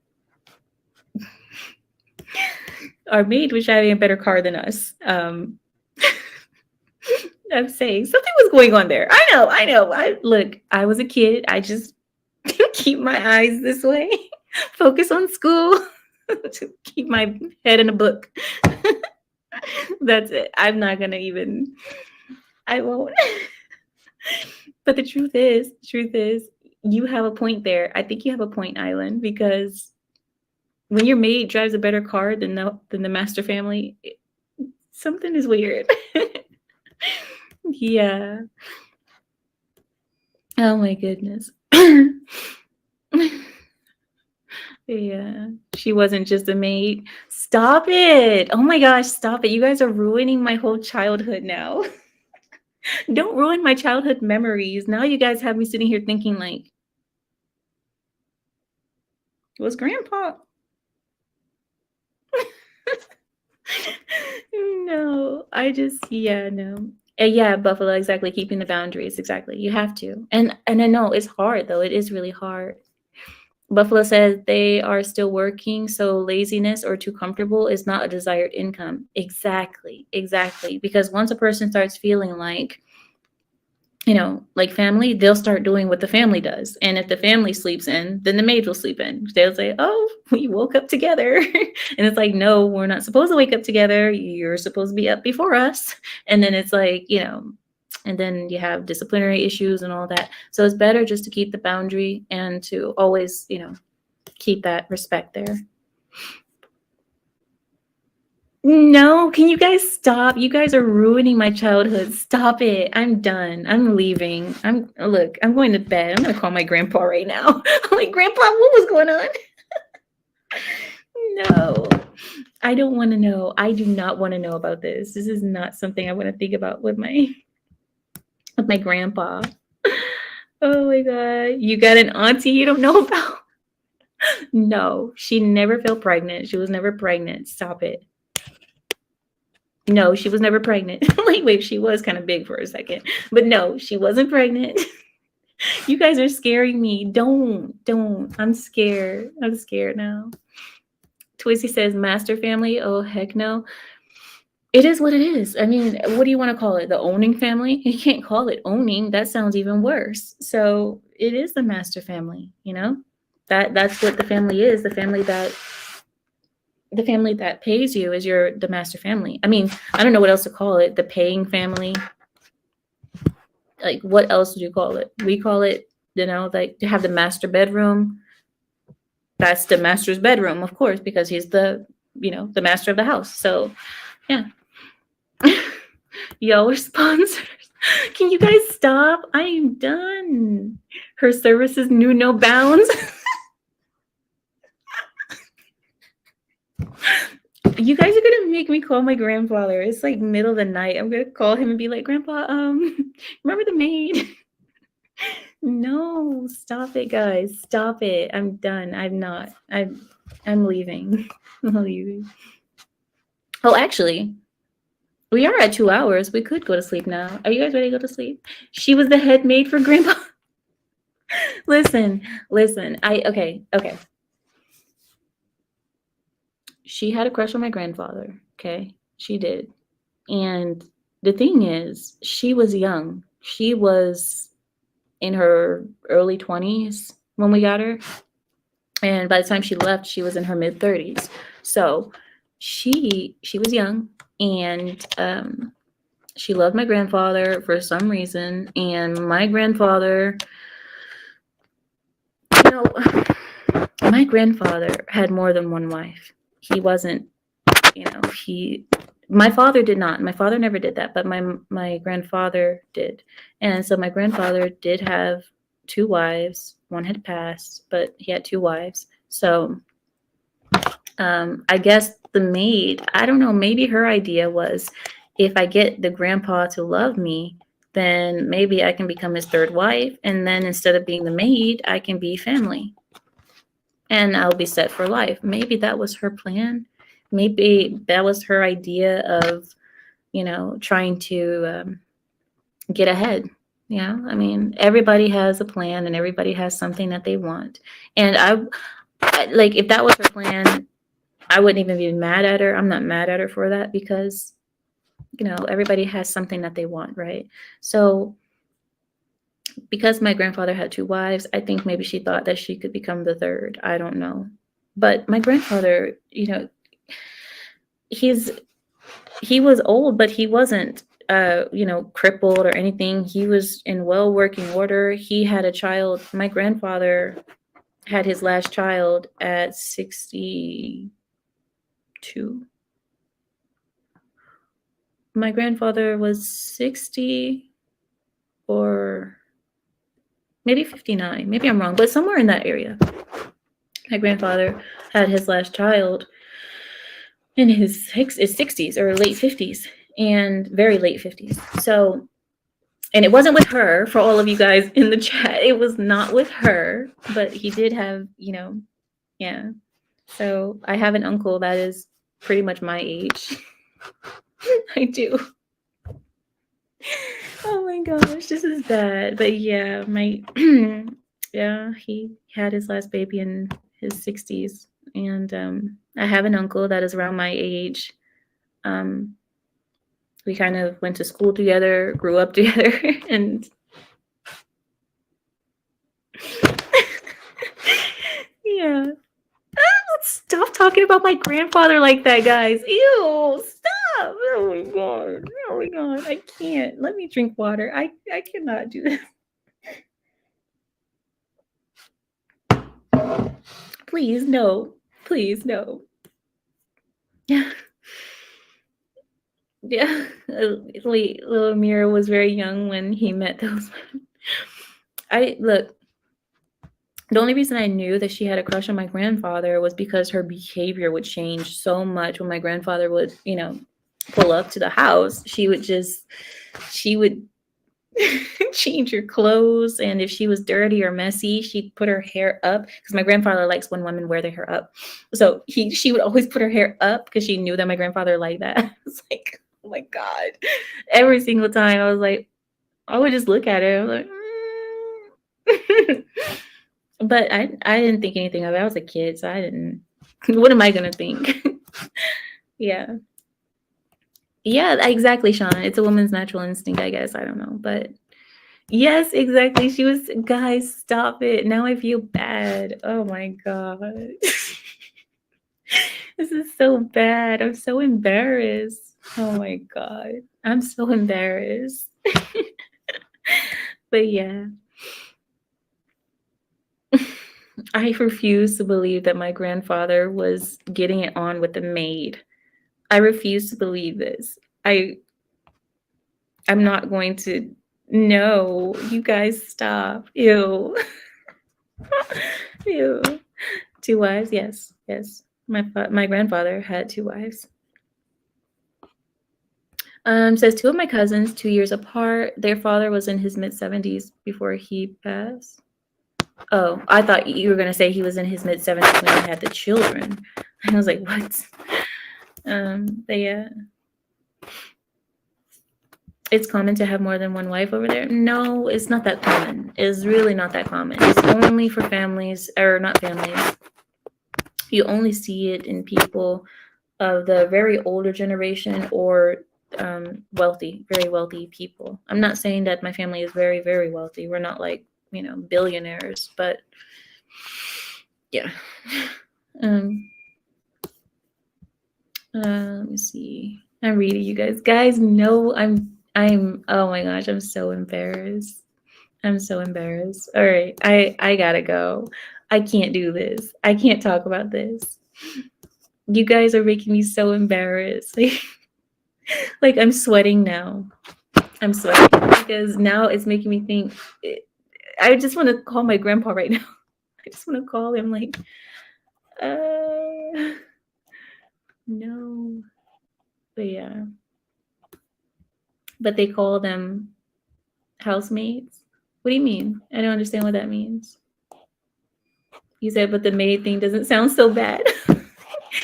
our maid was driving a better car than us. I'm saying something was going on there. I know. I was a kid. I just keep my eyes this way, focus on school, to keep my head in a book. That's it. I'm not gonna even. I won't. But the truth is, you have a point there. I think you have a point, Island, because when your maid drives a better car than the master family, something is weird. Yeah. Oh my goodness. Yeah. She wasn't just a maid. Stop it. Oh my gosh, stop it. You guys are ruining my whole childhood now. Don't ruin my childhood memories. Now you guys have me sitting here thinking like, was grandpa? No, no. Yeah, Buffalo, exactly. Keeping the boundaries, exactly. You have to. And I know it's hard though. It is really hard. Buffalo says they are still working, so laziness or too comfortable is not a desired income. Exactly, exactly. Because once a person starts feeling like, like family, they'll start doing what the family does. And if the family sleeps in, then the maid will sleep in. They'll say, oh, we woke up together. And it's like, no, we're not supposed to wake up together. You're supposed to be up before us. And then it's like, and then you have disciplinary issues and all that. So it's better just to keep the boundary and to always, keep that respect there. No, can you guys stop? You guys are ruining my childhood. Stop it. I'm done. I'm leaving. I'm going to bed. I'm gonna call my grandpa right now. I'm like, Grandpa, what was going on? No. I don't want to know. I do not want to know about this. This is not something I want to think about with my grandpa. Oh my god. You got an auntie you don't know about? No, she never felt pregnant. She was never pregnant. Stop it. No, she was never pregnant. Wait, she was kind of big for a second. But no, she wasn't pregnant. You guys are scaring me. Don't. I'm scared. I'm scared now. Twisty says master family. Oh, heck no. It is what it is. I mean, what do you want to call it? The owning family? You can't call it owning. That sounds even worse. So it is the master family, That's what the family is. The family that pays you is the master family. I mean, I don't know what else to call it. The paying family. Like, what else would you call it? We call it, like to have the master bedroom. That's the master's bedroom, of course, because he's the master of the house. So, yeah. Y'all are sponsors. Can you guys stop? I am done. Her services knew no bounds. You guys are gonna make me call my grandfather. It's like middle of the night. I'm gonna call him and be like, Grandpa, remember the maid? No, stop it, guys. Stop it. I'm done. I'm not. I'm leaving. I'm leaving. Oh, actually, We are at 2 hours. We could go to sleep now. Are you guys ready to go to sleep? She was the head maid for Grandpa. Listen. Okay. She had a crush on my grandfather. Okay, she did. And the thing is, she was young. She was in her early 20s when we got her. And by the time she left, she was in her mid 30s. So she was young, and she loved my grandfather for some reason. And my grandfather, you know, my grandfather had more than one wife. He wasn't, my father did not. My father never did that, but my grandfather did. And so my grandfather did have 2 wives. One had passed, but he had 2 wives. So I guess the maid, I don't know, maybe her idea was, if I get the grandpa to love me, then maybe I can become his 3rd wife. And then instead of being the maid, I can be family. And I'll be set for life. Maybe that was her plan. Maybe that was her idea of, trying to get ahead. Yeah, I mean, everybody has a plan and everybody has something that they want. And I like, if that was her plan, I wouldn't even be mad at her. I'm not mad at her for that, because, everybody has something that they want, right? So because my grandfather had 2 wives, I think maybe she thought that she could become the 3rd. I don't know. But my grandfather, he was old, but he wasn't, crippled or anything. He was in well working order. He had a child. My grandfather had his last child at 62. My grandfather was 60 or maybe 59. Maybe I'm wrong, but somewhere in that area. My grandfather had his last child in his 60s or late 50s, and very late 50s. So, and it wasn't with her, for all of you guys in the chat. It was not with her, but he did have, yeah. So I have an uncle that is pretty much my age. I do. Oh my gosh, this is bad. But yeah, yeah, he had his last baby in his 60s. And I have an uncle that is around my age. We kind of went to school together, grew up together, and yeah. Stop talking about my grandfather like that, guys. Ew, stop. Oh my god. Oh my god. I can't. Let me drink water. I cannot do this. Please, no. Please, no. Yeah. Yeah. Little Ameera was very young when he met those women. Look, the only reason I knew that she had a crush on my grandfather was because her behavior would change so much when my grandfather would, pull up to the house. She would change her clothes, and if she was dirty or messy, she'd put her hair up, because my grandfather likes when women wear their hair up. So she would always put her hair up because she knew that my grandfather liked that. It's like, oh my god. Every single time I would just look at her. I was like, But I didn't think anything of it. I was a kid, so I didn't. What am I gonna think? Yeah. Yeah, exactly, Sean. It's a woman's natural instinct, I guess. I don't know. But yes, exactly. She was, guys, stop it. Now I feel bad. Oh my God. This is so bad. I'm so embarrassed. Oh my God. I'm so embarrassed. But yeah. I refuse to believe that my grandfather was getting it on with the maid. I refuse to believe this. I'm not going to. No, you guys stop. Ew. Ew. 2 wives? Yes. My grandfather had 2 wives. Says 2 of my cousins, 2 years apart. Their father was in his mid-70s before he passed. Oh, I thought you were going to say he was in his mid-70s when he had the children. I was like, what? But yeah. It's common to have more than one wife over there. No, it's not that common. It's really not that common. It's only for families, or not families. You only see it in people of the very older generation, or wealthy, very wealthy people. I'm not saying that my family is very, very wealthy. We're not like, billionaires, but yeah. Let me see. I'm reading, you guys. Guys, no, I'm oh my gosh, I'm so embarrassed. I'm so embarrassed. All right, I gotta go. I can't do this. I can't talk about this. You guys are making me so embarrassed. Like I'm sweating now. I'm sweating because now it's making me think. I just want to call my grandpa right now. I just want to call him like, no. But yeah. But they call them housemaids. What do you mean? I don't understand what that means. You said, but the maid thing doesn't sound so bad.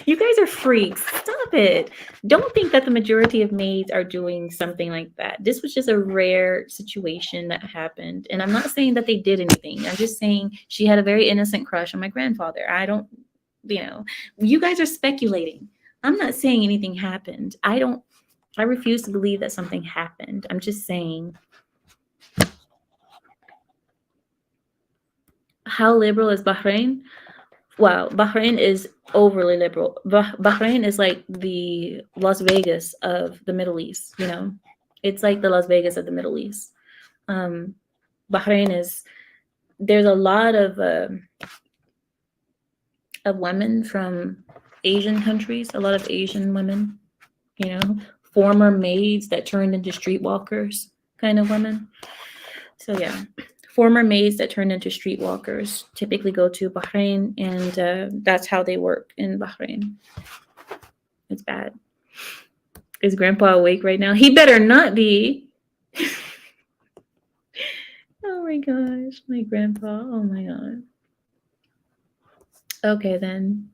You guys are freaks. Stop it. Don't think that the majority of maids are doing something like that. This was just a rare situation that happened. And I'm not saying that they did anything. I'm just saying she had a very innocent crush on my grandfather. I don't, you guys are speculating. I'm not saying anything happened. I refuse to believe that something happened. I'm just saying. How liberal is Bahrain? Wow, Bahrain is overly liberal. Bahrain is like the Las Vegas of the Middle East, It's like the Las Vegas of the Middle East. Bahrain is, there's a lot of women from Asian countries, a lot of Asian women, former maids that turned into streetwalkers kind of women. So yeah. Former maids that turned into streetwalkers typically go to Bahrain, and that's how they work in Bahrain. It's bad. Is Grandpa awake right now? He better not be. Oh my gosh, my grandpa. Oh my god. Okay then.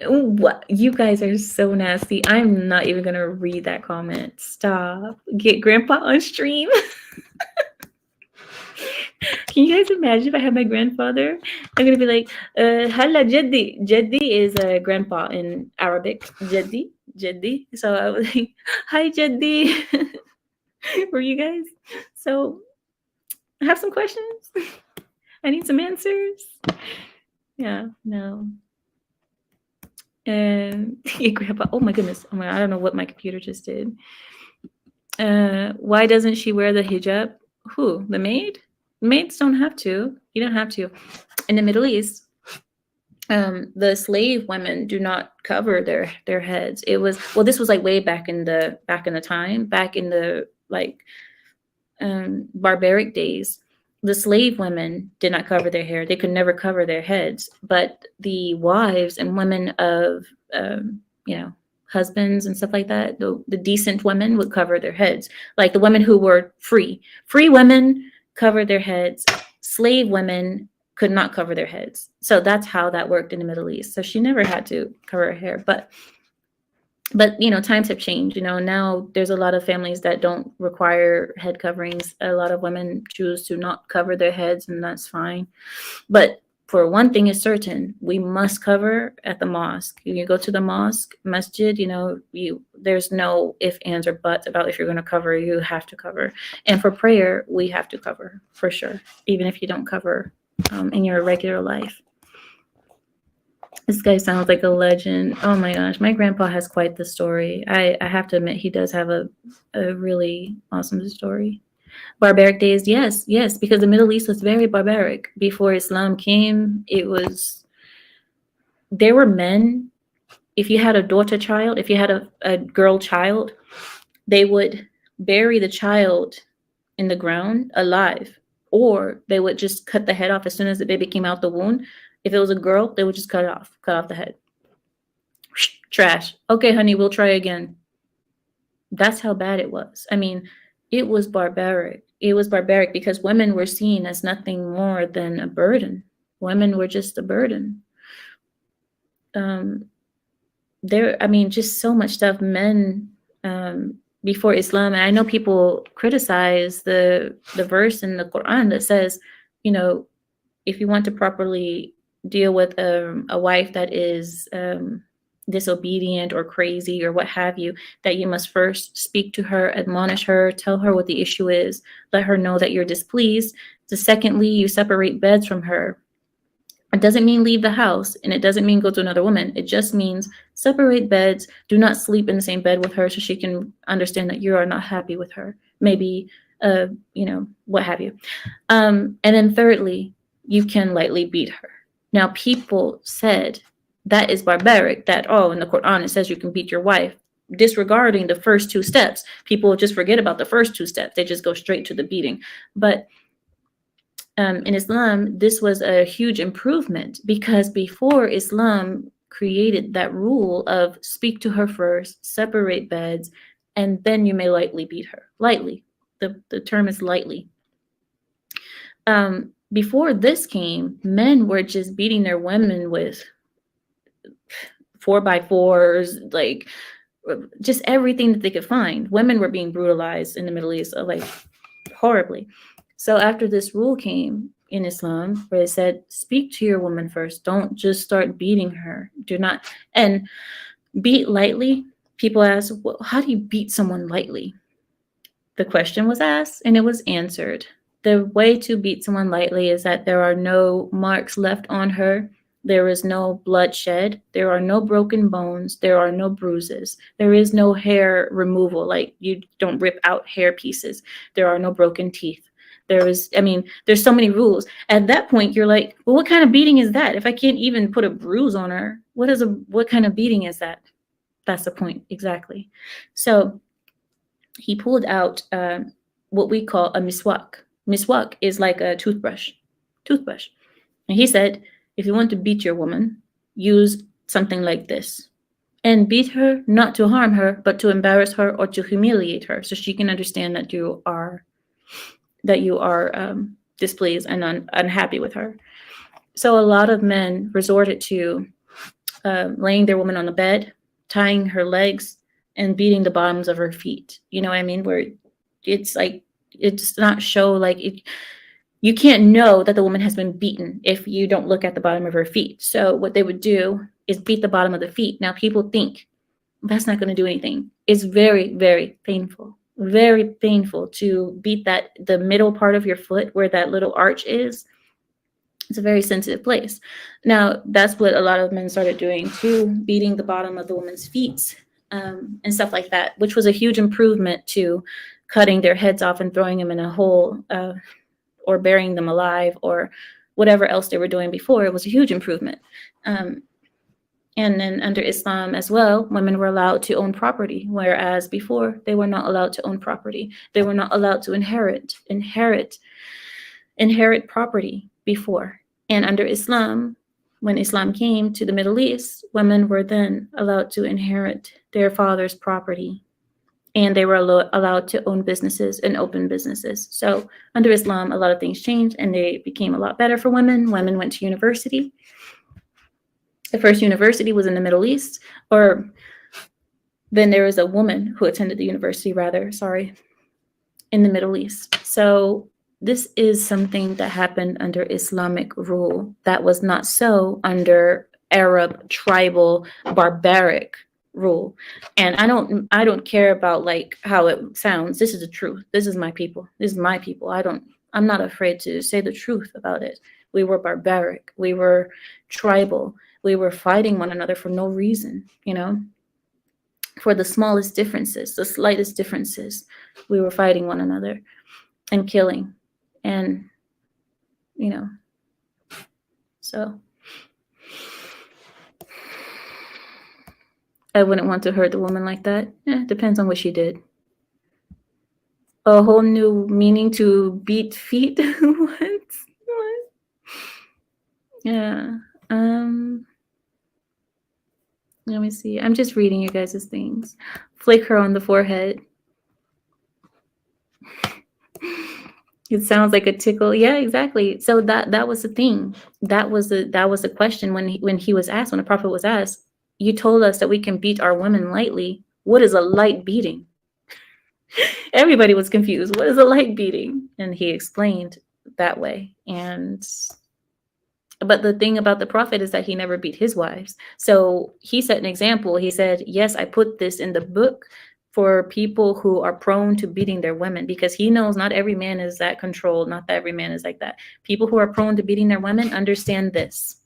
What? You guys are so nasty. I'm not even gonna read that comment. Stop. Get Grandpa on stream. Can you guys imagine if I had my grandfather? I'm gonna be like, "Hala Jaddi." Jaddi is a grandpa in Arabic. Jaddi, Jaddi. So I was like, "Hi Jaddi." For you guys. So I have some questions. I need some answers. Yeah, no. And grandpa. Oh my goodness. Oh my, I don't know what my computer just did. Why doesn't she wear the hijab? Who? The maid? Maids don't have to. You don't have to. In the Middle East, the slave women do not cover their heads. It was, well, this was like way back in the time, back in the like barbaric days. The slave women did not cover their hair. They could never cover their heads. But the wives and women of husbands and stuff like that, the decent women would cover their heads. Like the women who were free women covered their heads. Slave women could not cover their heads. So that's how that worked in the Middle East. So she never had to cover her hair. But times have changed. Now there's a lot of families that don't require head coverings. A lot of women choose to not cover their heads, and that's fine. But for one thing is certain, we must cover at the mosque. When you go to the mosque, masjid, there's no ifs, ands, or buts about if you're going to cover. You have to cover. And for prayer, we have to cover for sure, even if you don't cover in your regular life. This guy sounds like a legend. Oh my gosh, my grandpa has quite the story. I have to admit, he does have a really awesome story. Barbaric days, yes, because the Middle East was very barbaric. Before Islam came, there were men, if you had a daughter child, if you had a girl child, they would bury the child in the ground alive, or they would just cut the head off as soon as the baby came out the womb. If it was a girl, they would just cut off the head. Trash. Okay, honey, we'll try again. That's how bad it was. I mean, it was barbaric. It was barbaric because women were seen as nothing more than a burden. Women were just a burden. Just so much stuff. Men before Islam, and I know people criticize the verse in the Quran that says, you know, if you want to properly deal with a wife that is disobedient or crazy or what have you, that you must first speak to her, admonish her, tell her what the issue is, let her know that you're displeased. So secondly, you separate beds from her. It doesn't mean leave the house, and it doesn't mean go to another woman. It just means separate beds. Do not sleep in the same bed with her so she can understand that you are not happy with her. Maybe, you know, what have you. And then thirdly, you can lightly beat her. Now, people said that is barbaric, that, oh, in the Quran it says you can beat your wife, disregarding the first two steps. People just forget about the first two steps. They just go straight to the beating. But in Islam, this was a huge improvement, because before Islam created that rule of speak to her first, separate beds, and then you may lightly beat her. Lightly. The term is lightly. Before this came, men were just beating their women with 4x4s, like just everything that they could find. Women were being brutalized in the Middle East, like horribly. So after this rule came in Islam, where it said, speak to your woman first. Don't just start beating her. Do not. And beat lightly, people ask, well, how do you beat someone lightly? The question was asked and it was answered. The way to beat someone lightly is that there are no marks left on her. There is no bloodshed. There are no broken bones. There are no bruises. There is no hair removal, like you don't rip out hair pieces. There are no broken teeth. There's so many rules. At that point, you're like, well, what kind of beating is that? If I can't even put a bruise on her, what kind of beating is that? That's the point, exactly. So he pulled out what we call a miswak. Miswak is like a toothbrush. And he said, if you want to beat your woman, use something like this. And beat her not to harm her, but to embarrass her or to humiliate her, so she can understand that you are displeased and unhappy with her. So a lot of men resorted to laying their woman on the bed, tying her legs, and beating the bottoms of her feet. You know what I mean? Where it's like, it does not show, like, you can't know that the woman has been beaten if you don't look at the bottom of her feet. So what they would do is beat the bottom of the feet. Now people think that's not going to do anything. It's very, very painful. Very painful to beat the middle part of your foot where that little arch is. It's a very sensitive place. Now, that's what a lot of men started doing too, beating the bottom of the woman's feet and stuff like that, which was a huge improvement to cutting their heads off and throwing them in a hole or burying them alive or whatever else they were doing before. It was a huge improvement. And then under Islam as well, women were allowed to own property, whereas before they were not allowed to own property. They were not allowed to inherit property before. And under Islam, when Islam came to the Middle East, women were then allowed to inherit their father's property. And they were allowed to own businesses and open businesses. So under Islam, a lot of things changed and they became a lot better for women. Women went to university. The first university was in the Middle East, or then there was a woman who attended the university, in the Middle East. So this is something that happened under Islamic rule that was not so under Arab, tribal, barbaric rule. And I don't care about like how it sounds. This is the truth. This is my people. This is my people. I'm not afraid to say the truth about it. We were barbaric. We were tribal. We were fighting one another for no reason, for the smallest differences, the slightest differences. We were fighting one another and killing. And, so I wouldn't want to hurt the woman like that. Depends on what she did. A whole new meaning to beat feet. What? Yeah. Let me see. I'm just reading you guys' things. Flick her on the forehead. It sounds like a tickle. Yeah, exactly. So that was the thing. That was the question when the Prophet was asked, you told us that we can beat our women lightly. What is a light beating? Everybody was confused. What is a light beating? And he explained that way. And but the thing about the prophet is that he never beat his wives. So he set an example. He said, yes, I put this in the book for people who are prone to beating their women, because he knows not every man is that controlled, not that every man is like that. People who are prone to beating their women understand this.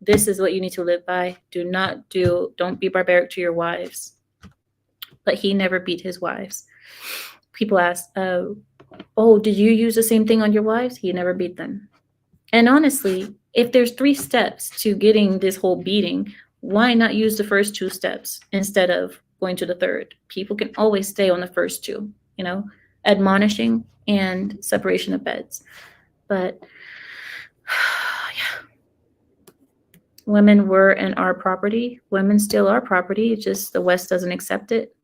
This is what you need to live by. Don't be barbaric to your wives. But he never beat his wives. People ask, oh, did you use the same thing on your wives? He never beat them. And honestly, if there's 3 steps to getting this whole beating, why not use the first 2 steps instead of going to the third? People can always stay on the first 2, admonishing and separation of beds. But yeah, women were and are property. Women still are property. It's just the West doesn't accept it.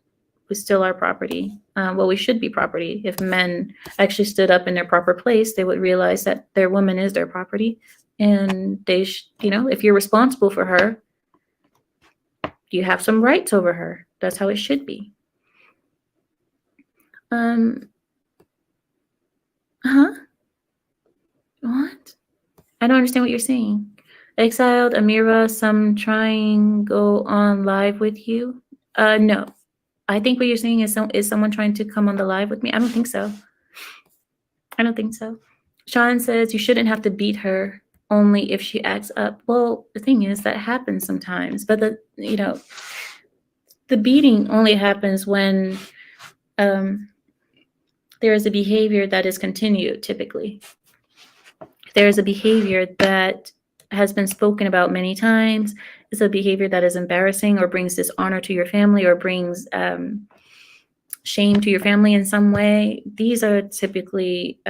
We still are property. Well, we should be property. If men actually stood up in their proper place, they would realize that their woman is their property. And they, if you're responsible for her, you have some rights over her. That's how it should be. What? I don't understand what you're saying. Exiled, Ameera, some trying go on live with you? No. I think what you're saying is someone trying to come on the live with me? I don't think so. Sean says you shouldn't have to beat her, only if she acts up. Well, the thing is that happens sometimes, but the beating only happens when there is a behavior that is continued. Typically, there is a behavior that has been spoken about many times. It's a behavior that is embarrassing or brings dishonor to your family or brings shame to your family in some way. These are typically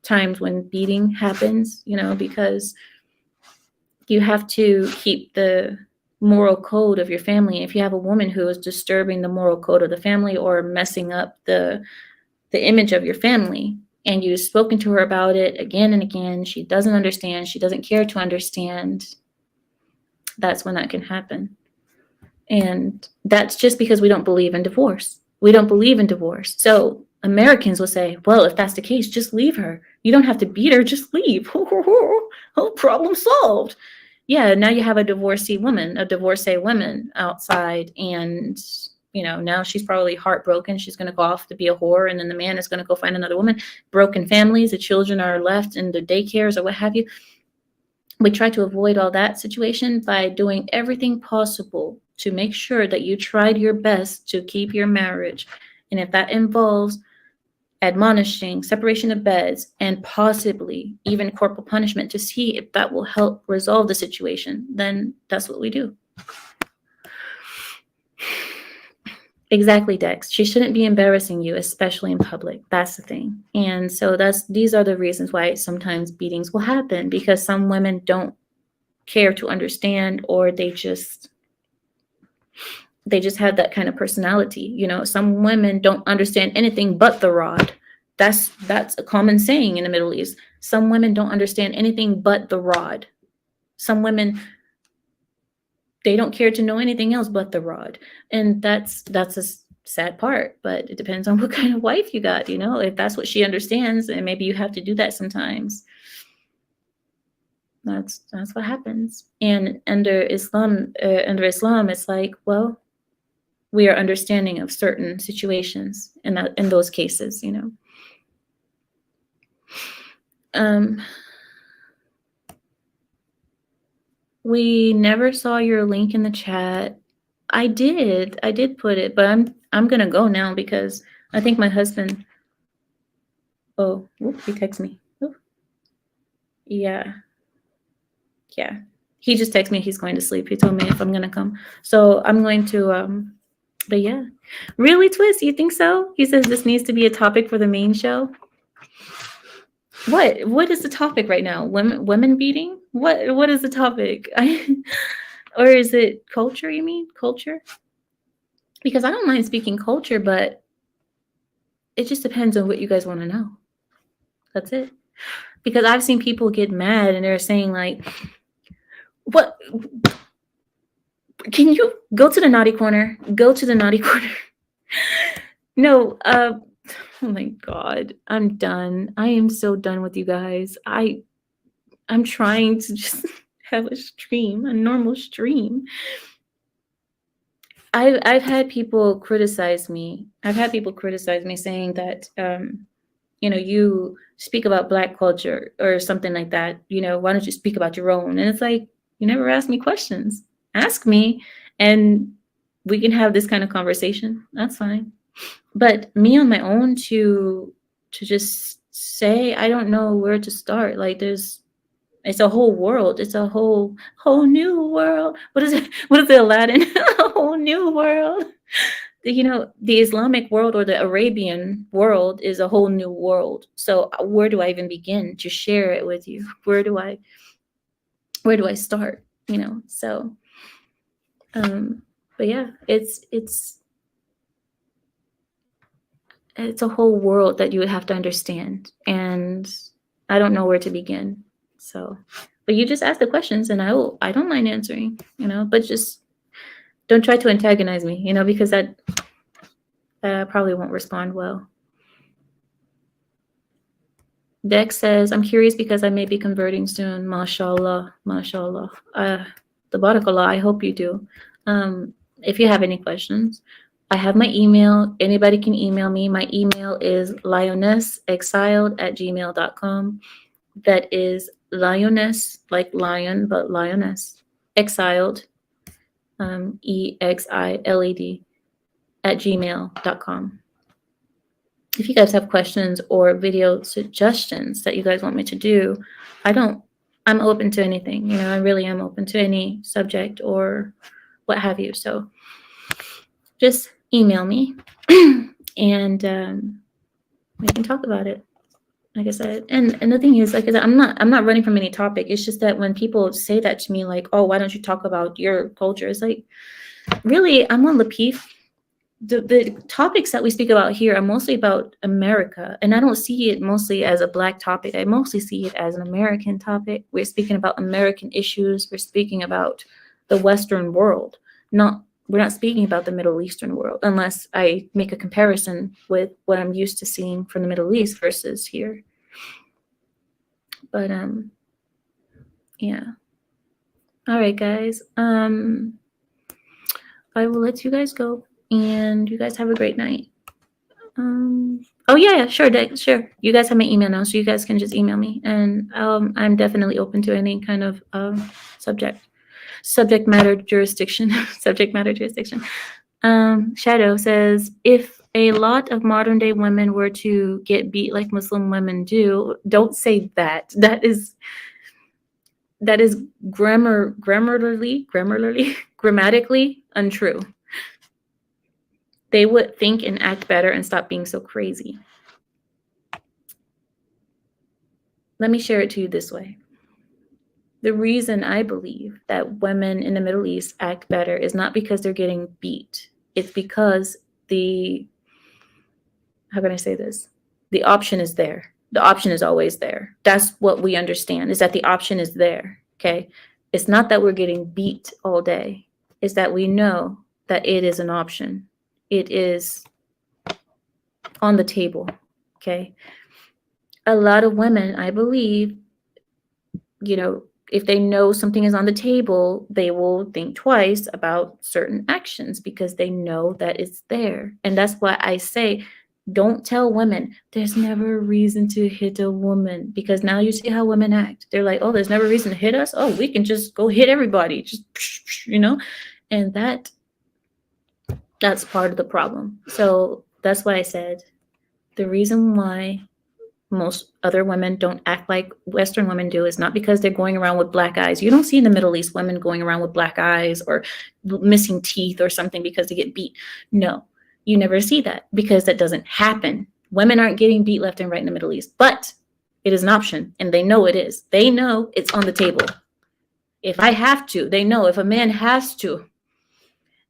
times when beating happens, because you have to keep the moral code of your family. If you have a woman who is disturbing the moral code of the family or messing up the image of your family, and you've spoken to her about it again and again, she doesn't understand, she doesn't care to understand, that's when that can happen. And that's just because we don't believe in divorce. We don't believe in divorce. So Americans will say, well, if that's the case, just leave her. You don't have to beat her, just leave. Oh, problem solved. Yeah, now you have a divorcee woman outside, and now she's probably heartbroken. She's going to go off to be a whore, and then the man is going to go find another woman. Broken families, the children are left in the daycares or what have you. We try to avoid all that situation by doing everything possible to make sure that you tried your best to keep your marriage. And if that involves admonishing, separation of beds, and possibly even corporal punishment to see if that will help resolve the situation, then that's what we do. Exactly, Dex. She shouldn't be embarrassing you, especially in public. That's the thing. And so these are the reasons why sometimes beatings will happen, because some women don't care to understand, or they just have that kind of personality. Some women don't understand anything but the rod. That's a common saying in the Middle East. Some women don't understand anything but the rod. Some women, they don't care to know anything else but the rod. And that's a sad part, but it depends on what kind of wife you got, if that's what she understands, and maybe you have to do that sometimes. That's what happens. And under Islam, it's like, well, we are understanding of certain situations in those cases, We never saw your link in the chat. I did put it, but I'm gonna go now because I think my husband. Oh, he texted me. Ooh. Yeah. He just texted me he's going to sleep. He told me if I'm gonna come, so I'm going to. But yeah, really, Twist? You think so? He says this needs to be a topic for the main show. What is the topic right now? Women beating? What is the topic? Or is it culture? You mean culture? Because I don't mind speaking culture, but it just depends on what you guys want to know. That's it. Because I've seen people get mad and they're saying like, "What? Can you go to the naughty corner? Go to the naughty corner." No, oh my God, I'm done. I am so done with you guys. I'm trying to just have a stream, a normal stream. I've had people criticize me. I've had people criticize me saying that you speak about Black culture or something like that. Why don't you speak about your own? And it's like, you never ask me questions. Ask me, and we can have this kind of conversation. That's fine. But me on my own to just say, I don't know where to start. Like it's a whole world. It's a whole new world. What is it? What is it, Aladdin? A whole new world. The Islamic world or the Arabian world is a whole new world. So where do I even begin to share it with you? Where do I start? So but yeah, it's a whole world that you would have to understand, and I don't know where to begin. So, but you just ask the questions, and I don't mind answering. But just don't try to antagonize me. Because that probably won't respond well. Dex says, I'm curious because I may be converting soon. Mashallah, mashallah. Tabarakallah, I hope you do. If you have any questions, I have my email. Anybody can email me. My email is lionessexiled@gmail.com. That is lioness, like lion, but lioness, exiled, EXILED, @gmail.com. If you guys have questions or video suggestions that you guys want me to do, I'm open to anything. I really am open to any subject or what have you. So just email me and we can talk about it. Like I said, and the thing is, like I said, I'm not running from any topic. It's just that when people say that to me, like, oh, why don't you talk about your culture? It's like, really, I'm on Lapeef. The topics that we speak about here are mostly about America, and I don't see it mostly as a Black topic. I mostly see it as an American topic. We're speaking about American issues. We're speaking about the Western world. We're not speaking about the Middle Eastern world, unless I make a comparison with what I'm used to seeing from the Middle East versus here. But yeah. All right, guys. I will let you guys go. And you guys have a great night. Oh yeah, sure, sure. You guys have my email now, so you guys can just email me, and I'm definitely open to any kind of subject matter jurisdiction. Subject matter jurisdiction. Shadow says, if a lot of modern day women were to get beat like Muslim women do, don't say that. That is grammatically untrue. They would think and act better and stop being so crazy. Let me share it to you this way. The reason I believe that women in the Middle East act better is not because they're getting beat. It's because how can I say this? The option is there. The option is always there. That's what we understand, is that the option is there, okay? It's not that we're getting beat all day. It's that we know that it is an option. It is on the table, okay? A lot of women, I believe, if they know something is on the table, they will think twice about certain actions because they know that it's there. And that's why I say, don't tell women there's never a reason to hit a woman, because now you see how women act. They're like, oh, there's never a reason to hit us. Oh, we can just go hit everybody. Just, and that's part of the problem. So that's why I said the reason why most other women don't act like Western women do is not because they're going around with black eyes. You don't see in the Middle East women going around with black eyes or missing teeth or something because they get beat. No, you never see that because that doesn't happen. Women aren't getting beat left and right in the Middle East, but it is an option, and they know it is. They know it's on the table. If I have to, they know. If a man has to,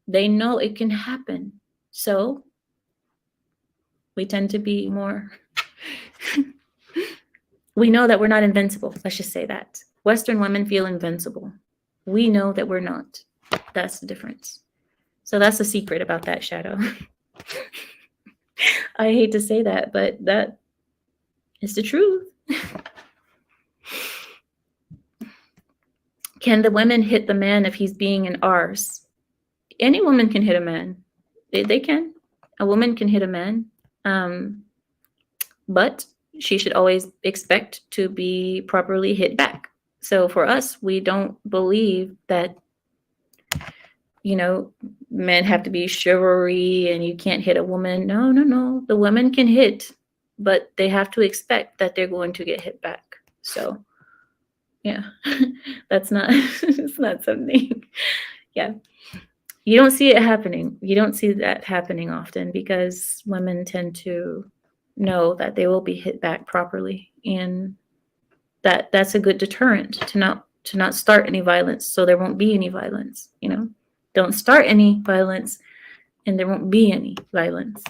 they know it can happen. So we tend to be more... We know that we're not invincible. Let's just say that. Western women feel invincible. We know that we're not. That's the difference. So that's the secret about that, Shadow. I hate to say that, but that is the truth. Can the women hit the man if he's being an arse? Any woman can hit a man. They can. A woman can hit a man. But she should always expect to be properly hit back. So for us, we don't believe that, men have to be chivalry and you can't hit a woman. No, no, no. The women can hit, but they have to expect that they're going to get hit back. So yeah, that's not, it's not something. Yeah. You don't see it happening. You don't see that happening often because women tend to know that they will be hit back properly, and that's a good deterrent to not start any violence, so there won't be any violence. Don't start any violence and there won't be any violence,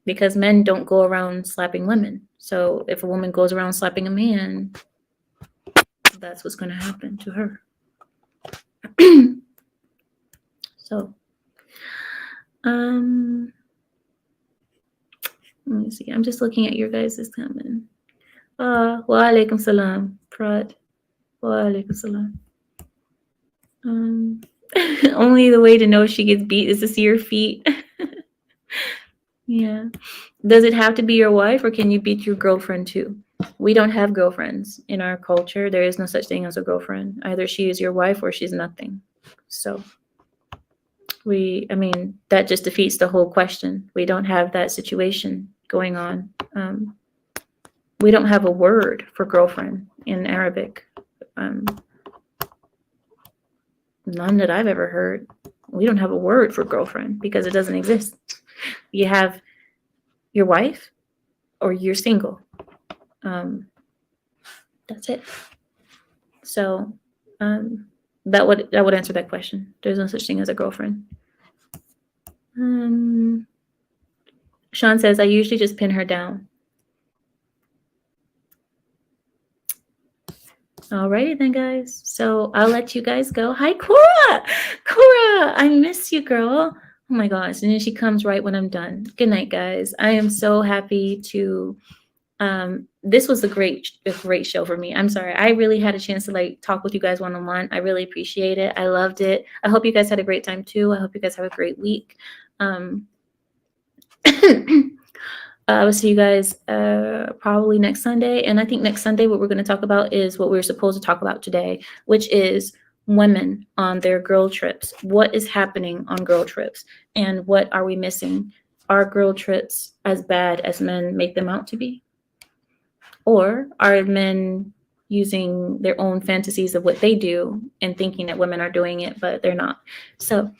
because men don't go around slapping women. So if a woman goes around slapping a man, that's what's going to happen to her. So let me see. I'm just looking at your guys' comment. Wa alaikum salam, Prad. Wa alaikum salam. Only the way to know she gets beat is to see her feet. Yeah. Does it have to be your wife, or can you beat your girlfriend too? We don't have girlfriends in our culture. There is no such thing as a girlfriend. Either she is your wife or she's nothing. So that just defeats the whole question. We don't have that situation going on. We don't have a word for girlfriend in Arabic. None that I've ever heard. We don't have a word for girlfriend because it doesn't exist. You have your wife or you're single. That's it. So that would answer that question. There's no such thing as a girlfriend. Sean says, I usually just pin her down. Alrighty then, guys. So I'll let you guys go. Hi, Cora. Cora, I miss you, girl. Oh my gosh. And then she comes right when I'm done. Good night, guys. I am so happy to this was a great show for me. I'm sorry. I really had a chance to talk with you guys one-on-one. I really appreciate it. I loved it. I hope you guys had a great time too. I hope you guys have a great week. I will see you guys probably next Sunday. And I think next Sunday, what we're going to talk about is what we were supposed to talk about today, which is women on their girl trips. What is happening on girl trips and what are we missing? Are girl trips as bad as men make them out to be? Or are men using their own fantasies of what they do and thinking that women are doing it, but they're not? So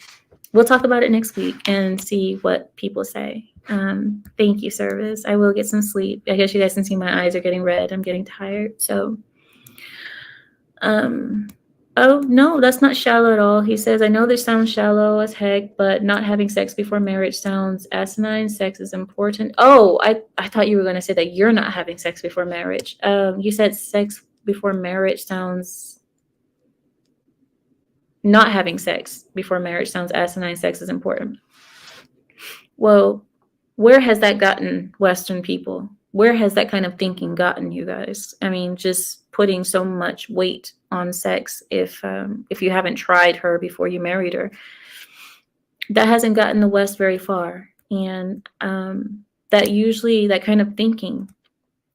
we'll talk about it next week and see what people say. Thank you, Service. I will get some sleep. I guess you guys can see my eyes are getting red. I'm getting tired. So, oh, no, that's not shallow at all. He says, I know this sounds shallow as heck, but not having sex before marriage sounds asinine. Sex is important. Oh, I thought you were going to say that you're not having sex before marriage. You said sex before marriage sounds... Not having sex before marriage sounds asinine. Sex is important. Well, where has that gotten Western people? Where has that kind of thinking gotten you guys? I mean, just putting so much weight on sex if you haven't tried her before you married her. That hasn't gotten the West very far. And that kind of thinking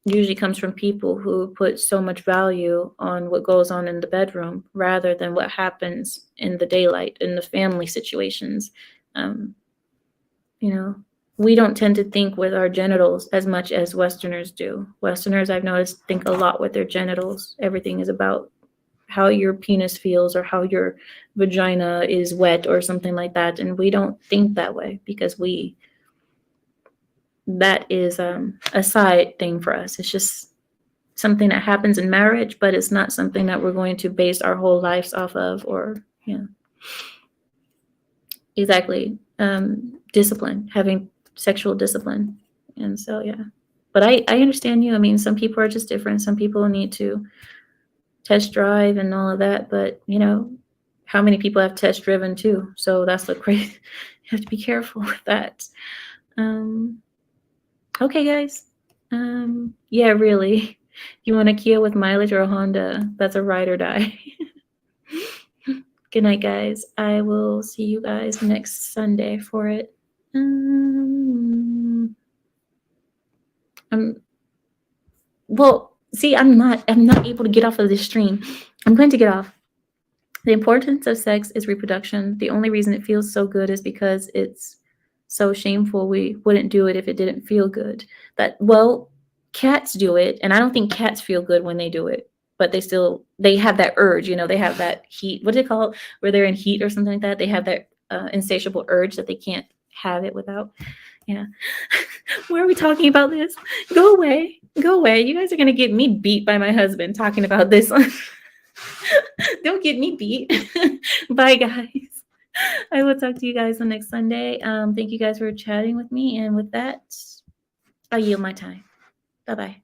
usually comes from people who put so much value on what goes on in the bedroom rather than what happens in the daylight, in the family situations. We don't tend to think with our genitals as much as Westerners do. Westerners, I've noticed, think a lot with their genitals. Everything is about how your penis feels or how your vagina is wet or something like that. And we don't think that way because that is a side thing for us. It's just something that happens in marriage, but it's not something that we're going to base our whole lives off of Exactly. Discipline, having sexual discipline. And so, yeah. But I understand you. I mean, some people are just different. Some people need to test drive and all of that. But, how many people have test driven too? So that's the crazy. You have to be careful with that. Okay, guys. Yeah, really. You want a Kia with mileage or a Honda? That's a ride or die. Good night, guys. I will see you guys next Sunday for it. Well, see, I'm not able to get off of this stream. I'm going to get off. The importance of sex is reproduction. The only reason it feels so good is because it's so shameful. We wouldn't do it if it didn't feel good. Well, cats do it, and I don't think cats feel good when they do it, but they have that urge, they have that heat. What do they call it? Where they're in heat or something like that? They have that insatiable urge that they can't have it without. Yeah. Why are we talking about this? Go away. Go away. You guys are going to get me beat by my husband talking about this. Don't get me beat. Bye, guys. I will talk to you guys on next Sunday. Thank you guys for chatting with me. And with that, I yield my time. Bye-bye.